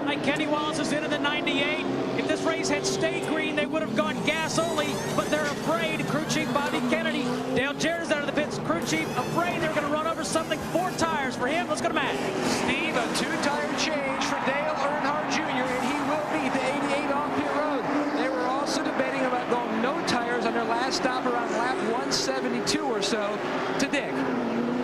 Like Kenny Wallace is in the 98. If this race had stayed green, they would have gone gas only, but they're afraid. Crew chief Bobby Kennedy, Dale Jarrett is out of the pits. Crew chief afraid they're going to run over something. 4 tires for him. Let's go to Matt. Steve, a 2-tire change for Dale Earnhardt Jr., and he will beat the 88 on pit road. They were also debating about going no tires on their last stop around lap 172 or so to Dick.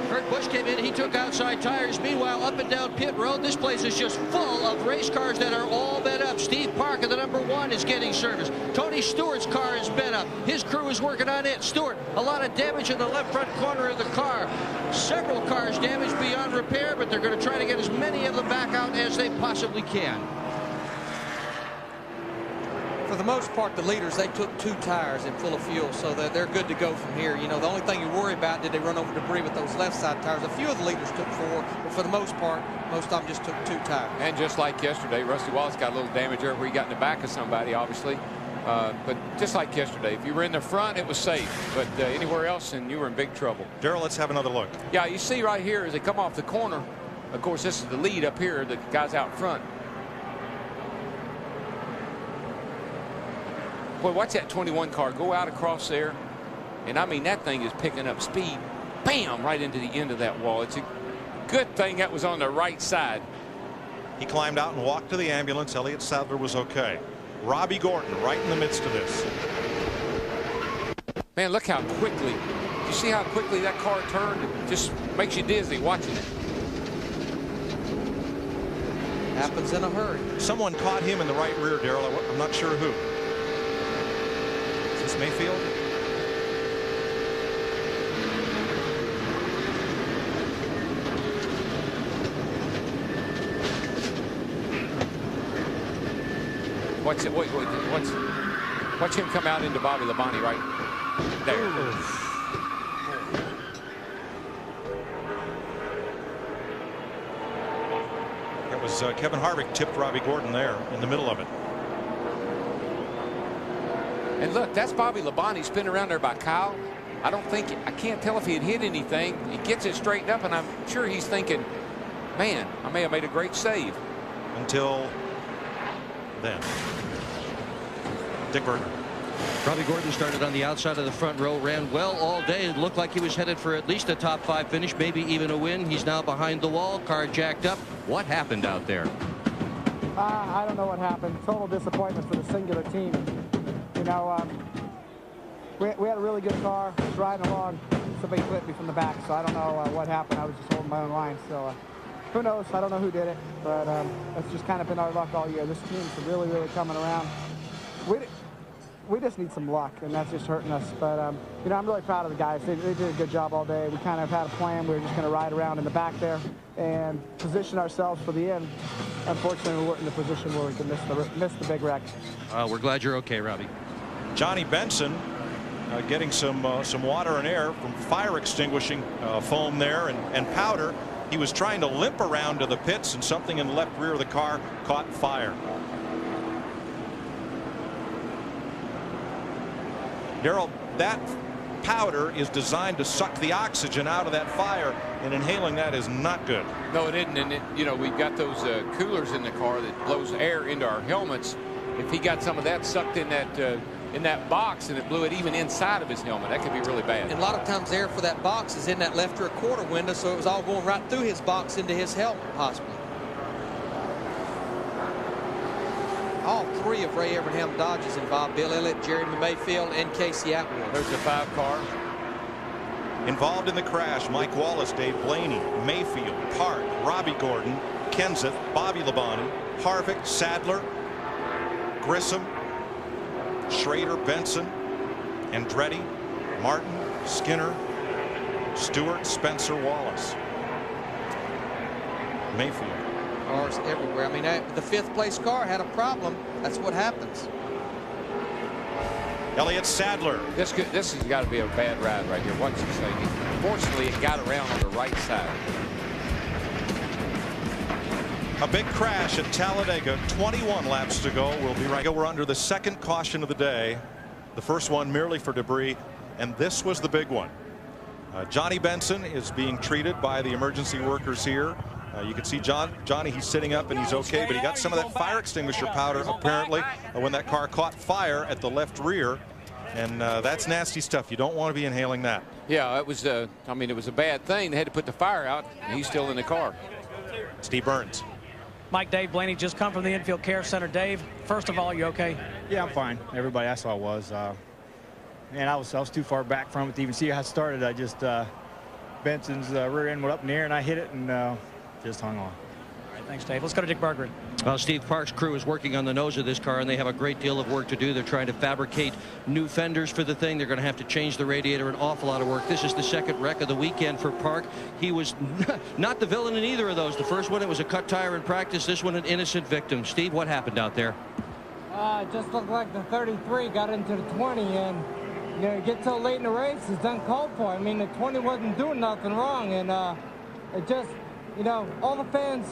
Kurt Busch came in, he took outside tires. Meanwhile, up and down pit road, this place is just full of race cars that are all bent up. Steve Parker, the number 1, is getting service. Tony Stewart's car is bent up. His crew is working on it. Stewart, a lot of damage in the left front corner of the car. Several cars damaged beyond repair, but they're going to try to get as many of them back out as they possibly can. For the most part, the leaders, they took 2 tires and full of fuel, so that they're good to go from here. You know, the only thing you worry about, did they run over debris with those left side tires? A few of the leaders took 4, but for the most part, most of them just took 2 tires. And just like yesterday, Rusty Wallace got a little damage there where he got in the back of somebody, obviously. But just like yesterday, if you were in the front, it was safe. But anywhere else, and you were in big trouble. Darrell, let's have another look. Yeah, you see right here as they come off the corner, of course, this is the lead up here, the guys out front. Boy, watch that 21 car go out across there. And I mean, that thing is picking up speed. Bam! Right into the end of that wall. It's a good thing that was on the right side. He climbed out and walked to the ambulance. Elliott Sadler was okay. Robbie Gordon right in the midst of this. Man, look how quickly. You see how quickly that car turned? It just makes you dizzy watching it. Happens in a hurry. Someone caught him in the right rear, Darrell. I'm not sure who. Is this Mayfield? Watch it. Wait. Watch him come out into Bobby Labonte right there. That was Kevin Harvick tipped Robbie Gordon there in the middle of it. And look, that's Bobby Labonte spinning around there by Kyle. I can't tell if he had hit anything. He gets it straightened up, and I'm sure he's thinking, man, I may have made a great save. Until then. Dick Burton. Robbie Gordon started on the outside of the front row, ran well all day. It looked like he was headed for at least a top 5 finish, maybe even a win. He's now behind the wall, car jacked up. What happened out there? I don't know what happened. Total disappointment for the singular team. You know, we had a really good car driving along. Somebody clipped me from the back, so I don't know what happened. I was just holding my own line. So who knows? I don't know who did it, but it's just kind of been our luck all year. This team's really, really coming around. We just need some luck, and that's just hurting us. But, you know, I'm really proud of the guys. They did a good job all day. We kind of had a plan. We were just going to ride around in the back there and position ourselves for the end. Unfortunately, we weren't in the position where we could miss the big wreck. We're glad you're okay, Robbie. Johnny Benson getting some water and air from fire extinguishing foam there and powder. He was trying to limp around to the pits, and something in the left rear of the car caught fire. Darrell, that powder is designed to suck the oxygen out of that fire, and inhaling that is not good. No, it isn't. And you know, we've got those coolers in the car that blows air into our helmets. If he got some of that sucked in that box and it blew it even inside of his helmet, that could be really bad. And a lot of times air for that box is in that left rear quarter window, so it was all going right through his box into his helmet, possibly. All three of Ray Evernham Dodge's involved: Bill Elliott, Jeremy Mayfield, and Casey Atwood. There's the 5 car. Involved in the crash: Mike Wallace, Dave Blaney, Mayfield, Park, Robbie Gordon, Kenseth, Bobby Labonte, Harvick, Sadler, Grissom, Schrader, Benson, Andretti, Martin, Skinner, Stewart, Spencer, Wallace, Mayfield. Cars everywhere. I mean, the 5th place car had a problem. That's what happens. Elliott Sadler. This has got to be a bad ride right here. What's he saying? Fortunately, it got around on the right side. A big crash at Talladega. 21 laps to go. We'll be right. We're under the second caution of the day. The first one merely for debris, and this was the big one. Johnny Benson is being treated by the emergency workers here. You can see Johnny, he's sitting up and he's okay, but he got some of that fire extinguisher powder apparently when that car caught fire at the left rear, and that's nasty stuff. You don't want to be inhaling that. Yeah, it was I mean, it was a bad thing. They had to put the fire out, and he's still in the car. Steve Burns. Mike, Dave Blaney just come from the infield care center. Dave, first of all, you okay? Yeah, I'm fine. Everybody, that's all I was. And I was too far back from it to even see how it started. I just Benson's rear end went up in the air and I hit it and just hung on. All right, thanks, Dave. Let's go to Dick Berggren. Well, Steve Park's crew is working on the nose of this car, and they have a great deal of work to do. They're trying to fabricate new fenders for the thing. They're going to have to change the radiator. An awful lot of work. This is the second wreck of the weekend for Park. He was not the villain in either of those. The first one, it was a cut tire in practice. This one, an innocent victim. Steve, what happened out there? It just looked like the 33 got into the 20, and you know, you get so late in the race, it's uncalled for. I mean, the 20 wasn't doing nothing wrong, and it just, you know, all the fans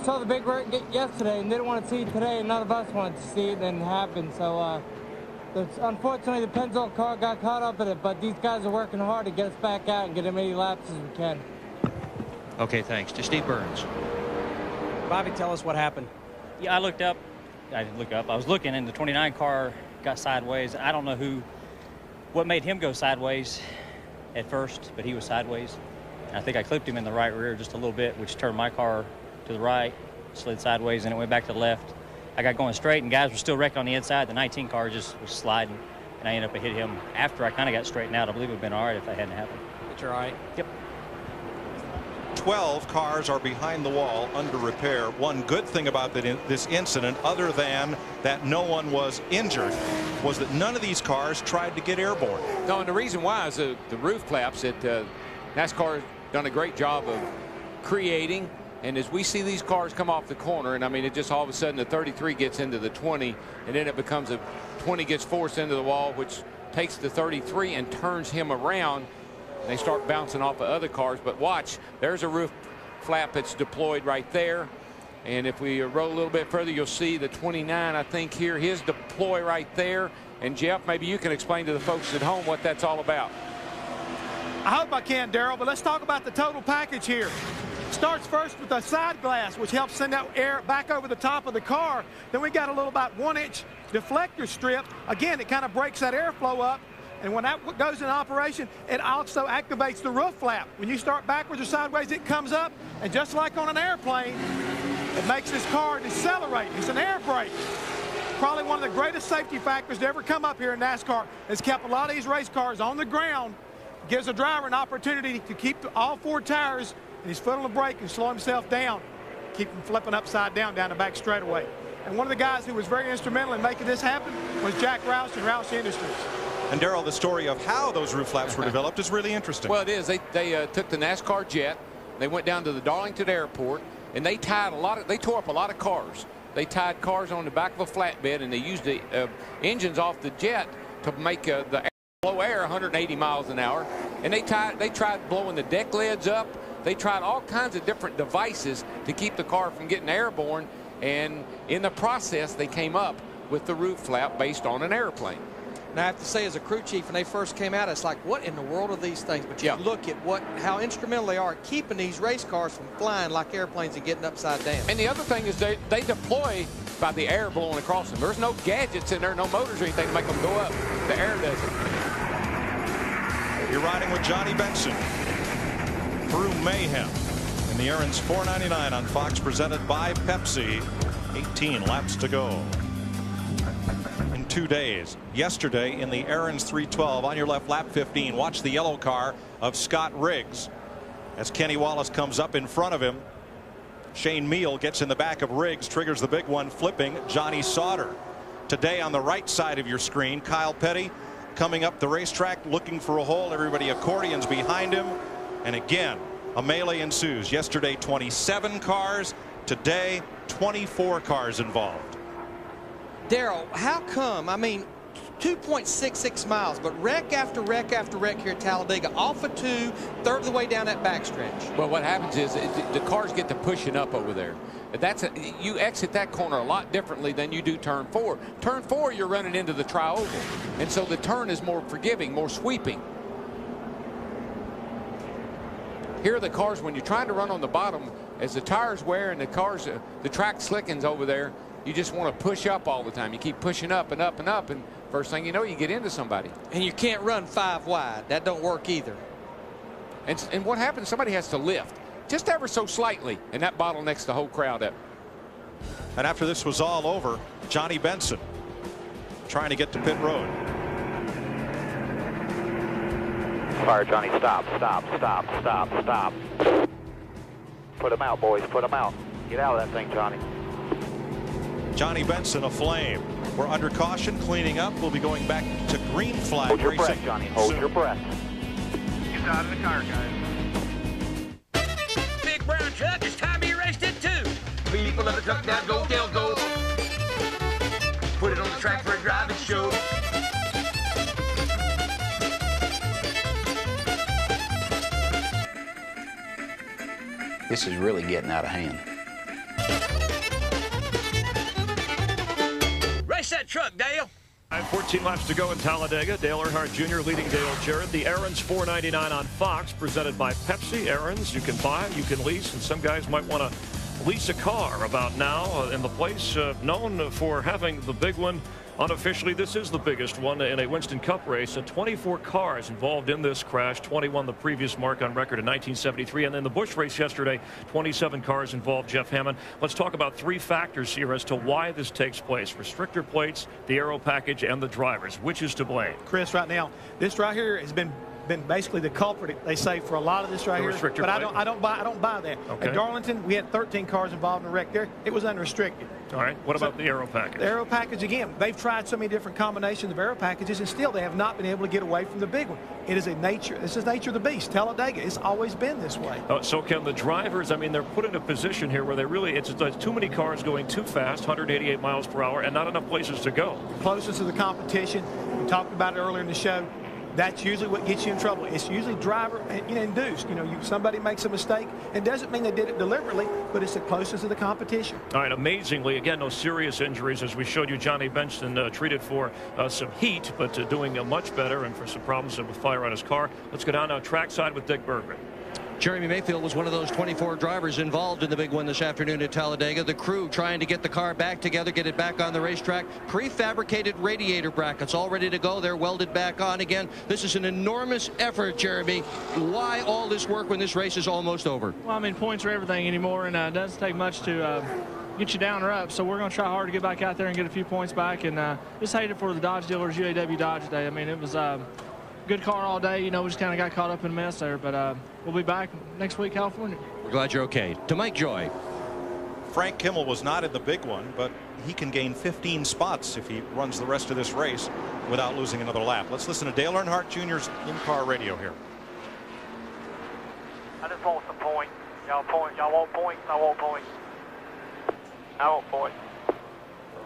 saw the big wreck yesterday and didn't want to see it today, and none of us wanted to see it, and it happened. So unfortunately, the Pennzoil car got caught up in it, but these guys are working hard to get us back out and get as many laps as we can. Okay, thanks. To Steve Burns. Bobby, tell us what happened. Yeah, I looked up. I didn't look up. I was looking, and the 29 car got sideways. I don't know what made him go sideways at first, but he was sideways. And I think I clipped him in the right rear just a little bit, which turned my car to the right, slid sideways, and it went back to the left. I got going straight, and guys were still wrecked on the inside. The 19 car just was sliding, and I ended up hitting him after I kind of got straightened out. I believe it would have been all right if that hadn't happened. But you're all right? Yep. 12 cars are behind the wall under repair. One good thing about this incident, other than that no one was injured, was that none of these cars tried to get airborne. No, and the reason why is the roof flaps that NASCAR has done a great job of creating. And as we see these cars come off the corner, and I mean, it just all of a sudden the 33 gets into the 20, and then it becomes a 20 gets forced into the wall, which takes the 33 and turns him around. They start bouncing off of other cars. But watch, there's a roof flap that's deployed right there. And if we roll a little bit further, you'll see the 29, I think, here, his deploy right there. And Jeff, maybe you can explain to the folks at home what that's all about. I hope I can, Darrell, but let's talk about the total package here. Starts first with a side glass, which helps send that air back over the top of the car. Then we got a little about 1-inch deflector strip. Again, it kind of breaks that airflow up. And when that goes in operation, it also activates the roof flap. When you start backwards or sideways, it comes up, and just like on an airplane, it makes this car decelerate. It's an air brake. Probably one of the greatest safety factors to ever come up here in NASCAR. Has kept a lot of these race cars on the ground, gives a driver an opportunity to keep all 4 tires and his foot on the brake and slow himself down, keep him flipping upside down the back straightaway. And one of the guys who was very instrumental in making this happen was Jack Roush and Roush Industries. And Darrell, the story of how those roof flaps were developed is really interesting. Well, it is. They took the NASCAR jet, they went down to the Darlington airport, and they tore up a lot of cars. They tied cars on the back of a flatbed, and they used the engines off the jet to make the blow air 180 miles an hour. And they tried blowing the deck lids up. They tried all kinds of different devices to keep the car from getting airborne. And in the process, they came up with the roof flap based on an airplane. Now, I have to say, as a crew chief, when they first came out, it's like, what in the world are these things? But you look at how instrumental they are at keeping these race cars from flying like airplanes and getting upside down. And the other thing is they deploy by the air blowing across them. There's no gadgets in there, no motors or anything to make them go up. The air does it. You're riding with Johnny Benson through mayhem in the Aaron's 499 on Fox, presented by Pepsi. 18 laps to go. 2 days. Yesterday in the Aaron's 312 on your left, lap 15. Watch the yellow car of Scott Riggs as Kenny Wallace comes up in front of him. Shane Meal gets in the back of Riggs, triggers the big one, flipping Johnny Sauter. Today on the right side of your screen, Kyle Petty coming up the racetrack looking for a hole. Everybody accordions behind him, and again a melee ensues. Yesterday 27 cars, today 24 cars involved. Darrell, how come? I mean, 2.66 miles, but wreck after wreck after wreck here at Talladega, off of 2, third of the way down that backstretch. Well, what happens is the cars get to pushing up over there. You exit that corner a lot differently than you do turn 4. Turn 4, you're running into the tri-oval, and so the turn is more forgiving, more sweeping. Here are the cars, when you're trying to run on the bottom, as the tires wear and the track slickens over there, you just want to push up all the time. You keep pushing up and up and up, and first thing you know, you get into somebody. And you can't run 5 wide. That don't work either. And what happens, somebody has to lift just ever so slightly, and that bottlenecks the whole crowd up. And after this was all over, Johnny Benson trying to get to pit road. Fire, Johnny, stop. Put him out, boys, put him out. Get out of that thing, Johnny. Johnny Benson aflame. We're under caution, cleaning up. We'll be going back to green flag Hold your racing breath, Johnny. Hold your breath. Get out of the car, guys. Big brown truck, it's time you raced it too. People of the truck now go, they'll go. Put it on the track for a driving show. This is really getting out of hand. Race that truck, Dale. 14 laps to go in Talladega. Dale Earnhardt Jr. leading Dale Jarrett. The Aaron's 499 on Fox, presented by Pepsi. Aaron's, you can buy, you can lease, and some guys might want to lease a car about now in the place known for having the big one. Unofficially, this is the biggest one in a Winston Cup race. 24 cars involved in this crash, 21 the previous mark on record in 1973. And then the Busch race yesterday, 27 cars involved. Jeff Hammond, let's talk about 3 factors here as to why this takes place. Restrictor plates, the aero package, and the drivers. Which is to blame? Chris, right now, this right here has been basically the culprit, they say, for a lot of this right here. But I don't buy that. Okay. At Darlington, we had 13 cars involved in the wreck there. It was unrestricted. All right. What about the aero package? The aero package, again, they've tried so many different combinations of aero packages, and still they have not been able to get away from the big one. It is this is nature of the beast. Talladega, it's always been this way. So can the drivers, I mean, they're put in a position here where they really, it's too many cars going too fast, 188 miles per hour, and not enough places to go. Closest to the competition. We talked about it earlier in the show. That's usually what gets you in trouble. It's usually driver induced. Somebody makes a mistake. It doesn't mean they did it deliberately, but it's the closest to the competition. All right, amazingly, again, no serious injuries. As we showed you, Johnny Benson treated for some heat, but doing much better, and for some problems with fire on his car. Let's go down now trackside with Dick Bergman. Jeremy Mayfield was one of those 24 drivers involved in the big one this afternoon at Talladega. The crew trying to get the car back together, get it back on the racetrack. Prefabricated radiator brackets all ready to go. They're welded back on again. This is an enormous effort, Jeremy. Why all this work when this race is almost over? Well, I mean, points are everything anymore, and it doesn't take much to get you down or up. So we're going to try hard to get back out there and get a few points back. And just hate it for the Dodge dealers, UAW Dodge today. I mean, it was good car all day. You know, we just kind of got caught up in a mess there. But we'll be back next week, California. We're glad you're okay. To Mike Joy. Frank Kimmel was not in the big one, but he can gain 15 spots if he runs the rest of this race without losing another lap. Let's listen to Dale Earnhardt Jr.'s in-car radio here. I just want some points. Y'all want points? I want points. I want points.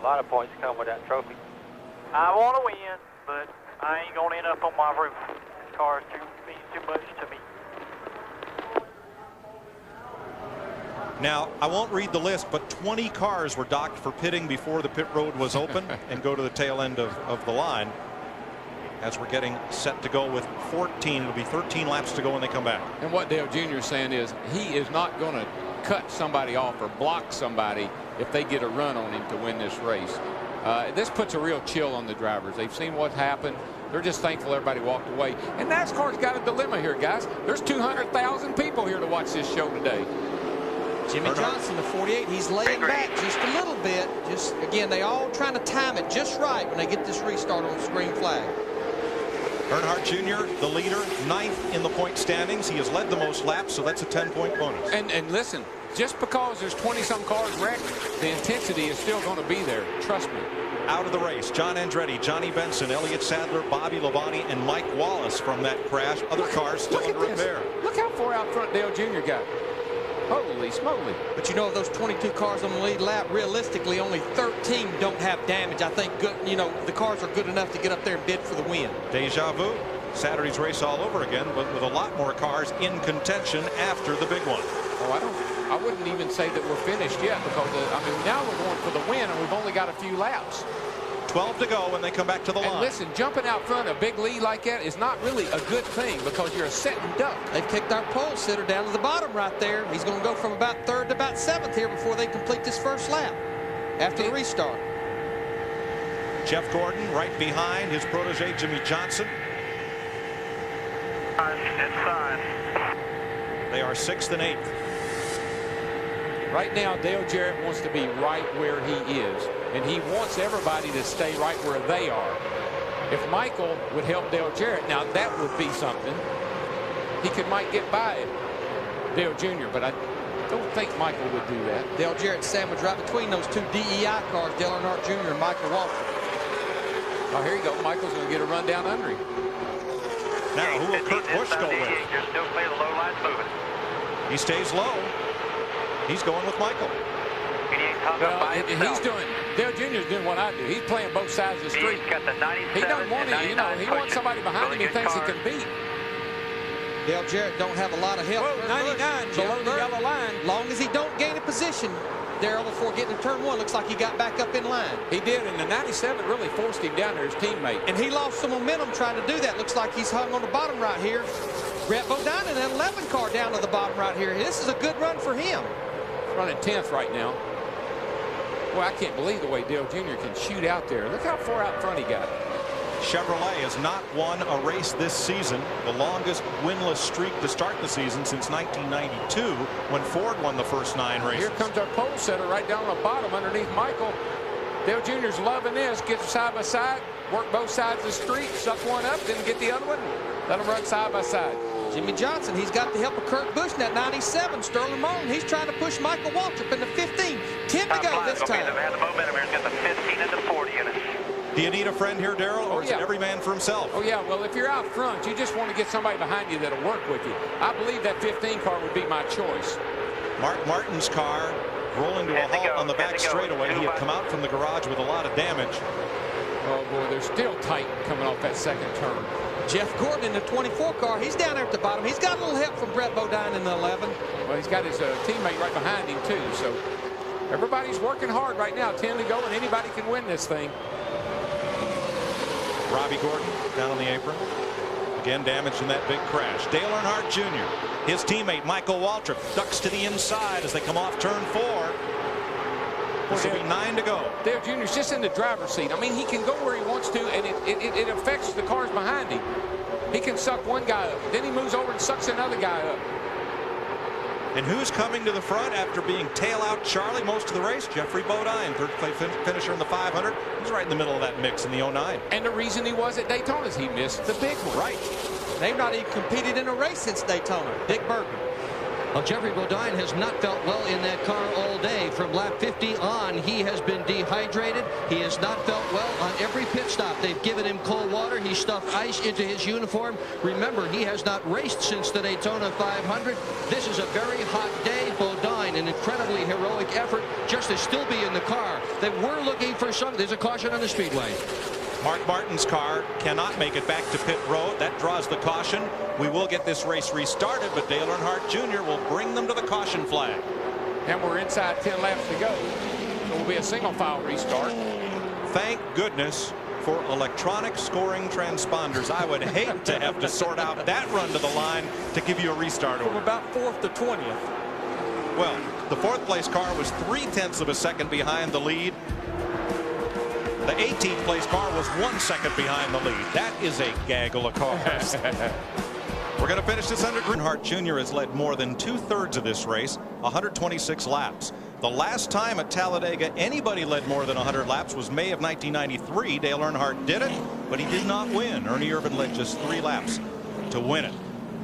A lot of points come with that trophy. I want to win, but I ain't going to end up on my roof. This car means too much to me. Now, I won't read the list, but 20 cars were docked for pitting before the pit road was open and go to the tail end of the line. As we're getting set to go with 14, it'll be 13 laps to go when they come back. And what Dale Jr. is saying is he is not going to cut somebody off or block somebody if they get a run on him to win this race. This puts a real chill on the drivers. They've seen what happened. They're just thankful everybody walked away. And NASCAR's got a dilemma here, guys. There's 200,000 people here to watch this show today. Jimmy Johnson, the 48, he's laying back just a little bit. Just again, they all trying to time it just right when they get this restart on the green flag. Earnhart Jr., the leader, 9th in the point standings. He has led the most laps, so that's a 10-point bonus. And listen, just because there's 20-some cars wrecked, the intensity is still going to be there. Trust me. Out of the race, John Andretti, Johnny Benson, Elliott Sadler, Bobby Labonte, and Mike Wallace from that crash. Other cars still in repair. Look how far out front Dale Jr. got. Holy smoly. But you know, of those 22 cars on the lead lap, realistically only 13 don't have damage. I think good, you know, the cars are good enough to get up there and bid for the win. Deja vu. Saturday's race all over again, but with a lot more cars in contention after the big one. Oh, I wouldn't even say that we're finished yet, because I mean, now we're going for the win and we've only got a few laps. 12 to go when they come back to the line. And listen, jumping out front a big lead like that is not really a good thing, because you're a sitting duck. They've kicked our pole sitter down to the bottom right there. He's going to go from about 3rd to about 7th here before they complete this first lap after the restart. Jeff Gordon right behind his protege Jimmy Johnson. Inside. They are 6th and 8th. Right now, Dale Jarrett wants to be right where he is, and he wants everybody to stay right where they are. If Michael would help Dale Jarrett, now that would be something. He might get by Dale Jr., but I don't think Michael would do that. Dale Jarrett sandwiched right between those two DEI cars, Dale Earnhardt Jr. and Michael Walker. Oh, here you go. Michael's going to get a run down under him. Now, who will Kurt Busch go with? You're still clear, the low line's moving. He stays low. He's going with Michael. Well, he's doing, Dale Jr.'s doing what I do. He's playing both sides of the street. He's got the 97 he don't want it, you know, he wants somebody behind him he thinks he can beat. Dale Jarrett don't have a lot of help. Whoa, 99 below the yellow line. Long as he don't gain a position, Darrell, before getting to turn 1, looks like he got back up in line. He did, and the 97 really forced him down there, his teammate. And he lost some momentum trying to do that. Looks like he's hung on the bottom right here. Brett Bodine in that 11 car down to the bottom right here. This is a good run for him. Running 10th right now. Boy, I can't believe the way Dale Jr. can shoot out there. Look how far out front he got. Chevrolet has not won a race this season, the longest winless streak to start the season since 1992, when Ford won the first 9 races. Here comes our pole setter right down on the bottom underneath Michael. Dale Jr.'s loving this. Get side by side, work both sides of the street, suck one up, then get the other one. Let them run side by side. Jimmy Johnson, he's got the help of Kurt Busch in that 97. Sterling Martin, he's trying to push Michael Waltrip in the 15. 10 to go this time. Have the momentum here. It's got the 15 and the 40 in it. Do you need a friend here, Darrell, or is it every man for himself? Oh, yeah. Well, if you're out front, you just want to get somebody behind you that'll work with you. I believe that 15 car would be my choice. Mark Martin's car rolling to a halt on the back straightaway. He had come out from the garage with a lot of damage. Oh, boy, they're still tight coming off that second turn. Jeff Gordon in the 24 car. He's down there at the bottom. He's got a little help from Brett Bodine in the 11. Well, he's got his teammate right behind him, too. So everybody's working hard right now. 10 to go, and anybody can win this thing. Robbie Gordon down on the apron. Again, damaged in that big crash. Dale Earnhardt Jr., his teammate Michael Waltrip, ducks to the inside as they come off turn 4. This will be 9 to go. Dale Jr.'s just in the driver's seat. I mean, he can go where he wants to, and it affects the cars behind him. He can suck one guy up. Then he moves over and sucks another guy up. And who's coming to the front after being tail out Charlie most of the race? Jeffrey Bodine, third place finisher in the 500. He's right in the middle of that mix in the 09. And the reason he was at Daytona is he missed the big one. Right. They've not even competed in a race since Daytona. Dick Burton. Well, Jeffrey Bodine has not felt well in that car all day. From lap 50 on, he has been dehydrated. He has not felt well on every pit stop. They've given him cold water. He stuffed ice into his uniform. Remember, he has not raced since the Daytona 500. This is a very hot day. Bodine, an incredibly heroic effort just to still be in the car. They were looking for some. There's a caution on the speedway. Mark Martin's car cannot make it back to pit road. That draws the caution. We will get this race restarted, but Dale Earnhardt Jr. will bring them to the caution flag. And we're inside 10 laps to go. So it will be a single file restart. Thank goodness for electronic scoring transponders. I would hate to have to sort out that run to the line to give you a restart order. From about 4th to 20th. Well, the 4th place car was 0.3 of a second behind the lead. The 18th place car was 1 second behind the lead. That is a gaggle of cars. We're going to finish this under. Earnhardt Jr. has led more than 2/3 of this race, 126 laps. The last time at Talladega anybody led more than 100 laps was May of 1993. Dale Earnhardt did it, but he did not win. Ernie Irvan led just 3 laps to win it.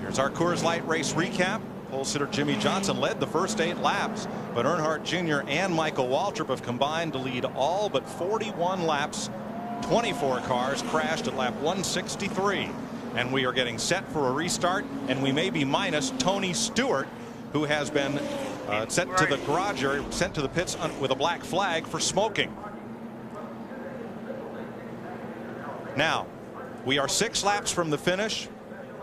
Here's our Coors Light race recap. Pole sitter Jimmy Johnson led the first 8 laps, but Earnhardt Jr. and Michael Waltrip have combined to lead all but 41 laps. 24 cars crashed at lap 163. And we are getting set for a restart, and we may be minus Tony Stewart, who has been sent to the garage area, sent to the pits with a black flag for smoking. Now, we are 6 laps from the finish.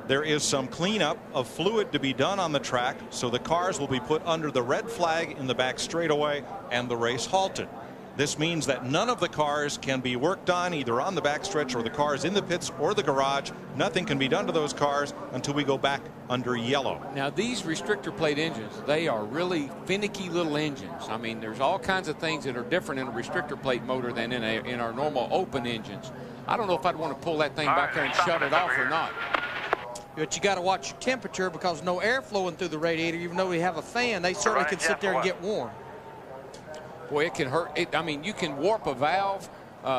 There is some cleanup of fluid to be done on the track, so the cars will be put under the red flag in the back straightaway and the race halted. This means that none of the cars can be worked on either on the backstretch or the cars in the pits or the garage. Nothing can be done to those cars until we go back under yellow. Now these restrictor plate engines, they are really finicky little engines. I mean, there's all kinds of things that are different in a restrictor plate motor than in our normal open engines. I don't know if I'd want to pull that thing back there and shut it off or not. But you got to watch your temperature, because no air flowing through the radiator. Even though we have a fan, they certainly can sit there and get warm. Boy, it can hurt. I mean, you can warp a valve.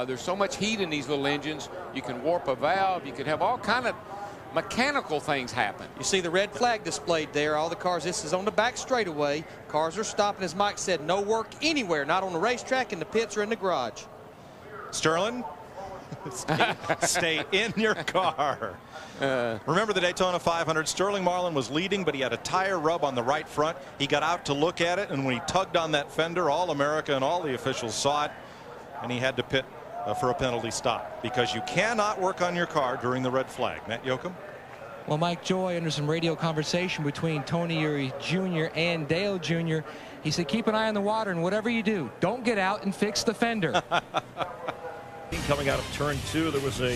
There's so much heat in these little engines. You can warp a valve. You can have all kind of mechanical things happen. You see the red flag displayed there. All the cars. This is on the back straightaway. Cars are stopping. As Mike said, no work anywhere. Not on the racetrack, in the pits, or in the garage. Sterling, stay in your car. Remember the Daytona 500? Sterling Marlin was leading, but he had a tire rub on the right front. He got out to look at it, and when he tugged on that fender, all America and all the officials saw it, and he had to pit for a penalty stop, because you cannot work on your car during the red flag. Matt Yoakum? Well, Mike Joy, under some radio conversation between Tony Eury Jr. and Dale Jr., he said, keep an eye on the water, and whatever you do, don't get out and fix the fender. Coming out of turn 2, there was a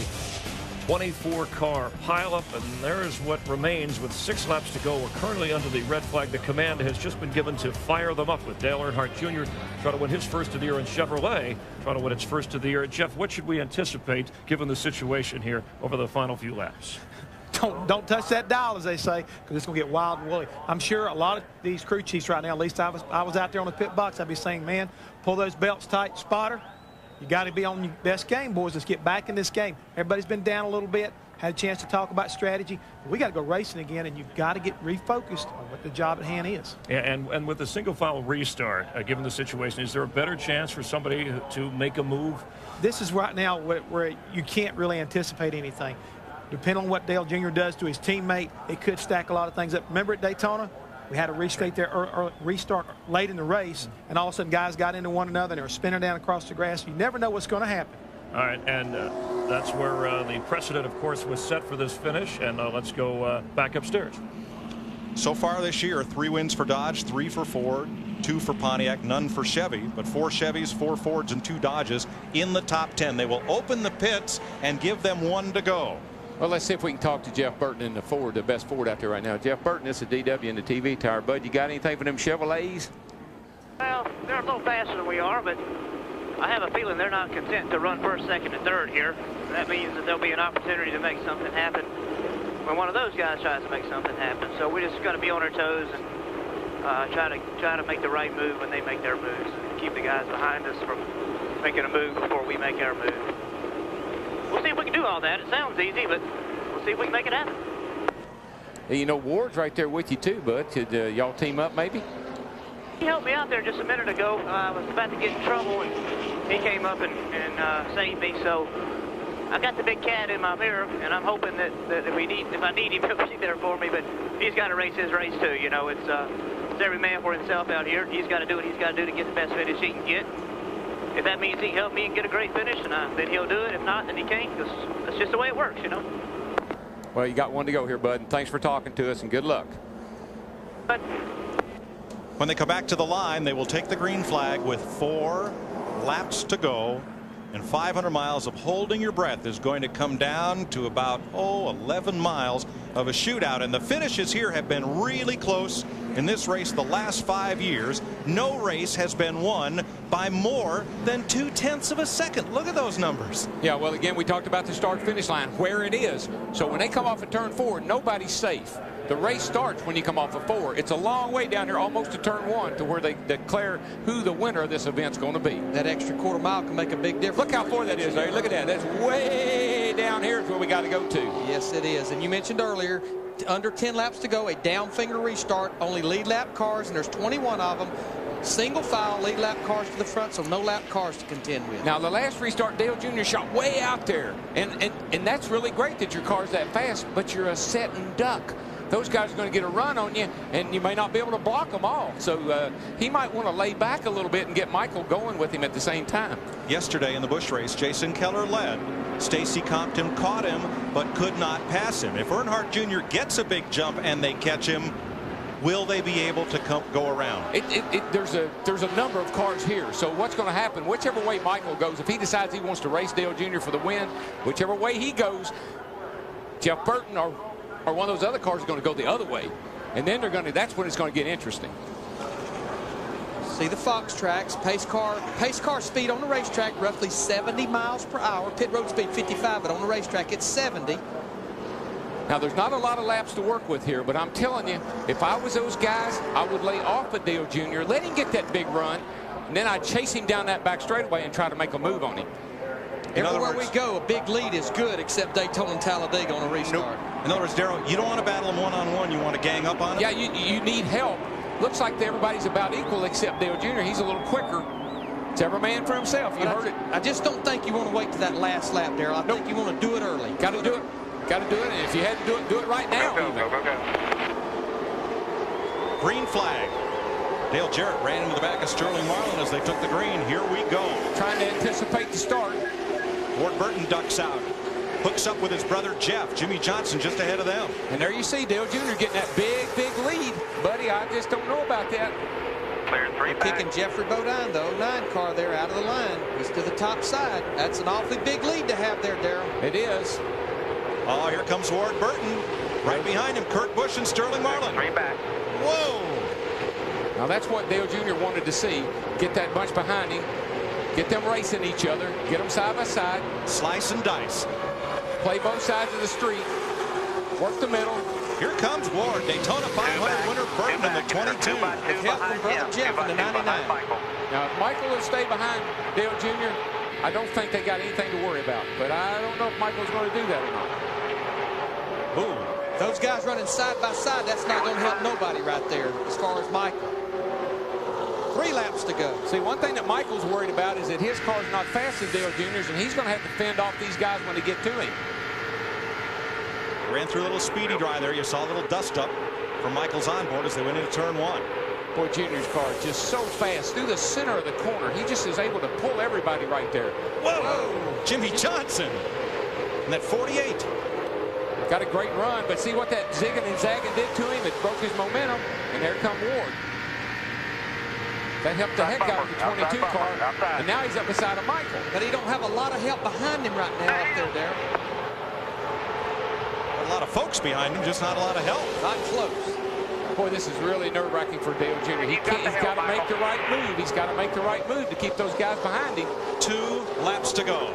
24-car pileup, and there is what remains with 6 laps to go. We're currently under the red flag. The command has just been given to fire them up, with Dale Earnhardt Jr. trying to win his first of the year in Chevrolet, trying to win its first of the year. Jeff, what should we anticipate given the situation here over the final few laps? Don't touch that dial, as they say, because it's going to get wild and woolly. I'm sure a lot of these crew chiefs right now, at least I was out there on the pit box, I'd be saying, man, pull those belts tight, spotter. You got to be on your best game, boys. Let's get back in this game. Everybody's been down a little bit, had a chance to talk about strategy. We got to go racing again, and you've got to get refocused on what the job at hand is. Yeah, and with the single file restart, given the situation, is there a better chance for somebody to make a move? This is right now where you can't really anticipate anything. Depending on what Dale Jr. does to his teammate, it could stack a lot of things up. Remember at Daytona? We had a restart late in the race, and all of a sudden guys got into one another and they were spinning down across the grass. You never know what's going to happen. All right, and that's where the precedent, of course, was set for this finish. And let's go back upstairs. So far this year, 3 wins for Dodge, 3 for Ford, 2 for Pontiac, none for Chevy, but 4 Chevys, 4 Fords, and 2 Dodges in the top 10. They will open the pits and give them 1 to go. Well, let's see if we can talk to Jeff Burton in the Ford, the best Ford out there right now. Jeff Burton, this is DW in the TV tower. Bud, you got anything for them Chevrolets? Well, they're a little faster than we are, but I have a feeling they're not content to run first, second, and third here. That means that there'll be an opportunity to make something happen when one of those guys tries to make something happen. So we just got to be on our toes and try to make the right move when they make their moves, and keep the guys behind us from making a move before we make our move. We'll see if we can do all that. It sounds easy, but we'll see if we can make it happen. Hey, you know, Ward's right there with you too, bud. Could y'all team up maybe? He helped me out there just a minute ago. I was about to get in trouble, and he came up and saved me. So I got the big cat in my mirror, and I'm hoping that if I need him, he'll be there for me. But he's got to race his race too. You know, it's every man for himself out here. He's got to do what he's got to do to get the best finish he can get. If that means he can help me and get a great finish, then he'll do it. If not, then he can't. That's just the way it works, you know. Well, you got one to go here, bud. And thanks for talking to us, and good luck. But when they come back to the line, they will take the green flag with 4 laps to go. And 500 miles of holding your breath is going to come down to about 11 miles of a shootout. And the finishes here have been really close in this race the last 5 years. No race has been won by more than 0.2 of a second. Look at those numbers. Yeah, well, again, we talked about the start finish line, where it is. So when they come off of turn 4, nobody's safe. The race starts when you come off of 4. It's a long way down here, almost to turn 1, to where they declare who the winner of this event's going to be. That extra quarter mile can make a big difference. Look how far that is, Larry. Look at that. That's way down here is where we got to go to. Yes, it is. And you mentioned earlier, under 10 laps to go, a down finger restart, only lead lap cars, and there's 21 of them. Single file lead lap cars to the front, so no lap cars to contend with. Now, the last restart, Dale Jr. shot way out there. And that's really great that your car's that fast, but you're a setting duck. Those guys are going to get a run on you, and you may not be able to block them all. So he might want to lay back a little bit and get Michael going with him at the same time. Yesterday in the Busch race, Jason Keller led. Stacy Compton caught him, but could not pass him. If Earnhardt Jr. gets a big jump and they catch him, will they be able to go around? There's a number of cars here. So what's going to happen, whichever way Michael goes, if he decides he wants to race Dale Jr. for the win, whichever way he goes, Jeff Burton or one of those other cars is going to go the other way. And then that's when it's going to get interesting. See the Fox tracks, pace car speed on the racetrack, roughly 70 miles per hour. Pit road speed 55, but on the racetrack it's 70. Now, there's not a lot of laps to work with here, but I'm telling you, if I was those guys, I would lay off of Dale Jr., let him get that big run, and then I'd chase him down that back straightaway and try to make a move on him. Everywhere we go, a big lead is good, except Daytona and Talladega on a restart. In other words, Darrell, you don't want to battle him one-on-one. You want to gang up on him? Yeah, you need help. Looks like everybody's about equal except Dale Jr. He's a little quicker. It's every man for himself. You heard it. I just don't think you want to wait to that last lap, Darrell. I think you want to do it early. Got to do it. Got to do it. And if you had to do it right now. Go. Green flag. Dale Jarrett ran into the back of Sterling Marlin as they took the green. Here we go. Trying to anticipate the start. Ward Burton ducks out. Hooks up with his brother Jeff. Jimmy Johnson just ahead of them. And there you see Dale Jr. getting that big lead. Buddy, I just don't know about that. Clear 3 back. Picking Jeffrey Bodine, the 09 car there out of the line. He's to the top side. That's an awfully big lead to have there, Darrell. It is. Oh, here comes Ward Burton. Right behind him, Kurt Busch and Sterling Marlin. 3 back. Whoa! Now that's what Dale Jr. wanted to see. Get that bunch behind him. Get them racing each other. Get them side by side. Slice and dice. Play both sides of the street. Work the middle. Here comes Ward. Daytona 500 winner Burton in the 22. With help from brother Jeff in the 99. Now, if Michael will stay behind Dale Jr., I don't think they got anything to worry about. But I don't know if Michael's going to do that or not. Ooh. Those guys running side by side, that's not going to help nobody right there as far as Michael. 3 laps to go. See, one thing that Michael's worried about is that his car's not fast as Dale Jr.'s, and he's going to have to fend off these guys when they get to him. Ran through a little speedy dry there. You saw a little dust up from Michael's onboard as they went into turn 1. Boy, Junior's car is just so fast through the center of the corner. He just is able to pull everybody right there. Whoa! Jimmy Johnson. And that 48. Got a great run, but see what that zigging and zagging did to him? It broke his momentum, and there come Ward. That helped the heck out of the 22 car, and now he's up beside of Michael. But he don't have a lot of help behind him right now up there, Darrell. A lot of folks behind him, just not a lot of help. Not close. Boy, this is really nerve-wracking for Dale Jr. He's got to make the right move. He's got to make the right move to keep those guys behind him. 2 laps to go.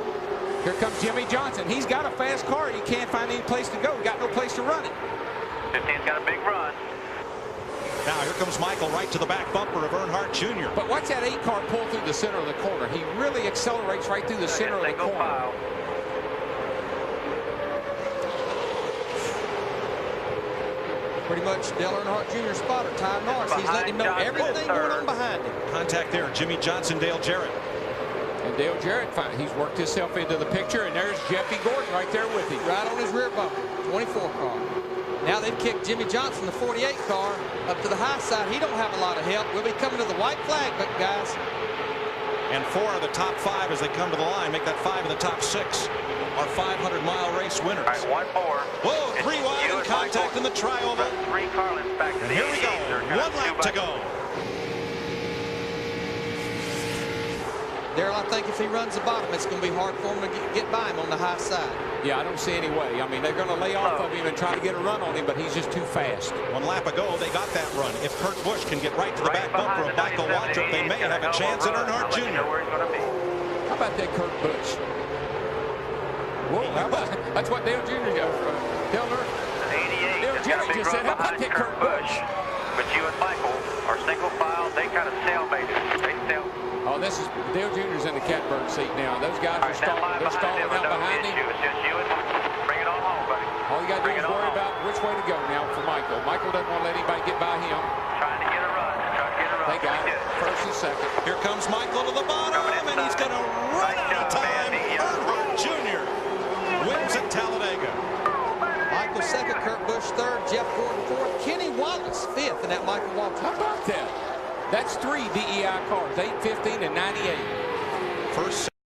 Here comes Jimmy Johnson. He's got a fast car. He can't find any place to go. He got no place to run it. 15's got a big run. Now here comes Michael right to the back bumper of Earnhardt Jr. But watch that 8 car pull through the center of the corner. He really accelerates right through the center of the corner. Pretty much Dale Earnhardt Jr. spotter, Ty Norris. He's letting him know everything going on behind him. Contact there, Jimmy Johnson, Dale Jarrett. And Dale Jarrett, he's worked himself into the picture, and there's Jeffy Gordon right there with him. Right on his rear bumper, 24 car. Now they've kicked Jimmy Johnson, the 48 car, up to the high side. He don't have a lot of help. We'll be coming to the white flag, guys. And 4 of the top 5 as they come to the line make that 5 of the top 6 are 500-mile race winners. All right, 1 more. Whoa, 3 wide in contact in the tri-oval. 3 car lengths back to And the here we go. 1 lap to go. Daryl, I think if he runs the bottom, it's going to be hard for him to get by him on the high side. Yeah, I don't see any way. I mean, they're going to lay off of him and try to get a run on him, but he's just too fast. 1 lap ago, they got that run. If Kurt Busch can get right to the back bumper of Michael Waltrip, they may have a chance at Earnhardt Jr. How about that Kurt Busch? Whoa, how about, that's what Dale Jr. goes for. Dale Jr. just said, how about that Kurt Busch? But you and Michael are single file. They kind of stalemated. They stalemate. Oh, this is Dale Jr.'s in the catbird seat now. Those guys are stalling out behind him. It's just you and bring it on home, buddy. All you got to do is worry about which way to go now for Michael. Michael doesn't want to let anybody get by him. Trying to get a run. They got it. First and second. Here comes Michael to the bottom, and he's going to run out of time. Earnhardt Jr. wins at Talladega. Michael second, Kurt Busch third, Jeff Gordon fourth, Kenny Wallace fifth in that Michael Waltrip. How about that? That's 3 DEI cars, 8, 15, and 98. First